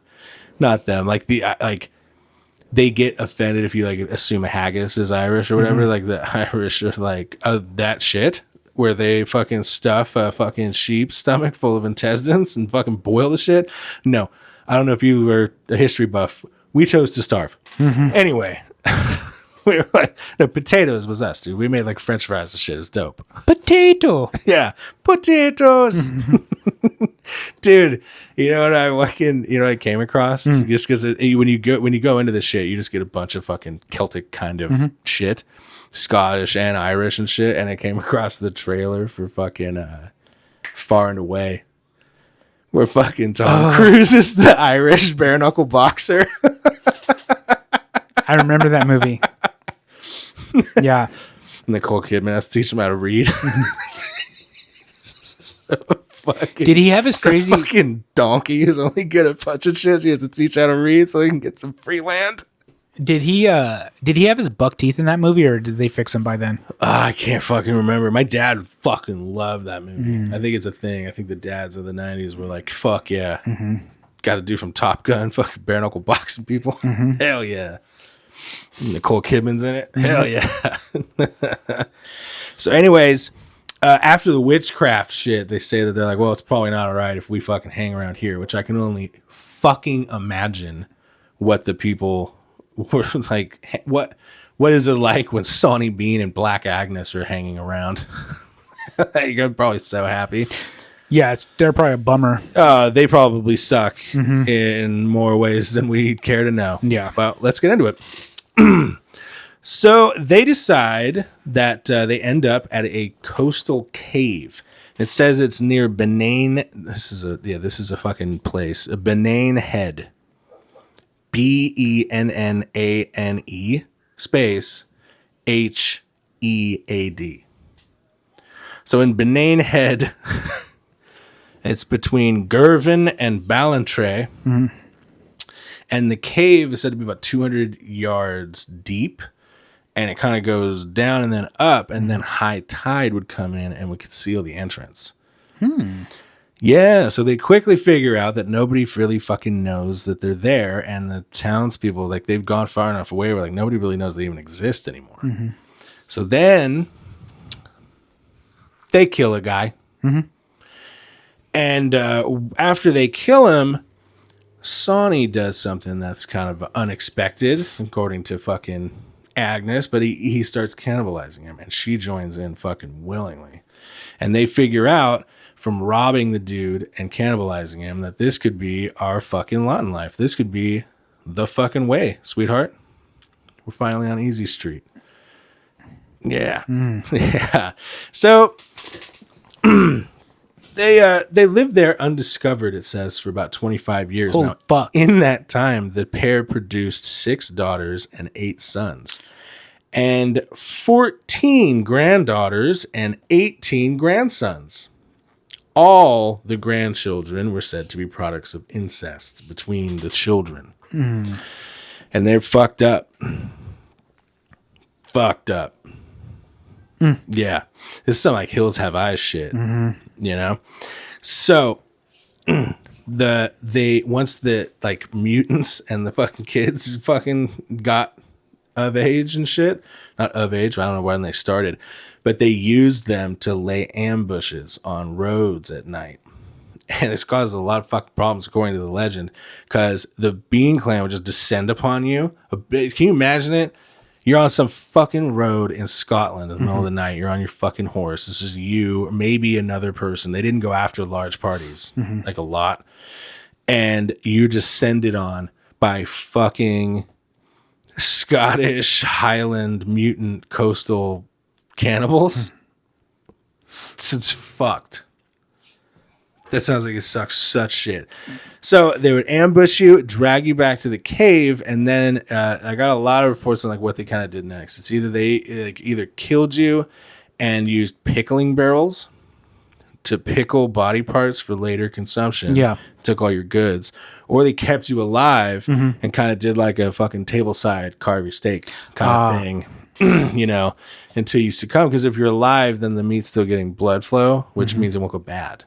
C: not them. Like they get offended if you like assume a haggis is Irish or whatever. Like the Irish are like that shit where they fucking stuff a fucking sheep's stomach full of intestines and fucking boil the shit. No, I don't know if you were a history buff. We chose to starve. Anyway, We were like, no, potatoes was us, dude. We made like French fries and shit. It was dope.
A: Potato.
C: Yeah, potatoes, dude. You know what I came across just because when you go into this shit, you just get a bunch of fucking Celtic kind of shit, Scottish and Irish and shit. And I came across the trailer for fucking Far and Away, where fucking Tom Cruise is the Irish bare knuckle boxer.
A: I remember that movie. Yeah.
C: Nicole Kidman has to teach him how to read. So fucking,
A: Did he have his crazy
C: fucking donkey who's only good at punching shit? He has to teach how to read so he can get some free land.
A: Did he have his buck teeth in that movie, or did they fix him by then?
C: I can't fucking remember. My dad fucking loved that movie. I think it's a thing. I think the dads of the 90s were like, fuck yeah. Got to do from Top Gun, fucking bare knuckle boxing people. Hell yeah. Nicole Kidman's in it. Hell yeah. So anyways, after the witchcraft shit, they say that they're like, well, it's probably not all right if we fucking hang around here, which I can only fucking imagine what the people were like. What is it like when Sonny Bean and Black Agnes are hanging around? You're probably so happy.
A: Yeah, they're probably a bummer.
C: They probably suck in more ways than we care to know.
A: Yeah.
C: Well, let's get into it. So they decide that they end up at a coastal cave. It says it's near Benane. This is a fucking place. Benane Head. Bennane space Head. So in Benane Head, it's between Girvan and Ballantrae. And the cave is said to be about 200 yards deep. And it kind of goes down and then up. And then high tide would come in and would conceal the entrance. Yeah, so they quickly figure out that nobody really fucking knows that they're there. And the townspeople, like, they've gone far enough away where, like, nobody really knows they even exist anymore. So then they kill a guy. And after they kill him, Sonny does something that's kind of unexpected, according to fucking Agnes, but he starts cannibalizing him, and she joins in fucking willingly. And they figure out from robbing the dude and cannibalizing him that this could be our fucking lot in life. This could be the fucking way, sweetheart. We're finally on Easy Street. Yeah. Yeah. So they lived there undiscovered, it says, for about 25 years.
A: Oh,
C: now.
A: fuck.
C: In that time, the pair produced 6 daughters and 8 sons, and 14 granddaughters and 18 grandsons. All the grandchildren were said to be products of incest between the children. And they're fucked up. Fucked up. Yeah. This is some like Hills Have Eyes shit. You know? So once the like mutants and the fucking kids fucking got of age and shit. Not of age, I don't know when they started. But they used them to lay ambushes on roads at night. And this caused a lot of fucking problems, according to the legend, because the Bean Clan would just descend upon you. Can you imagine it? You're on some fucking road in Scotland in the middle of the night. You're on your fucking horse. This is you, or maybe another person. They didn't go after large parties, like a lot. And you're descended on by fucking Scottish Highland mutant coastal cannibals. It's fucked. That sounds like it sucks such shit. So they would ambush you, drag you back to the cave, and then I got a lot of reports on like what they kind of did next. It's either they either killed you and used pickling barrels to pickle body parts for later consumption. Yeah, took all your goods, or they kept you alive and kind of did like a fucking tableside carve your steak kind of thing. You know, until you succumb, because if you're alive, then the meat's still getting blood flow, which means it won't go bad.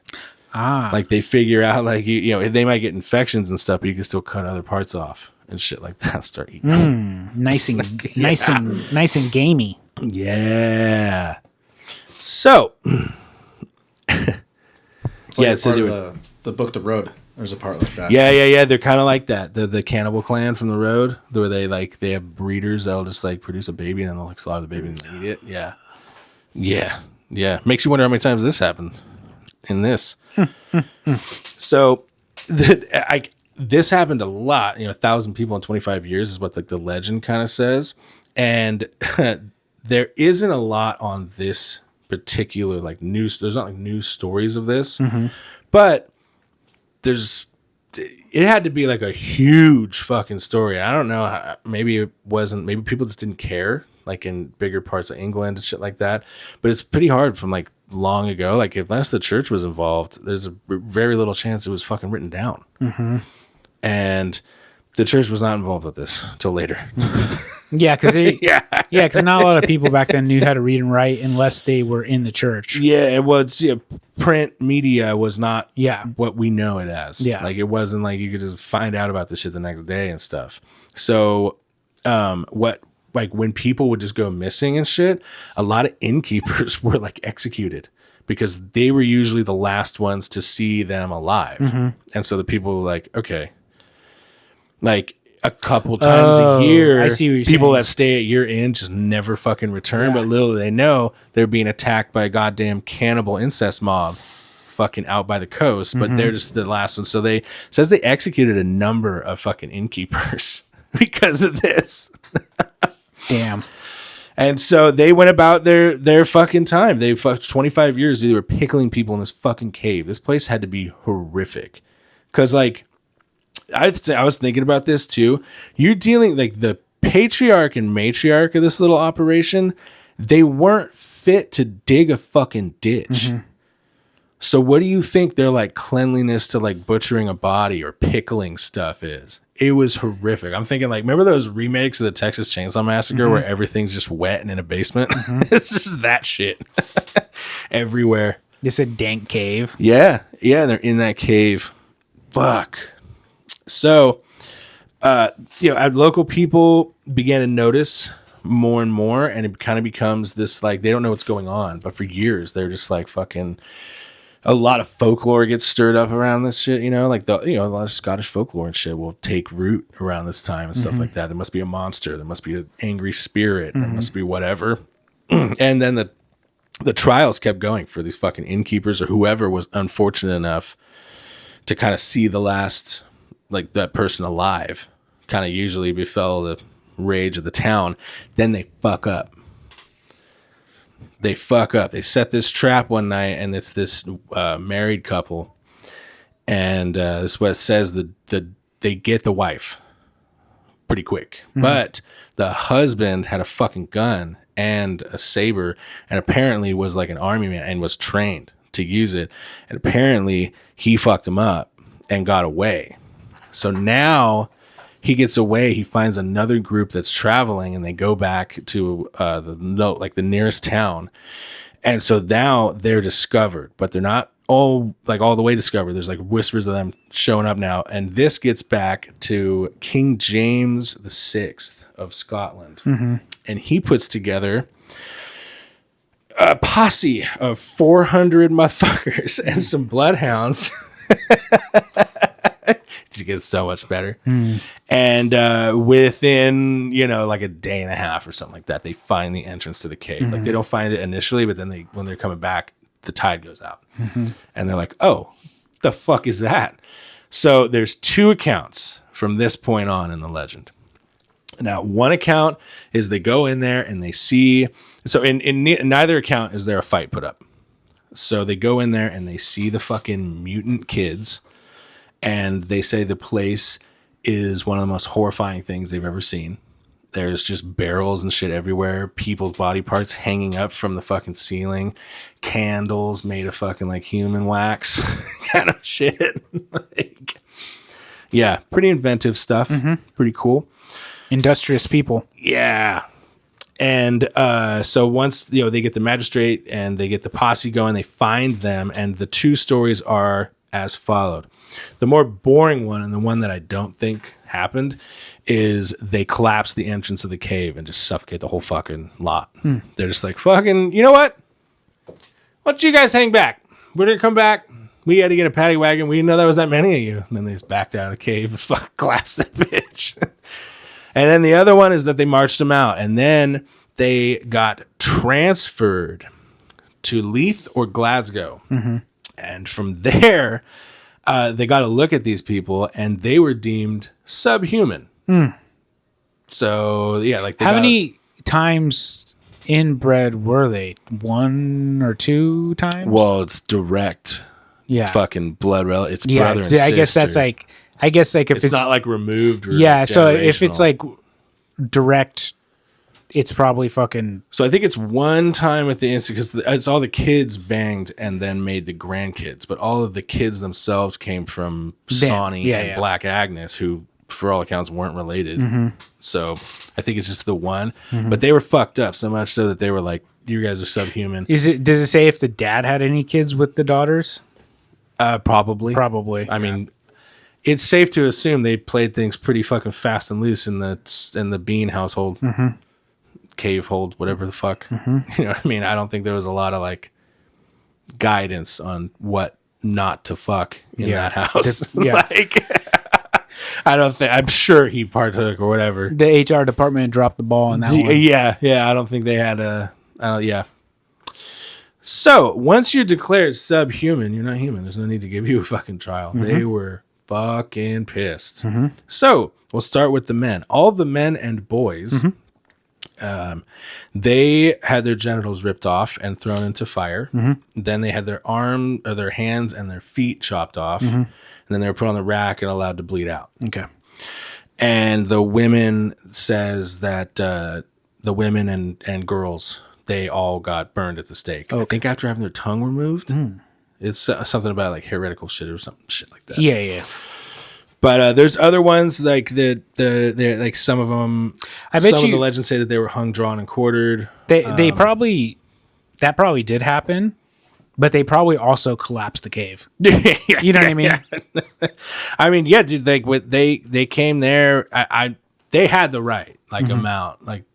C: Like they figure out like you know they might get infections and stuff, but you can still cut other parts off and shit like that. Start eating.
A: Nice and gamey.
C: Yeah. So
D: it's like part of the book The Road. There's a part like that.
C: Yeah. They're kind of like that. The cannibal clan from the road, where they have breeders that'll just like produce a baby and then they'll like slaughter the baby and eat it. Yeah. Makes you wonder how many times this happened in this. So this happened a lot. 1,000 people in 25 years is what like the legend kind of says, and there isn't a lot on this particular like news. There's not like news stories of this, but it had to be like a huge fucking story. I don't know. Maybe it wasn't. Maybe people just didn't care, like in bigger parts of England and shit like that. But it's pretty hard from like long ago. Like unless the church was involved, there's a very little chance it was fucking written down. And the church was not involved with this till later.
A: Yeah, because not a lot of people back then knew how to read and write unless they were in the church.
C: Yeah, it was. Print media was not.
A: Yeah.
C: What we know it as.
A: Yeah,
C: like it wasn't like you could just find out about this shit the next day and stuff. So, when people would just go missing and shit, a lot of innkeepers were like executed because they were usually the last ones to see them alive, and so the people were like, okay, like. A couple times a year,
A: I see what you're
C: people
A: saying.
C: that stay at your inn just never fucking return. But little they know, they're being attacked by a goddamn cannibal incest mob fucking out by the coast. But they're just the last one. So says they executed a number of fucking innkeepers because of this.
A: Damn.
C: And so they went about their fucking time. They fucked 25 years. They were pickling people in this fucking cave. This place had to be horrific. Because like, I was thinking about this too. You're dealing like the patriarch and matriarch of this little operation. They weren't fit to dig a fucking ditch. So what do you think their like cleanliness to like butchering a body or pickling stuff is? It was horrific. I'm thinking like, remember those remakes of the Texas Chainsaw Massacre where everything's just wet and in a basement? It's just that shit everywhere.
A: It's a dank cave.
C: Yeah. They're in that cave. Fuck. So, local people began to notice more and more, and it kind of becomes this like they don't know what's going on. But for years, they're just like fucking. A lot of folklore gets stirred up around this shit. Like a lot of Scottish folklore and shit will take root around this time and stuff like that. There must be a monster. There must be an angry spirit. There must be whatever. And then the trials kept going for these fucking innkeepers or whoever was unfortunate enough to kind of see the last. Like that person alive kind of usually befell the rage of the town. Then they fuck up. They set this trap one night, and it's this married couple. And this is what it says. They get the wife pretty quick. But the husband had a fucking gun and a saber and apparently was like an army man and was trained to use it. And apparently he fucked him up and got away. So now he gets away. He finds another group that's traveling, and they go back to the nearest town. And so now they're discovered, but they're not all the way discovered. There's like whispers of them showing up now, and this gets back to King James VI of Scotland, and he puts together a posse of 400 motherfuckers and some bloodhounds. It gets so much better. And within, like a day and a half or something like that, they find the entrance to the cave. Like they don't find it initially, but then when they're coming back, the tide goes out. And they're like, oh, the fuck is that? So there's two accounts from this point on in the legend. Now, one account is they go in there and they see. So in neither account is there a fight put up. So they go in there and they see the fucking mutant kids. And they say the place is one of the most horrifying things they've ever seen. There's just barrels and shit everywhere. People's body parts hanging up from the fucking ceiling. Candles made of fucking like human wax kind of shit. Pretty inventive stuff. Pretty cool.
A: Industrious people.
C: Yeah. And so once they get the magistrate and they get the posse going, they find them. And the two stories are as followed. The more boring one, and the one that I don't think happened, is they collapse the entrance of the cave and just suffocate the whole fucking lot. They're just like, fucking, you know what? Why don't you guys hang back? We're going to come back. We had to get a paddy wagon. We didn't know there was that many of you. And then they just backed out of the cave and fucking collapsed that bitch. And then the other one is that they marched them out. And then they got transferred to Leith or Glasgow. And from there, they got a look at these people and they were deemed subhuman. So, yeah, like
A: how many times inbred were they? 1 or 2 times?
C: Well, it's direct.
A: Yeah.
C: Fucking blood relative. It's
A: Yeah,
C: brother and
A: I guess
C: sister.
A: that's like, if
C: it's not like removed or
A: yeah, so if it's
C: generational.
A: like direct, it's probably fucking
C: So I think it's one time with the instant because it's all the kids banged and then made the grandkids, but all of the kids themselves came from Sonny and Black Agnes, who for all accounts weren't related. So I think it's just the one, but they were fucked up so much so that they were like, "You guys are subhuman."
A: Does it say if the dad had any kids with the daughters?
C: Probably.
A: Probably.
C: I mean, it's safe to assume they played things pretty fucking fast and loose in the Bean household, cave hold, whatever the fuck. You know what I mean? I don't think there was a lot of like guidance on what not to fuck in that house. Like, I don't think. I'm sure he partook or whatever.
A: The HR department dropped the ball on that one.
C: Yeah. I don't think they had a. Yeah. So once you're declared subhuman, you're not human. There's no need to give you a fucking trial. They were fucking pissed. So we'll start with the men. All the men and boys, they had their genitals ripped off and thrown into fire. Then they had their their hands and their feet chopped off. And then they were put on the rack and allowed to bleed out.
A: Okay.
C: And the women says that the women and girls, they all got burned at the stake. I think after having their tongue removed. It's something about like heretical shit or something shit like that.
A: Yeah.
C: But there's other ones like the like some of them.
A: I bet
C: some of
A: you-
C: the legends say that they were hung, drawn, and quartered.
A: They probably did happen, but they probably also collapsed the cave. You know what I mean?
C: I mean, yeah, dude. Like they came there. They had the right amount. Like,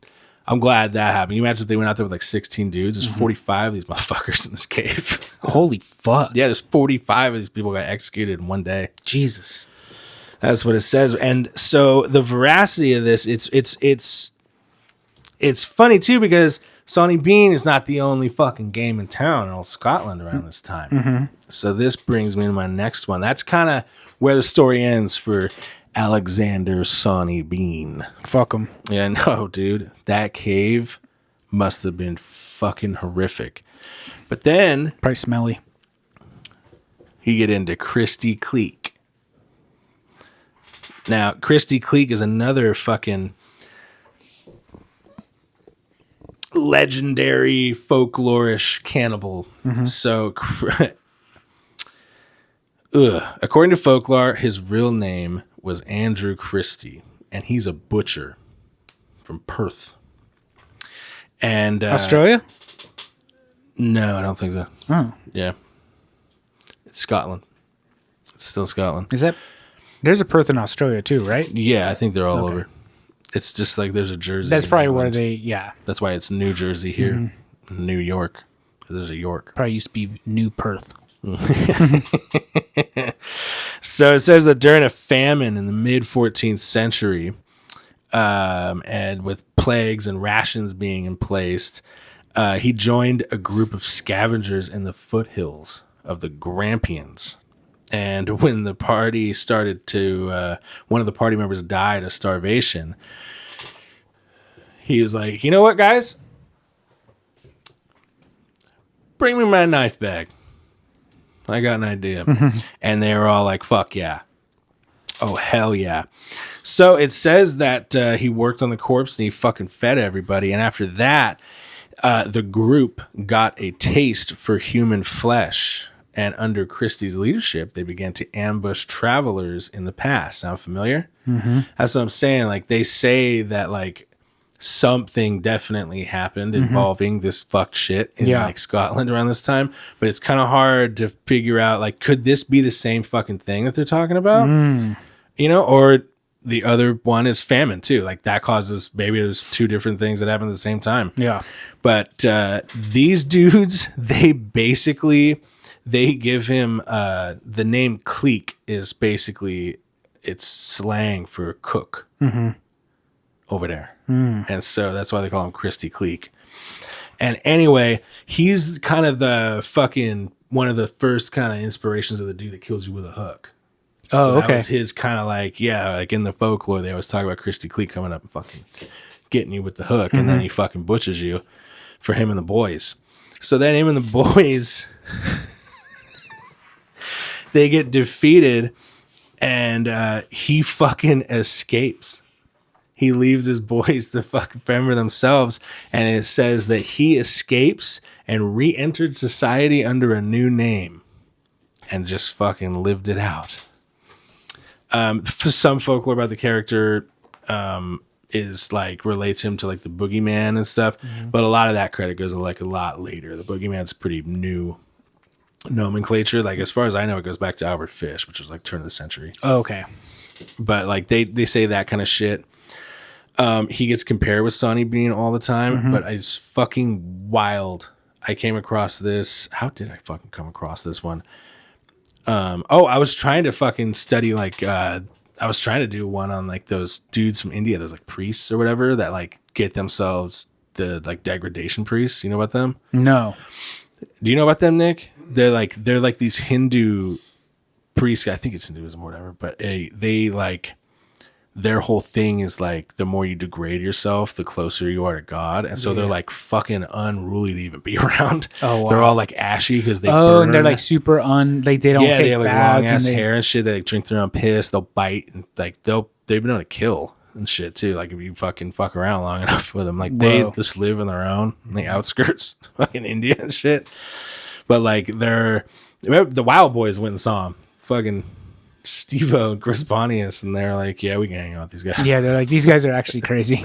C: I'm glad that happened. You imagine if they went out there with like 16 dudes. There's 45 of these motherfuckers in this cave.
A: Holy fuck!
C: Yeah, there's 45 of these people got executed in one day.
A: Jesus.
C: That's what it says. And so the veracity of this, it's funny too because Sonny Bean is not the only fucking game in town in all Scotland around this time. So this brings me to my next one. That's kind of where the story ends for Alexander Sonny Bean.
A: Fuck him.
C: Yeah, no, dude. That cave must have been fucking horrific. But then
A: Probably smelly.
C: you get into Christie Cleek. Now, Christie Cleek is another fucking legendary folklorish cannibal. So, according to folklore, his real name was Andrew Christie, and he's a butcher from Perth. And
A: Australia?
C: No, I don't think so.
A: Oh.
C: Yeah. It's Scotland. It's still Scotland.
A: Is that... There's a Perth in Australia too, right?
C: Yeah, I think they're all over. It's just like there's a Jersey.
A: That's
C: in
A: probably
C: England.
A: where they... Yeah.
C: That's why it's New Jersey here. New York. There's a York.
A: Probably used to be New Perth.
C: So it says that during a famine in the mid 14th century, and with plagues and rations being in place, he joined a group of scavengers in the foothills of the Grampians. And when the party started to, one of the party members died of starvation, he was like, you know what, guys? Bring me my knife bag. I got an idea. And they were all like, fuck yeah. Oh, hell yeah. So it says that he worked on the corpse and he fucking fed everybody. And after that, the group got a taste for human flesh. And under Christie's leadership, they began to ambush travelers in the past. Sound familiar? That's what I'm saying. Like, they say that, like, something definitely happened involving this fucked shit in, like, Scotland around this time. But it's kind of hard to figure out, like, could this be the same fucking thing that they're talking about? You know? Or the other one is famine, too. Like, that causes, maybe there's two different things that happen at the same time.
A: Yeah.
C: But these dudes, they basically... they give him the name Cleek is basically it's slang for cook over there. And so that's why they call him Christy Cleek. And anyway, he's kind of the fucking one of the first kind of inspirations of the dude that kills you with a hook.
A: Oh,
C: So that
A: okay.
C: was his kind of like, like in the folklore, they always talk about Christy Cleek coming up and fucking getting you with the hook, and then he fucking butchers you for him and the boys. So then him and the boys, they get defeated, and he fucking escapes. He leaves his boys to fucking fend for themselves, and it says that he escapes and re-entered society under a new name and just fucking lived it out. For some folklore about the character is like relates him to like the boogeyman and stuff, but a lot of that credit goes like a lot later. The boogeyman's pretty new nomenclature. Like as far as I know, it goes back to Albert Fish, which was like turn of the century.
A: Oh, okay.
C: But like they say that kind of shit. He gets compared with Sonny Bean all the time, but it's fucking wild. I came across this. How did I fucking come across this one? I was trying to fucking study like I was trying to do one on like those dudes from India, those like priests or whatever that like get themselves the like degradation priests. You know about them?
A: No.
C: Do you know about them, Nick? They're like these Hindu priests. I think it's Hinduism or whatever, but they like their whole thing is like the more you degrade yourself, the closer you are to God, and so they're like fucking unruly to even be around. Oh, wow. They're all like ashy because they burn.
A: And they're like super like they don't take
C: they have like long ass
A: and
C: hair and shit. They like drink their own piss. They'll bite and like they've been able to kill and shit too. Like if you fucking fuck around long enough with them, like they just live on their own in the outskirts, fucking India and shit. But like the Wild Boys went and saw them, fucking Steve-O and Chris Pontius, and they're like, yeah, we can hang out with these guys.
A: Yeah, they're like, these guys are actually crazy.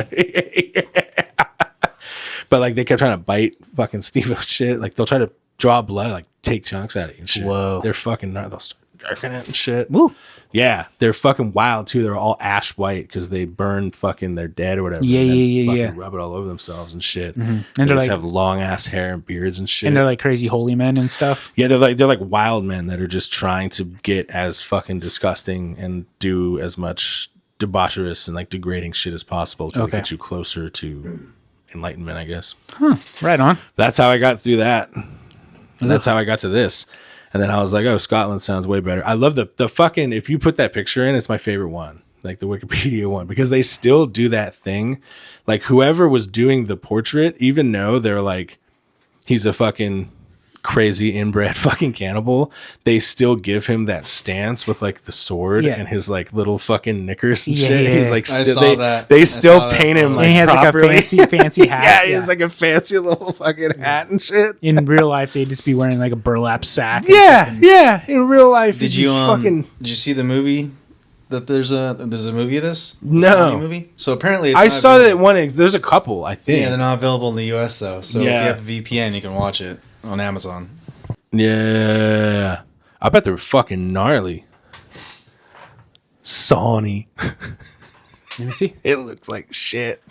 C: But like they kept trying to bite fucking Steve-O shit. Like they'll try to draw blood, like take chunks out of you and shit.
A: Whoa.
C: They're fucking they'll start jerking it and shit.
A: Woo.
C: Yeah, they're fucking wild too. They're all ash white because they burned fucking their dead or whatever.
A: Yeah.
C: Rub it all over themselves and shit.
A: And
C: they
A: they're
C: just
A: like,
C: have long ass hair and beards and shit.
A: and they're like crazy holy men and stuff.
C: Yeah, they're like wild men that are just trying to get as fucking disgusting and do as much debaucherous and like degrading shit as possible to get you closer to enlightenment, I guess.
A: Right on.
C: That's how I got through that. And that's how I got to this. And then I was like, oh, Scotland sounds way better. I love the fucking, if you put that picture in, it's my favorite one, like the Wikipedia one, because they still do that thing. Like whoever was doing the portrait, even though they're like, he's a fucking crazy inbred fucking cannibal, they still give him that stance with like the sword and his like little fucking knickers and shit.
A: Yeah.
C: He's like,
D: that.
C: They still paint him like,
A: And he has
C: properly.
A: like a fancy hat.
C: Yeah, he has like a fancy little fucking hat and shit.
A: In real life, they'd just be wearing like a burlap sack.
C: Yeah. In real life,
D: Did you did you see the movie? That there's a movie of this?
C: No
D: movie. So apparently, it's
C: I
D: not
C: saw
D: available.
C: that one. There's a couple, I think.
D: Yeah, they're not available in the U.S. though. So if you have a VPN, you can watch it on Amazon.
C: Yeah, I bet they're fucking gnarly. Sony.
A: Let me see.
C: It looks like shit.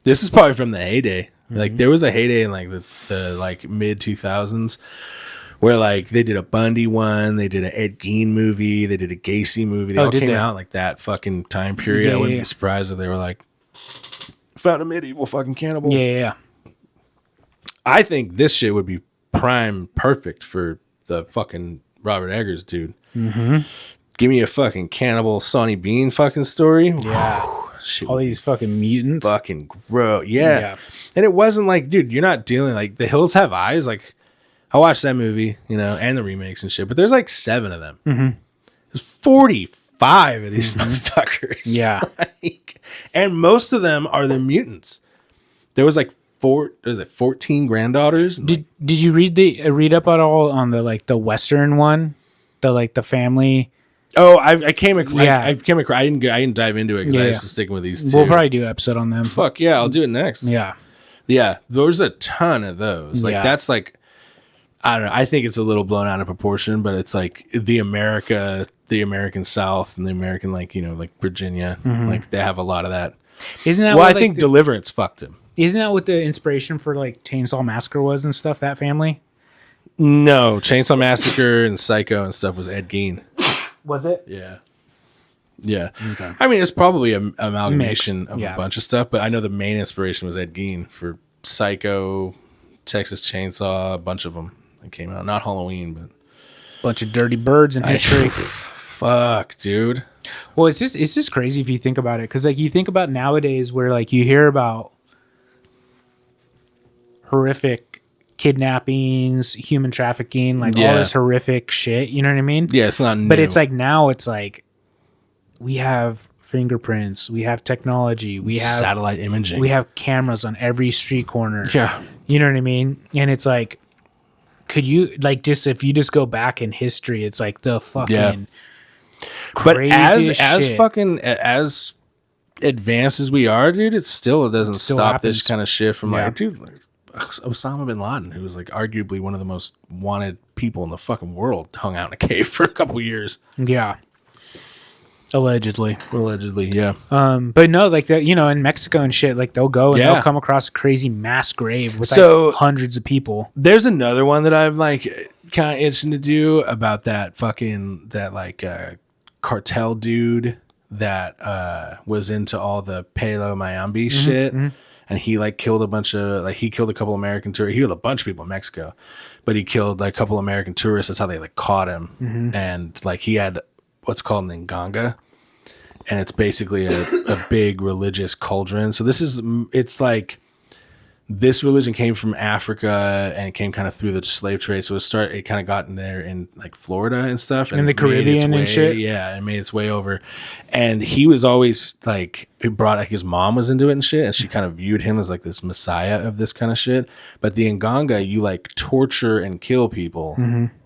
C: This is probably from the heyday. Like there was a heyday in like the like mid 2000s where like they did a Bundy one, they did an Ed Gein movie, they did a Gacy movie. They all came out like that fucking time period. I wouldn't be surprised if they were like found a medieval fucking cannibal.
A: Yeah.
C: I think this shit would be prime perfect for the fucking Robert Eggers dude. Give me a fucking cannibal Sonny Bean fucking story.
A: Yeah.
C: Shit,
A: All these fucking mutants.
C: fucking gross. Yeah. And it wasn't like, dude, you're not dealing like The Hills Have Eyes. Like I watched that movie, you know, and the remakes and shit, but there's like 7 of them. There's 45 of these motherfuckers.
A: Yeah.
C: Like, and most of them are the mutants. There was like 14 granddaughters.
A: Did you read up at all on the like the Western one, the family?
C: Oh, I came across.
A: Yeah.
C: I didn't dive into it because I was just sticking with these 2.
A: We'll probably do an episode on them.
C: Fuck yeah, I'll do it next.
A: Yeah.
C: There's a ton of those. Like that's like, I don't know. I think it's a little blown out of proportion, but it's like the American South and the American like, you know, like Virginia, like they have a lot of that.
A: Isn't that?
C: Well,
A: what,
C: I think Deliverance fucked him.
A: Isn't that what the inspiration for like Chainsaw Massacre was and stuff? That family.
C: No, Chainsaw Massacre and Psycho and stuff was Ed Gein.
A: Was it?
C: Yeah. Yeah.
A: Okay.
C: I mean, it's probably an amalgamation
A: Mixed,
C: of
A: yeah.
C: a bunch of stuff, but I know the main inspiration was Ed Gein for Psycho, Texas Chainsaw, a bunch of them that came out. Not Halloween, but
A: Bunch of dirty birds in history.
C: fuck, dude.
A: Well, it's just crazy if you think about it, because like you think about nowadays where like you hear about horrific kidnappings, human trafficking, like all
C: Yeah.
A: this horrific shit. You know what I mean?
C: Yeah, it's not new.
A: But it's like now it's like we have fingerprints, we have technology, we have
C: satellite imaging.
A: we have cameras on every street corner.
C: Yeah.
A: You know what I mean? And it's like, could you like just if you just go back in history, it's like the fucking
C: But
A: craziest
C: as
A: shit.
C: fucking as advanced as we are, dude, it doesn't
A: Still
C: stop
A: happens.
C: this kind of shit from
A: Yeah.
C: like, dude, like, Osama bin Laden, who was like arguably one of the most wanted people in the fucking world, hung out in a cave for a couple years.
A: Yeah. Allegedly.
C: Yeah.
A: But no, like that, you know, in Mexico and shit, like they'll go and
C: Yeah.
A: they'll come across a crazy mass grave with
C: So-
A: like hundreds of people.
C: There's another one that I'm like kind of itching to do about that cartel dude that was into all the Palo Mayambi shit. And he like killed a couple American tourists. He killed a bunch of people in Mexico, but he killed like a couple American tourists. That's how they like caught him. And like he had what's called an nganga, and it's basically a big religious cauldron. So it's like this religion came from Africa and it came kind of through the slave trade. So it kind of got in there in like Florida and stuff. And
A: In the
C: it made its
A: Caribbean and
C: way-
A: shit?
C: Yeah, it made its way over. And he was always like, he brought like his mom was into it and shit. And she kind of viewed him as like this messiah of this kind of shit. But the Nganga, you like torture and kill people.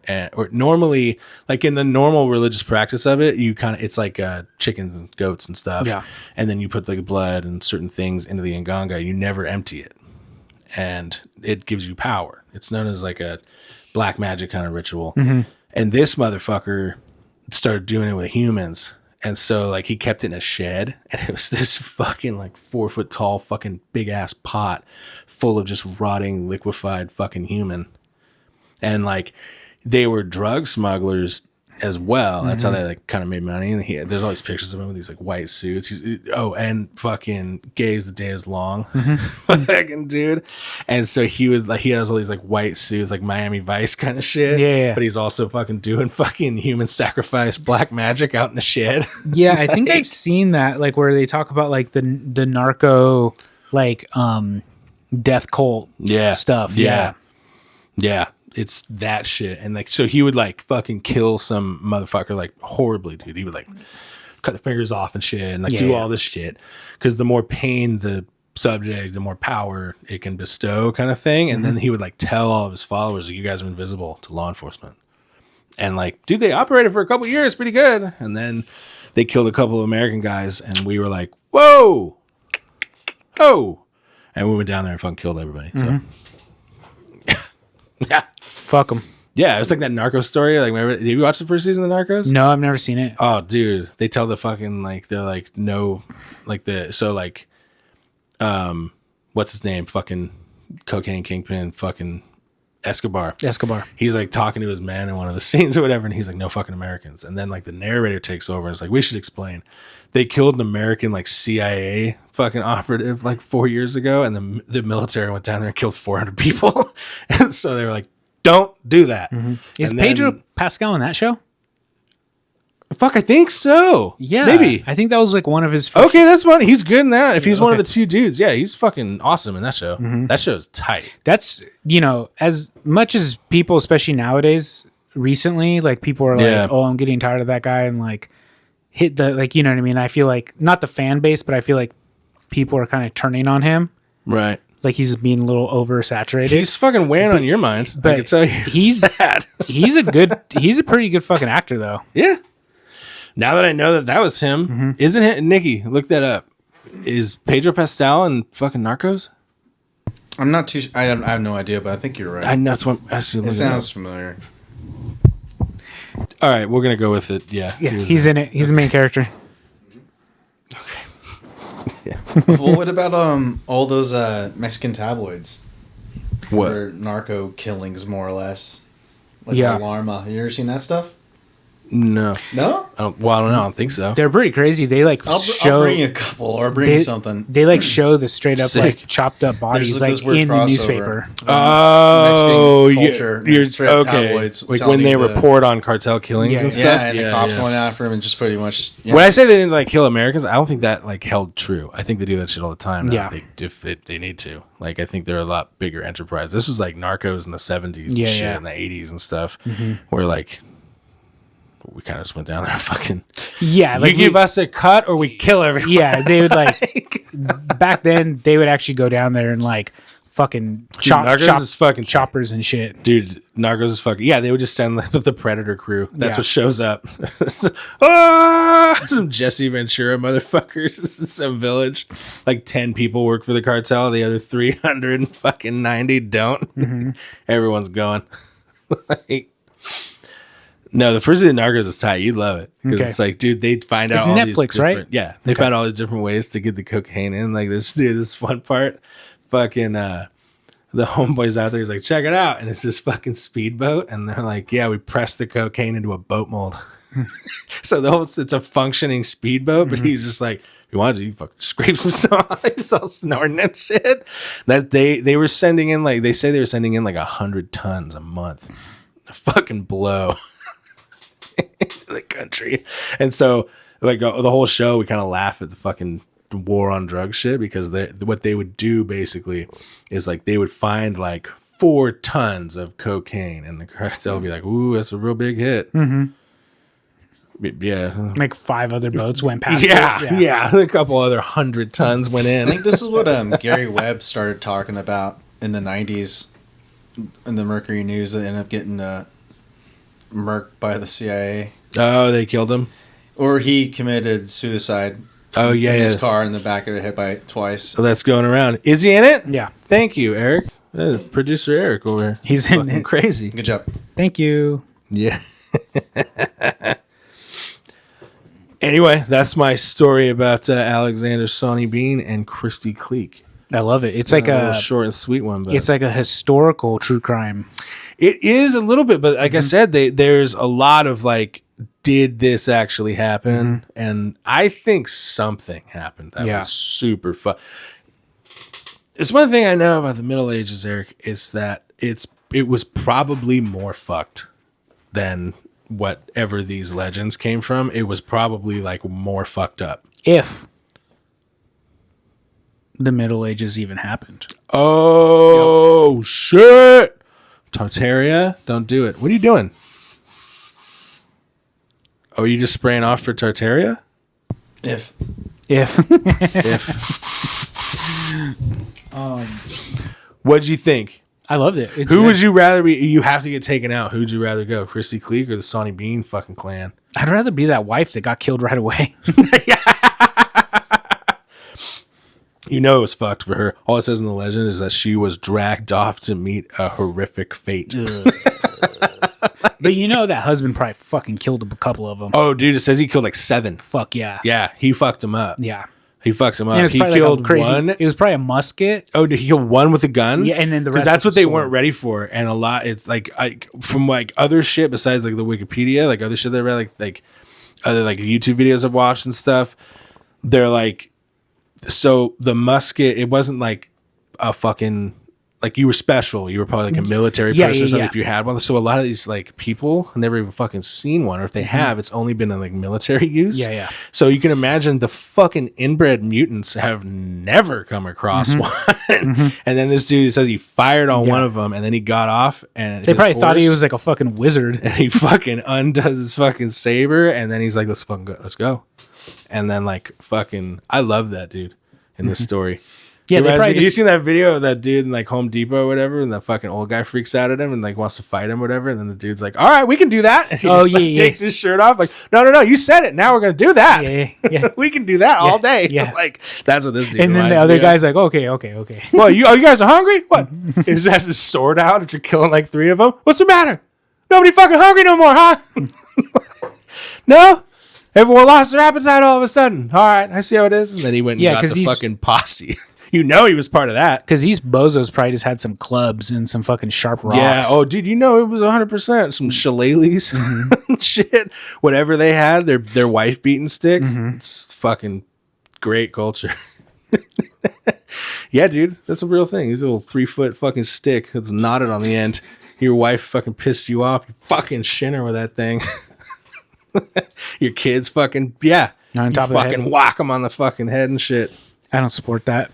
C: Or normally, like in the normal religious practice of it, it's like chickens and goats and stuff.
A: Yeah.
C: And then you put like blood and certain things into the Nganga. You never empty it. And it gives you power. It's known as like a black magic kind of ritual. And this motherfucker started doing it with humans. And so like he kept it in a shed, and it was this fucking like 4 foot tall fucking big ass pot full of just rotting liquefied fucking human. And like they were drug smugglers as well. That's how they like kind of made money. And there's all these pictures of him with these like white suits. And fucking gay as the day is long, fucking dude. And so he has all these like white suits, like Miami Vice kind of shit.
A: Yeah.
C: But he's also fucking doing fucking human sacrifice black magic out in the shed.
A: Yeah, I think I've seen that, like where they talk about like the narco like death cult stuff.
C: Yeah. It's that shit. And like, so he would like fucking kill some motherfucker like horribly, dude. He would like cut the fingers off and shit and like do all this shit. Cause the more pain the subject, the more power it can bestow kind of thing. And then he would like tell all of his followers, like, you guys are invisible to law enforcement. And like, dude, they operated for a couple years pretty good. And then they killed a couple of American guys and we were like, whoa. And we went down there and fucking killed everybody. So yeah.
A: Fuck them.
C: Yeah, it's like that Narcos story. Like, remember, did you watch the first season of Narcos?
A: No, I've never seen it.
C: Oh, dude, they tell the fucking like they're like no, like the so like, what's his name? Fucking cocaine kingpin, fucking Escobar. He's like talking to his man in one of the scenes or whatever, and he's like, no fucking Americans. And then like the narrator takes over and it's like, we should explain. They killed an American like CIA fucking operative like 4 years ago, and the military went down there and killed 400 people. And so they were like, don't do that.
A: Is
C: And
A: Pedro
C: then-
A: Pascal in that show?
C: Fuck, I think so.
A: Yeah,
C: maybe.
A: I think that was like one of his. First
C: Okay, that's fun. He's good in that. If he's one of the two dudes, yeah, he's fucking awesome in that show. That show's tight.
A: That's, you know, as much as people, especially nowadays, recently, like people are like,
C: Yeah.
A: oh, I'm getting tired of that guy, and like hit the, like, you know what I mean? I feel like not the fan base, but I feel like people are kind of turning on him.
C: Right.
A: Like he's being a little oversaturated.
C: He's fucking weighing on your mind. I can tell you.
A: he's he's a pretty good fucking actor though.
C: Yeah. Now that I know that was him, isn't it? Nikki, look that up. Is Pedro Pascal in fucking Narcos?
D: I'm not too. I have no idea, but I think you're right.
C: I know that's what I see.
D: It sounds familiar.
C: All right, we're gonna go with it. Yeah,
A: Yeah, he's in it. He's the main character.
C: Yeah.
D: Well, what about all those Mexican tabloids?
C: What?
D: For narco killings, more or less. Like
A: Yeah.
D: Alarma. You ever seen that stuff?
C: No.
D: No?
C: I don't know. I don't think so.
A: They're pretty crazy. They like
D: I'll
A: show.
D: bring a couple or bring something.
A: They like show the straight up
C: Sick.
A: like chopped up bodies
D: There's
A: like
D: this weird
A: in the
D: crossover.
A: newspaper.
C: Oh,
D: Mexican culture,
C: you're
D: straight up
C: okay.
D: tabloids
C: Like
D: telling
C: when they
D: me the-
C: report on cartel killings
A: Yeah,
C: and
A: yeah.
C: stuff.
D: Yeah, and the cops going after him and just pretty much. Yeah.
C: When I say they didn't like kill Americans, I don't think that like held true. I think they do that shit all the time. Now,
A: Yeah.
C: if they need to. Like I think they're a lot bigger enterprise. This was like Narcos in the 70s,
A: Yeah,
C: and shit
A: yeah.
C: in the 80s and stuff, where like we kind of just went down there and fucking.
A: Yeah,
C: You give us a cut or we kill everyone.
A: Yeah, they would like back then. They would actually go down there and like fucking
C: Narcos is fucking
A: choppers and shit.
C: Dude, Narcos is fucking. Yeah, they would just send like the Predator crew. That's
A: Yeah.
C: what shows up. Some Jesse Ventura motherfuckers in some village. Like 10 people work for the cartel. The other 390 don't. Everyone's going. Like, no, the first season of Narcos is tight. You'd love it because
A: Okay.
C: it's like, dude, they find
A: It's
C: out all
A: Netflix,
C: these
A: right?
C: different- Yeah, they found all these different ways to get the cocaine in. Like this one part, fucking the homeboy's out there. He's like, check it out, and it's this fucking speedboat, and they're like, yeah, we pressed the cocaine into a boat mold. So it's a functioning speedboat, but he's just like, if you want to, you fucking scrape some stuff. He's all snorting and shit. That they were sending in like they say they were sending in like 100 tons a month. A fucking blow. The country. And so like the whole show we kind of laugh at the fucking war on drugs shit because what they would do basically is like they would find like 4 tons of cocaine and the cartel would be like, ooh, that's a real big hit. Yeah.
A: Like 5 other boats went past.
C: Yeah. A couple other 100 tons went
D: I
C: in.
D: think this is what Gary Webb started talking about in the 90s in the Mercury News that ended up getting murked by the CIA.
C: Oh, they killed him.
D: Or he committed suicide.
C: Oh yeah,
D: in his
C: yeah.
D: car in the back of it, hit by it twice.
C: So that's going around. Is he in it?
A: Yeah.
C: Thank you, Eric. Producer Eric over here.
A: He's in
C: fucking
A: it.
C: crazy.
D: Good job.
A: Thank you.
C: Yeah. Anyway, that's my story about Alexander Sonny Bean and Christy Cleek.
A: I love it. It's like
C: little
A: a
C: short and sweet one, but
A: it's like a historical true crime.
C: it is a little bit. But like I said, there's a lot of like, did this actually happen? And I think something happened that was super fun. It's one thing I know about the Middle Ages, Eric, is that it was probably more fucked than whatever these legends came from. It was probably like more fucked up.
A: If the Middle Ages even happened.
C: Oh shit! Tartaria, don't do it. What are you doing? Oh, are you just spraying off for Tartaria?
D: If.
C: If what'd you think?
A: I loved it. It's
C: Who
A: good.
C: would you rather be? You have to get taken out. Who'd you rather go, Christy Cleek or the Sonny Bean fucking clan?
A: I'd rather be that wife that got killed right away.
C: You know it was fucked for her. All it says in the legend is that she was dragged off to meet a horrific fate.
A: But you know that husband probably fucking killed a couple of them.
C: Oh, dude, it says he killed like 7.
A: Fuck yeah.
C: Yeah, he fucked him up.
A: Yeah.
C: He fucked him up.
A: And it was
C: He
A: probably
C: killed
A: like a crazy,
C: one.
A: It was probably a musket.
C: Oh, did he kill one with a gun?
A: Yeah, and then the
C: because
A: rest
C: that's
A: with
C: what
A: a
C: they
A: sword.
C: weren't ready for. And a lot, it's like from like other shit besides like the Wikipedia, like other shit that I read, like other like YouTube videos I've watched and stuff. They're like, so the musket, it wasn't like a fucking like you were special. You were probably like a military person or something if you had one. So a lot of these like people have never even fucking seen one, or if they have, it's only been in like military use.
A: Yeah, yeah.
C: So you can imagine the fucking inbred mutants have never come across one. And then this dude says he fired on one of them, and then he got off, and
A: They
C: his
A: probably thought he
C: horse-
A: was like a fucking wizard.
C: and he fucking undoes his fucking saber, and then he's like, let's fucking go, let's go. And then like fucking, I love that dude in this story.
A: Yeah,
C: It
A: they
C: reminds
A: probably
C: me- you
A: just,
C: seen that video of that dude in like Home Depot or whatever, and that fucking old guy freaks out at him and like wants to fight him or whatever, and then the dude's like, all right, we can do that. And he just, like, takes his shirt off, like, no, you said it, now we're gonna do that.
A: yeah.
C: We can do that all day.
A: yeah.
C: Like that's what this dude
A: And then the
C: reminds
A: other
C: me of.
A: guy's like, okay.
C: Well, you guys are hungry? What? He just has his sword out after killing like 3 of them. What's the matter? Nobody fucking hungry no more, huh? No? Everyone lost their appetite all of a sudden. All right, I see how it is. And then he went and
A: Yeah,
C: got
A: 'cause
C: the fucking posse. You know he was part of that.
A: Because these bozos probably just had some clubs and some fucking sharp rocks.
C: Yeah. Oh, dude, you know it was 100% some shillelaghs, shit. Whatever they had, their wife beating stick. It's fucking great culture. Yeah, dude, that's a real thing. He's a little 3-foot fucking stick that's knotted on the end. Your wife fucking pissed you off. You fucking shin her with that thing. Your kids fucking
A: On top of the
C: fucking
A: head.
C: whack them on the fucking head and shit.
A: I don't support that.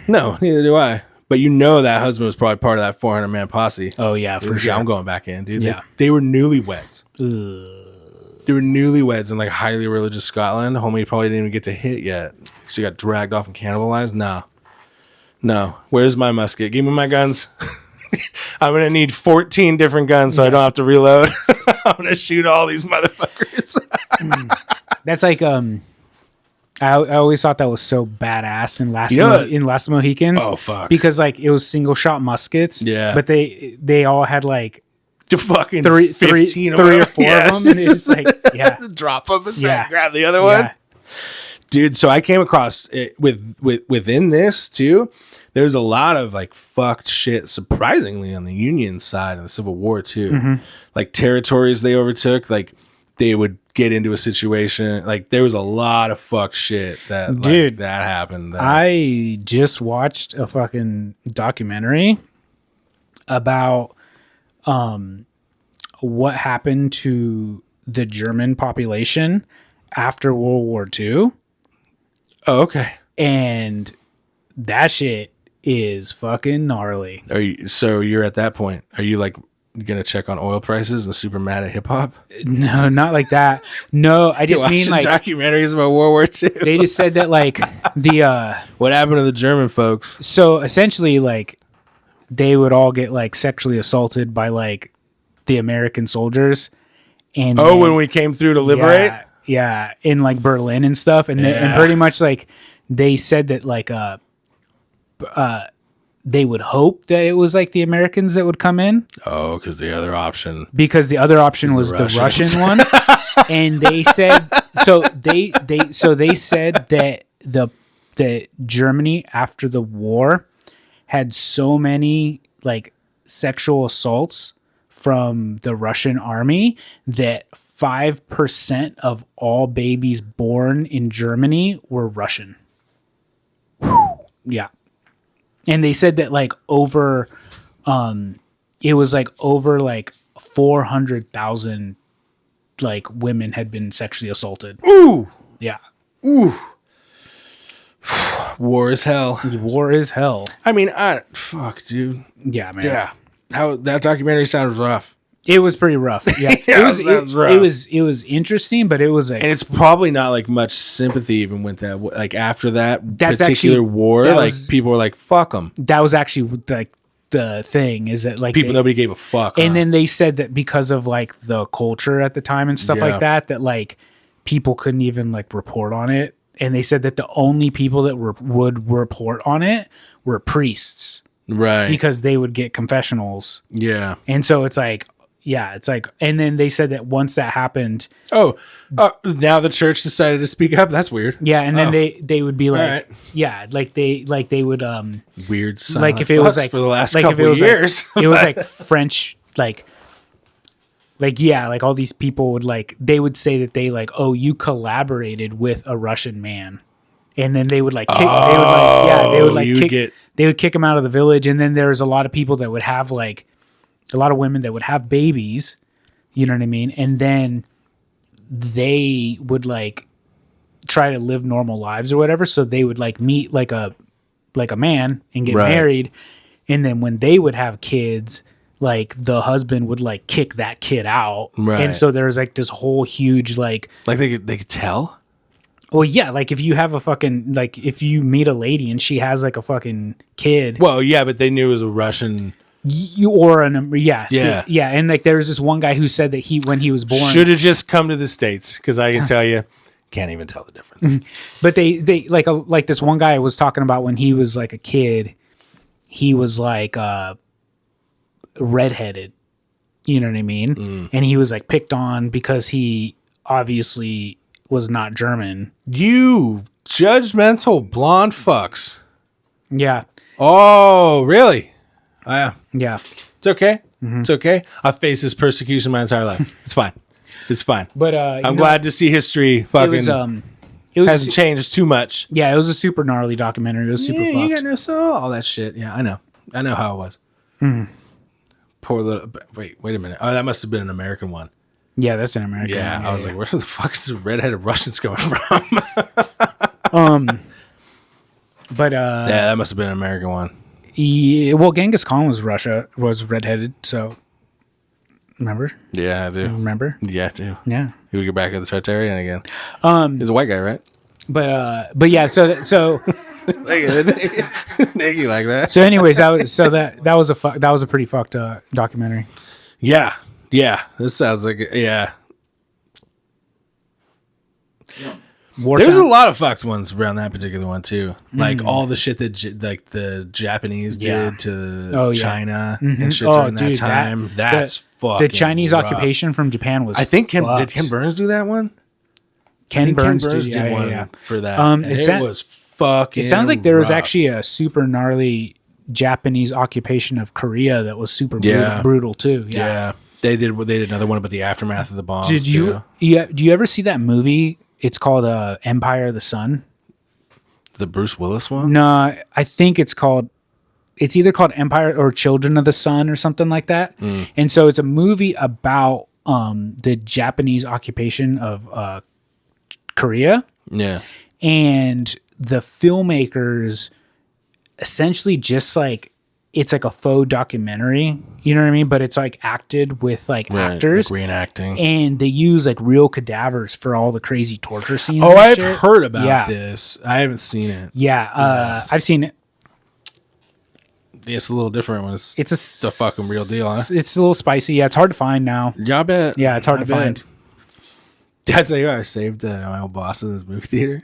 C: No, neither do I. But you know that husband was probably part of that 400-man posse.
A: Oh, yeah, for sure.
C: I'm going back in, dude.
A: Yeah.
C: They were newlyweds. They were newlyweds in like highly religious Scotland. Homie probably didn't even get to hit yet. She got dragged off and cannibalized. No. Where's my musket? Give me my guns. I'm going to need 14 different guns so I don't have to reload. I'm going to shoot all these motherfuckers.
A: That's like, I always thought that was so badass in Last of Mohicans.
C: Oh, fuck.
A: Because like it was single shot muskets.
C: Yeah.
A: But they all had like
C: The fucking
A: three
C: 15
A: or four of them. And it's like, yeah.
C: Drop them and
A: Yeah.
C: grab the other one.
A: Yeah.
C: Dude, so I came across it within this too. There's a lot of like fucked shit, surprisingly, on the Union side of the Civil War too. Like territories they overtook, like they would get into a situation. Like there was a lot of fucked shit that
A: Dude,
C: that happened.
A: I just watched a fucking documentary about what happened to the German population after World War II.
C: Oh, okay.
A: And that shit is fucking gnarly.
C: You're at that point. Are you like gonna check on oil prices and super mad at hip hop?
A: No, not like that. No, I just mean like
C: documentaries about World War II.
A: they just said that like the
C: What happened to the German folks?
A: so essentially like they would all get like sexually assaulted by like the American soldiers. And
C: When we came through to liberate?
A: Yeah, in like Berlin and stuff. And and pretty much like they said that like they would hope that it was like the Americans that would come in.
C: Oh, because the other option
A: Was the Russian one. And they said they said that that Germany after the war had so many like sexual assaults from the Russian army that 5% of all babies born in Germany were Russian. Yeah. And they said that like over it was like over like 400,000 like women had been sexually assaulted.
C: Ooh.
A: Yeah.
C: Ooh. War is hell.
A: War is hell.
C: I mean, fuck, dude.
A: Yeah, man.
C: Yeah. How that documentary sounds rough.
A: It was pretty rough. Yeah.
C: It sounds rough.
A: It was interesting, but it was like,
C: And it's probably not like much sympathy even with that. Like after that
A: That's
C: particular
A: actually-
C: war,
A: that
C: like
A: was-
C: people were like, fuck them.
A: that was actually like the thing is that like
C: People,
A: they-
C: nobody gave a fuck.
A: and
C: huh?
A: then they said that because of like the culture at the time and stuff
C: Yeah.
A: like that, that like people couldn't even like report on it. And they said that the only people that would report on it were priests
C: right.
A: because they would get confessionals.
C: Yeah.
A: And so it's like, yeah, it's like, and then they said that once that happened,
C: Oh, now the church decided to speak up. That's weird.
A: yeah, and then they would be like,
C: right.
A: yeah, like they would
C: Weird.
A: like if it was
C: fucks
A: like
C: for the last
A: like if
C: couple
A: it was
C: of years.
A: like, it was like French like yeah, like all these people would like they would say that they like, oh, you collaborated with a Russian man, and then they would like kick, they would kick him out of the village, and then there's a lot of people that would have like a lot of women that would have babies, you know what I mean, and then they would like try to live normal lives or whatever, so they would like meet like a man and get
C: Right.
A: married, and then when they would have kids, like the husband would like kick that kid out,
C: Right.
A: and so there was like this whole huge like,
C: they could tell.
A: well, yeah, like if you have a fucking like if you meet a lady and she has like a fucking kid,
C: Well, yeah, but they knew it was a Russian.
A: you or an
C: Yeah.
A: yeah, and like there was this one guy who said that when he was born,
C: Should have just come to the States because I can tell you, can't even tell the difference.
A: but they like this one guy was talking about when he was like a kid, he was like redheaded, you know what I mean, and he was like picked on because he obviously was not German.
C: You judgmental blonde fucks.
A: Yeah.
C: Oh, really? Yeah. It's okay.
A: Mm-hmm.
C: It's okay. I've faced this persecution my entire life. It's fine. It's fine.
A: But
C: I'm glad to see history fucking
A: it was
C: hasn't changed too much.
A: Yeah, it was a super gnarly documentary. It was super fucked.
C: You got so all that shit. Yeah, I know how it was. Poor little. Wait a minute. Oh, that must have been an American one.
A: Yeah, that's an American one.
C: Yeah, I was like, where the fuck is the redheaded Russians coming from?
A: But
C: yeah, that must have been an American one.
A: Yeah, well, Genghis Khan was redheaded, so remember?
C: Yeah, I do.
A: Remember?
C: Yeah, I do.
A: Yeah.
C: We get back at the Tartarian again. He's a white guy, right?
A: But yeah, so
C: Niggy like that.
A: so anyways, that was a pretty fucked documentary.
C: Yeah. This sounds like yeah. There's a lot of fucked ones around that particular one too. Like all the shit that like the Japanese did to China and shit during that time. That's fucking
A: the Chinese
C: rough.
A: occupation from Japan was.
C: I think did Ken Burns do that one?
A: Ken Burns
C: did one
A: yeah.
C: for that. It was fucking.
A: It sounds like there was
C: rough.
A: actually a super gnarly Japanese occupation of Korea that was super brutal too.
C: Yeah. They did another one about the aftermath of the bombs.
A: Did you? Yeah. Do you ever see that movie? It's called Empire of the Sun.
C: The Bruce Willis one?
A: No, I think it's either called Empire or Children of the Sun or something like that. And so it's a movie about the Japanese occupation of Korea.
C: Yeah.
A: And the filmmakers essentially just like, it's like a faux documentary, you know what I mean? But it's like acted with like actors.
C: Like reenacting.
A: And they use like real cadavers for all the crazy torture scenes.
C: Oh, I've
A: shit.
C: heard about this. I haven't seen it.
A: Yeah, I've seen it.
C: It's a little different when it's the fucking real deal, huh?
A: It's a little spicy. Yeah, it's hard to find now.
C: Yeah, I bet.
A: Yeah, it's hard to find.
C: Did I tell you I saved my old boss in this movie theater?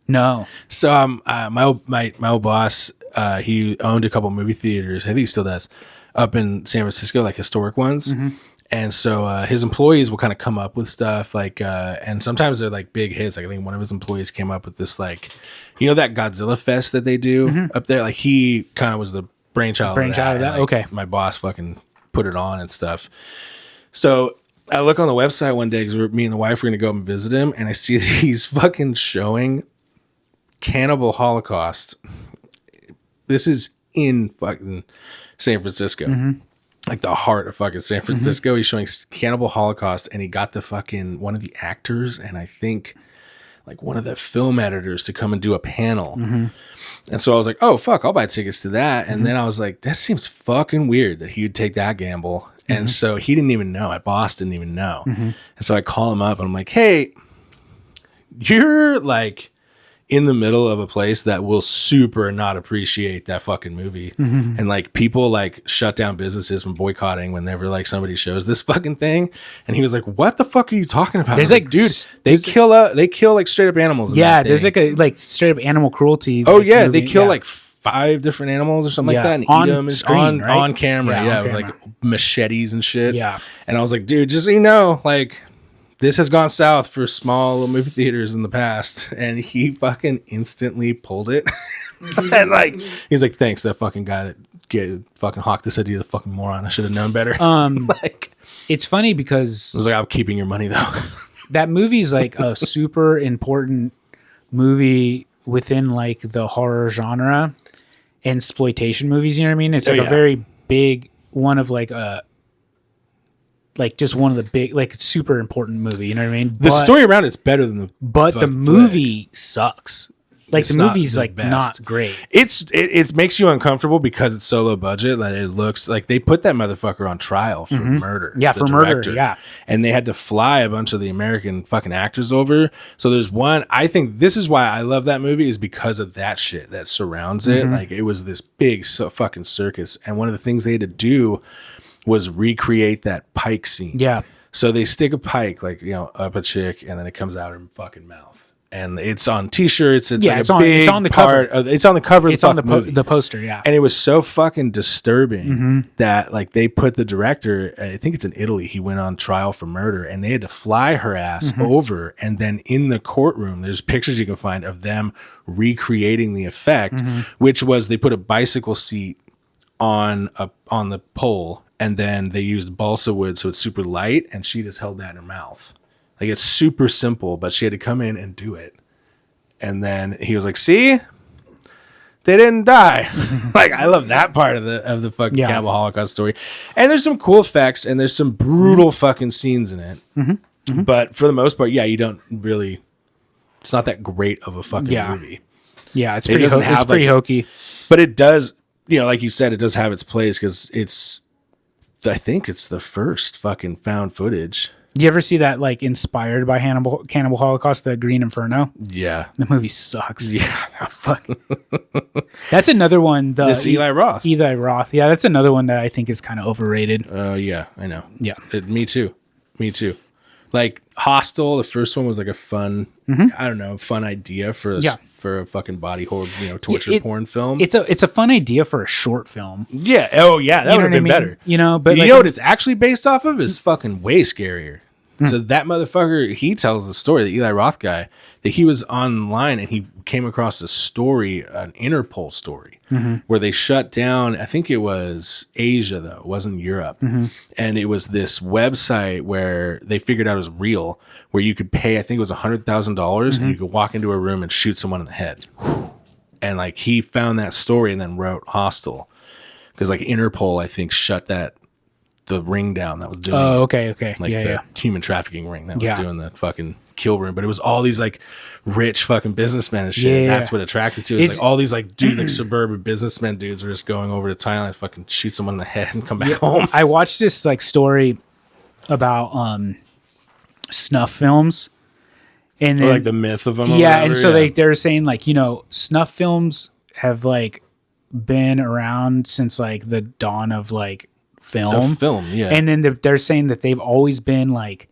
A: No.
C: So my old boss, he owned a couple movie theaters. I think he still does, up in San Francisco, like historic ones. And so his employees will kind of come up with stuff like, and sometimes they're like big hits. Like I think one of his employees came up with this, like, you know, that Godzilla Fest that they do up there. Like he kind of was the brainchild of that.
A: Like, okay.
C: My boss fucking put it on and stuff. So I look on the website one day because me and the wife were going to go up and visit him, and I see that he's fucking showing Cannibal Holocaust. This is in fucking San Francisco, like the heart of fucking San Francisco. He's showing Cannibal Holocaust, and he got the fucking one of the actors and I think like one of the film editors to come and do a panel. And so I was like, oh fuck, I'll buy tickets to that. And then I was like, that seems fucking weird that he would take that gamble. And so he didn't even know. My boss didn't even know. And so I call him up and I'm like, hey, you're like in the middle of a place that will super not appreciate that fucking movie. And like people like shut down businesses from boycotting whenever like somebody shows this fucking thing. And he was like, what the fuck are you talking about?
A: There's
C: like, dude, they kill like straight up animals. In that
A: there's
C: thing.
A: like straight up animal cruelty.
C: Oh
A: like,
C: yeah.
A: movie.
C: They kill like 5 different animals or something like that and
A: on
C: eat them
A: screen, right?
C: on camera.
A: Yeah,
C: With like machetes and shit.
A: Yeah.
C: And I was like, dude, just so you know, like, this has gone south for small little movie theaters in the past. And he fucking instantly pulled it. And like, he's like, thanks, that fucking guy that fucking hawked this idea, the fucking moron. I should have known better. Like,
A: it's funny because
C: I was like, I'm keeping your money though.
A: that movie's like a super important movie within like the horror genre and exploitation movies. You know what I mean? It's like a very big one of like just one of the big, like super important movie. You know what I mean?
C: The story around it's better than
A: the movie sucks. Like
C: It's
A: the
C: not
A: movie's
C: the
A: like
C: best.
A: not great.
C: It makes you uncomfortable because it's so low budget that it looks like they put that motherfucker on trial for murder.
A: Yeah,
C: the
A: for murder,
C: director.
A: yeah.
C: And they had to fly a bunch of the American fucking actors over. So there's one, I think this is why I love that movie, is because of that shit that surrounds it. Like it was this big fucking circus. And one of the things they had to do was recreate that pike scene.
A: Yeah.
C: So they stick a pike, like, you know, up a chick, and then it comes out her fucking mouth. and it's on T-shirts. It's
A: Yeah,
C: like
A: it's
C: a
A: on-
C: big
A: it's on the
C: part. It's on the cover.
A: It's
C: of
A: on
C: the movie.
A: the poster. Yeah.
C: And it was so fucking disturbing
A: Mm-hmm.
C: that like they put the director, I think it's in Italy, he went on trial for murder, and they had to fly her ass
A: Mm-hmm.
C: over. And then in the courtroom, there's pictures you can find of them recreating the effect,
A: Mm-hmm.
C: which was they put a bicycle seat on the pole, and then they used balsa wood so it's super light, and she just held that in her mouth. Like, it's super simple, but she had to come in and do it. And then he was like, see, they didn't die. Like, I love that part of the fucking
A: Yeah.
C: Cannibal Holocaust story. And there's some cool effects, and there's some brutal fucking scenes in it.
A: Mm-hmm.
C: But for the most part, yeah, you don't really, it's not that great of a fucking
A: Yeah.
C: movie.
A: Yeah, it's
C: It
A: pretty.
C: doesn't
A: It's
C: have,
A: pretty
C: like-
A: hokey.
C: But it does, like you said, it does have its place, because I think it's the first fucking found footage.
A: You ever see that like inspired by Cannibal Holocaust, the Green Inferno?
C: Yeah.
A: The movie sucks.
C: Yeah.
A: Fuck. That's another one.
C: This Eli Roth.
A: Eli Roth. Yeah, that's another one that I think is kind of overrated.
C: Yeah, I know.
A: Yeah.
C: Me too. Like Hostel, the first one was like a fun, I don't know, fun idea for a fucking body horror, torture porn film.
A: It's a fun idea for a short film.
C: Yeah. Oh yeah, that
A: You
C: would
A: know
C: have
A: what I
C: been
A: mean?
C: better.
A: But
C: You
A: like,
C: know what it's actually based off of is fucking way scarier. So that motherfucker, he tells the story, the Eli Roth guy, that he was online and he came across a story, an Interpol story, where they shut down, I think it was Asia though, it wasn't Europe. And it was this website where they figured out it was real, where you could pay, I think it was $100,000 and you could walk into a room and shoot someone in the head. And like he found that story and then wrote Hostel. Because like Interpol, I think, shut the ring down that was doing
A: okay.
C: like
A: Yeah,
C: the
A: yeah.
C: human trafficking ring that was
A: Yeah.
C: doing the fucking kill room. But it was all these like rich fucking businessmen and shit.
A: Yeah.
C: That's what attracted to it. It's
A: It's-
C: like all these like suburban businessmen dudes were just going over to Thailand, fucking shoot someone in the head and come back home.
A: I watched this like story about snuff films, and
C: Or
A: then,
C: like the myth of them. or
A: yeah,
C: whatever,
A: and so they're saying like snuff films have like been around since like the dawn of like film.
C: yeah.
A: And then they're saying that they've always been like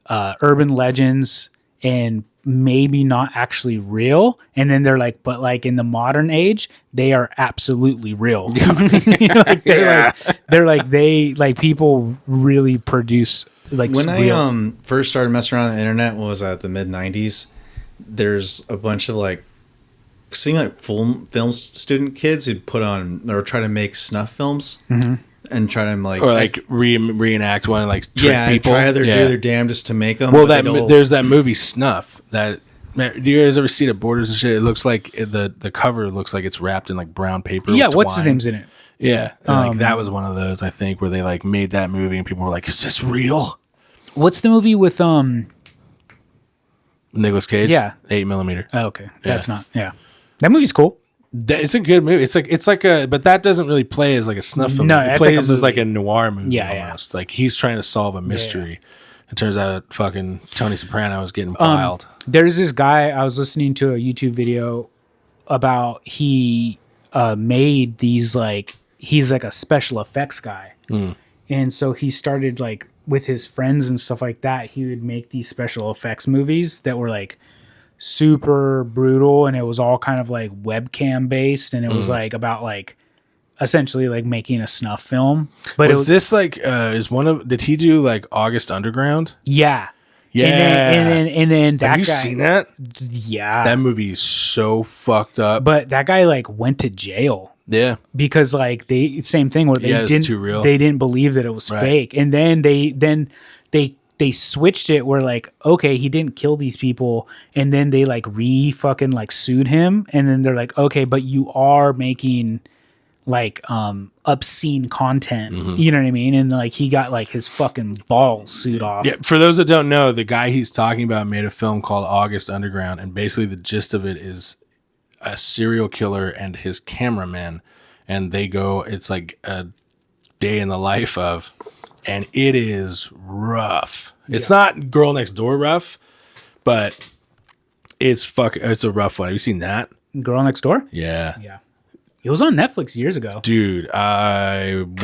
A: urban legends and maybe not actually real. And then they're like, but like in the modern age, they are absolutely real. People really produce like
D: When
A: real.
D: I first started messing around on the internet, what was that, the mid 90s? There's a bunch of like seeing like film student kids who'd put on or try to make snuff films and try to like
C: or like reenact one and like trick people.
D: try do their damnedest to make them.
C: Well, there's that movie Snuff. Do you guys ever see it at Borders and shit? It looks like the cover looks like it's wrapped in like brown paper.
A: Yeah,
C: with
A: what's his
C: twine.
A: name's in it?
C: Yeah, and, like that was one of those I think where they like made that movie and people were like, "Is this real?"
A: What's the movie with
C: Nicolas Cage.
A: Yeah.
C: 8mm.
A: Oh, okay, that's not. Yeah, that movie's cool.
C: It's a good movie. It's like a, but that doesn't really play as like a snuff film.
A: No,
C: it
A: it's like a
C: plays as like
A: movie.
C: a noir movie.
A: Yeah,
C: almost. Like he's trying to solve a mystery. It turns out fucking Tony Soprano was getting wild.
A: There's this guy I was listening to a YouTube video about. He made these like he's like a special effects guy, and so he started like with his friends and stuff like that. He would make these special effects movies that were like super brutal, and it was all kind of like webcam based, and it was like about like essentially like making a snuff film. But
C: Was this like did he do like August Underground?
A: yeah.
C: Yeah.
A: And then that
C: Have you
A: guy,
C: seen that?
A: yeah.
C: That movie is so fucked up.
A: But that guy like went to jail
C: yeah.
A: because like same thing where they
C: Yeah, it's
A: didn't
C: too real.
A: they didn't believe that it was
C: Right.
A: fake, and then they switched it where like, okay, he didn't kill these people, and then they like fucking like sued him, and then they're like, okay, but you are making like obscene content, you know what I mean? And like he got like his fucking balls sued off.
C: Yeah, for those that don't know, the guy he's talking about made a film called August Underground, and basically the gist of it is a serial killer and his cameraman, and they go, it's like a day in the life of, and it is rough. It's not Girl Next Door rough, but it's a rough one. Have you seen that?
A: Girl Next Door.
C: Yeah.
A: Yeah, it was on Netflix years ago.
C: Dude, I'm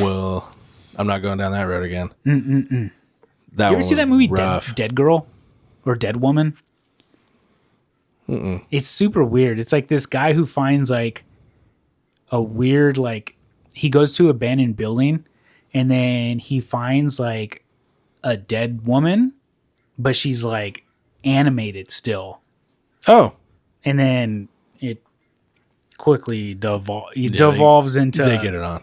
C: not going down that road again. That
A: You ever see that movie
C: rough.
A: Dead Girl or Dead Woman? It's super weird. It's like this guy who finds like a weird, like he goes to an abandoned building and then he finds like a dead woman, but she's like animated still.
C: Oh.
A: And then it quickly devolves into...
C: They get it on.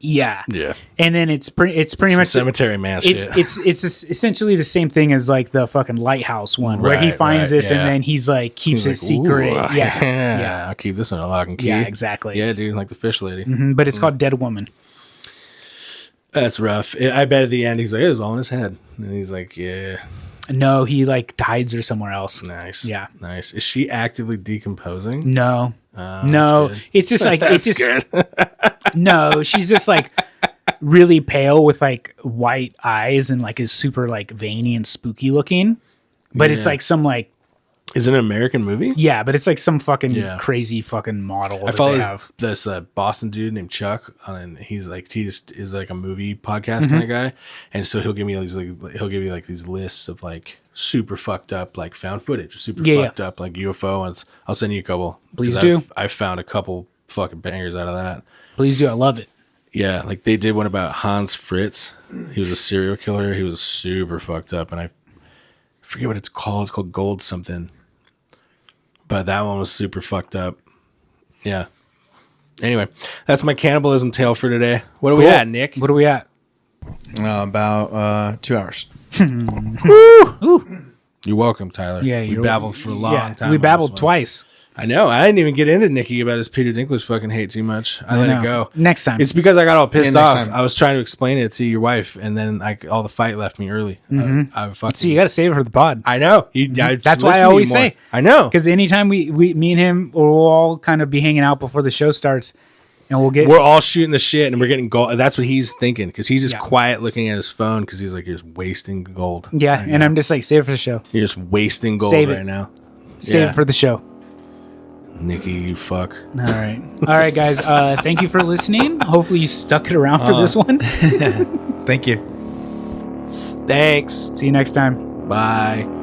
A: Yeah.
C: Yeah.
A: And then it's pretty much
C: cemetery man shit.
A: It's essentially the same thing as like the fucking lighthouse one where he finds this and then he's like keeps it secret. Yeah.
C: I'll keep this in a lock and key.
A: Yeah, exactly.
C: Yeah, dude, like the fish lady.
A: But it's called Dead Woman.
C: That's rough. I bet at the end he's like, it was all in his head. And he's like, yeah.
A: No, he like hides her somewhere else.
C: Nice.
A: Yeah.
C: Nice. Is she actively decomposing?
A: No. No. It's just like it's just
C: good.
A: No, she's just like really pale with like white eyes and like is super like veiny and spooky looking. But it's like some like
C: is it an American movie?
A: Yeah, but it's like some fucking crazy fucking model.
C: I follow this Boston dude named Chuck, and he just is like a movie podcast kind of guy, and so he'll give me these lists of like super fucked up like found footage, super fucked up like UFO ones. I'll send you a couple.
A: Please do.
C: I found a couple fucking bangers out of that.
A: Please do. I love it.
C: Yeah, like they did one about Hans Fritz. He was a serial killer. He was super fucked up, and I forget what it's called. It's called Gold something. But that one was super fucked up. Yeah. Anyway, that's my cannibalism tale for today. What are we at, Nick?
A: What are we at?
D: About 2 hours.
A: Ooh.
C: You're welcome, Tyler.
A: Yeah,
C: we babbled for a long time.
A: We babbled twice.
C: I know. I didn't even get into Nicky about his Peter Dinklage fucking hate too much. I let it go.
A: Next time.
C: It's because I got all pissed
D: next
C: off.
D: time.
C: I was trying to explain it to your wife, and then all the fight left me early.
A: See, you got to save it for the pod.
C: I know.
A: That's why I always say.
C: I know.
A: Because anytime me and him, we'll all kind of be hanging out before the show starts, and
C: we're all shooting the shit, and we're getting gold. That's what he's thinking, because he's just quiet looking at his phone, because he's like, you're just wasting gold.
A: Yeah, right, and I'm just like, save it for the show.
C: You're just wasting gold right now.
A: Save it for the show.
C: Nicky, you fuck.
A: All right, guys. Thank you for listening. Hopefully you stuck it around for this one.
D: Thank you.
C: Thanks.
A: See you next time.
C: Bye.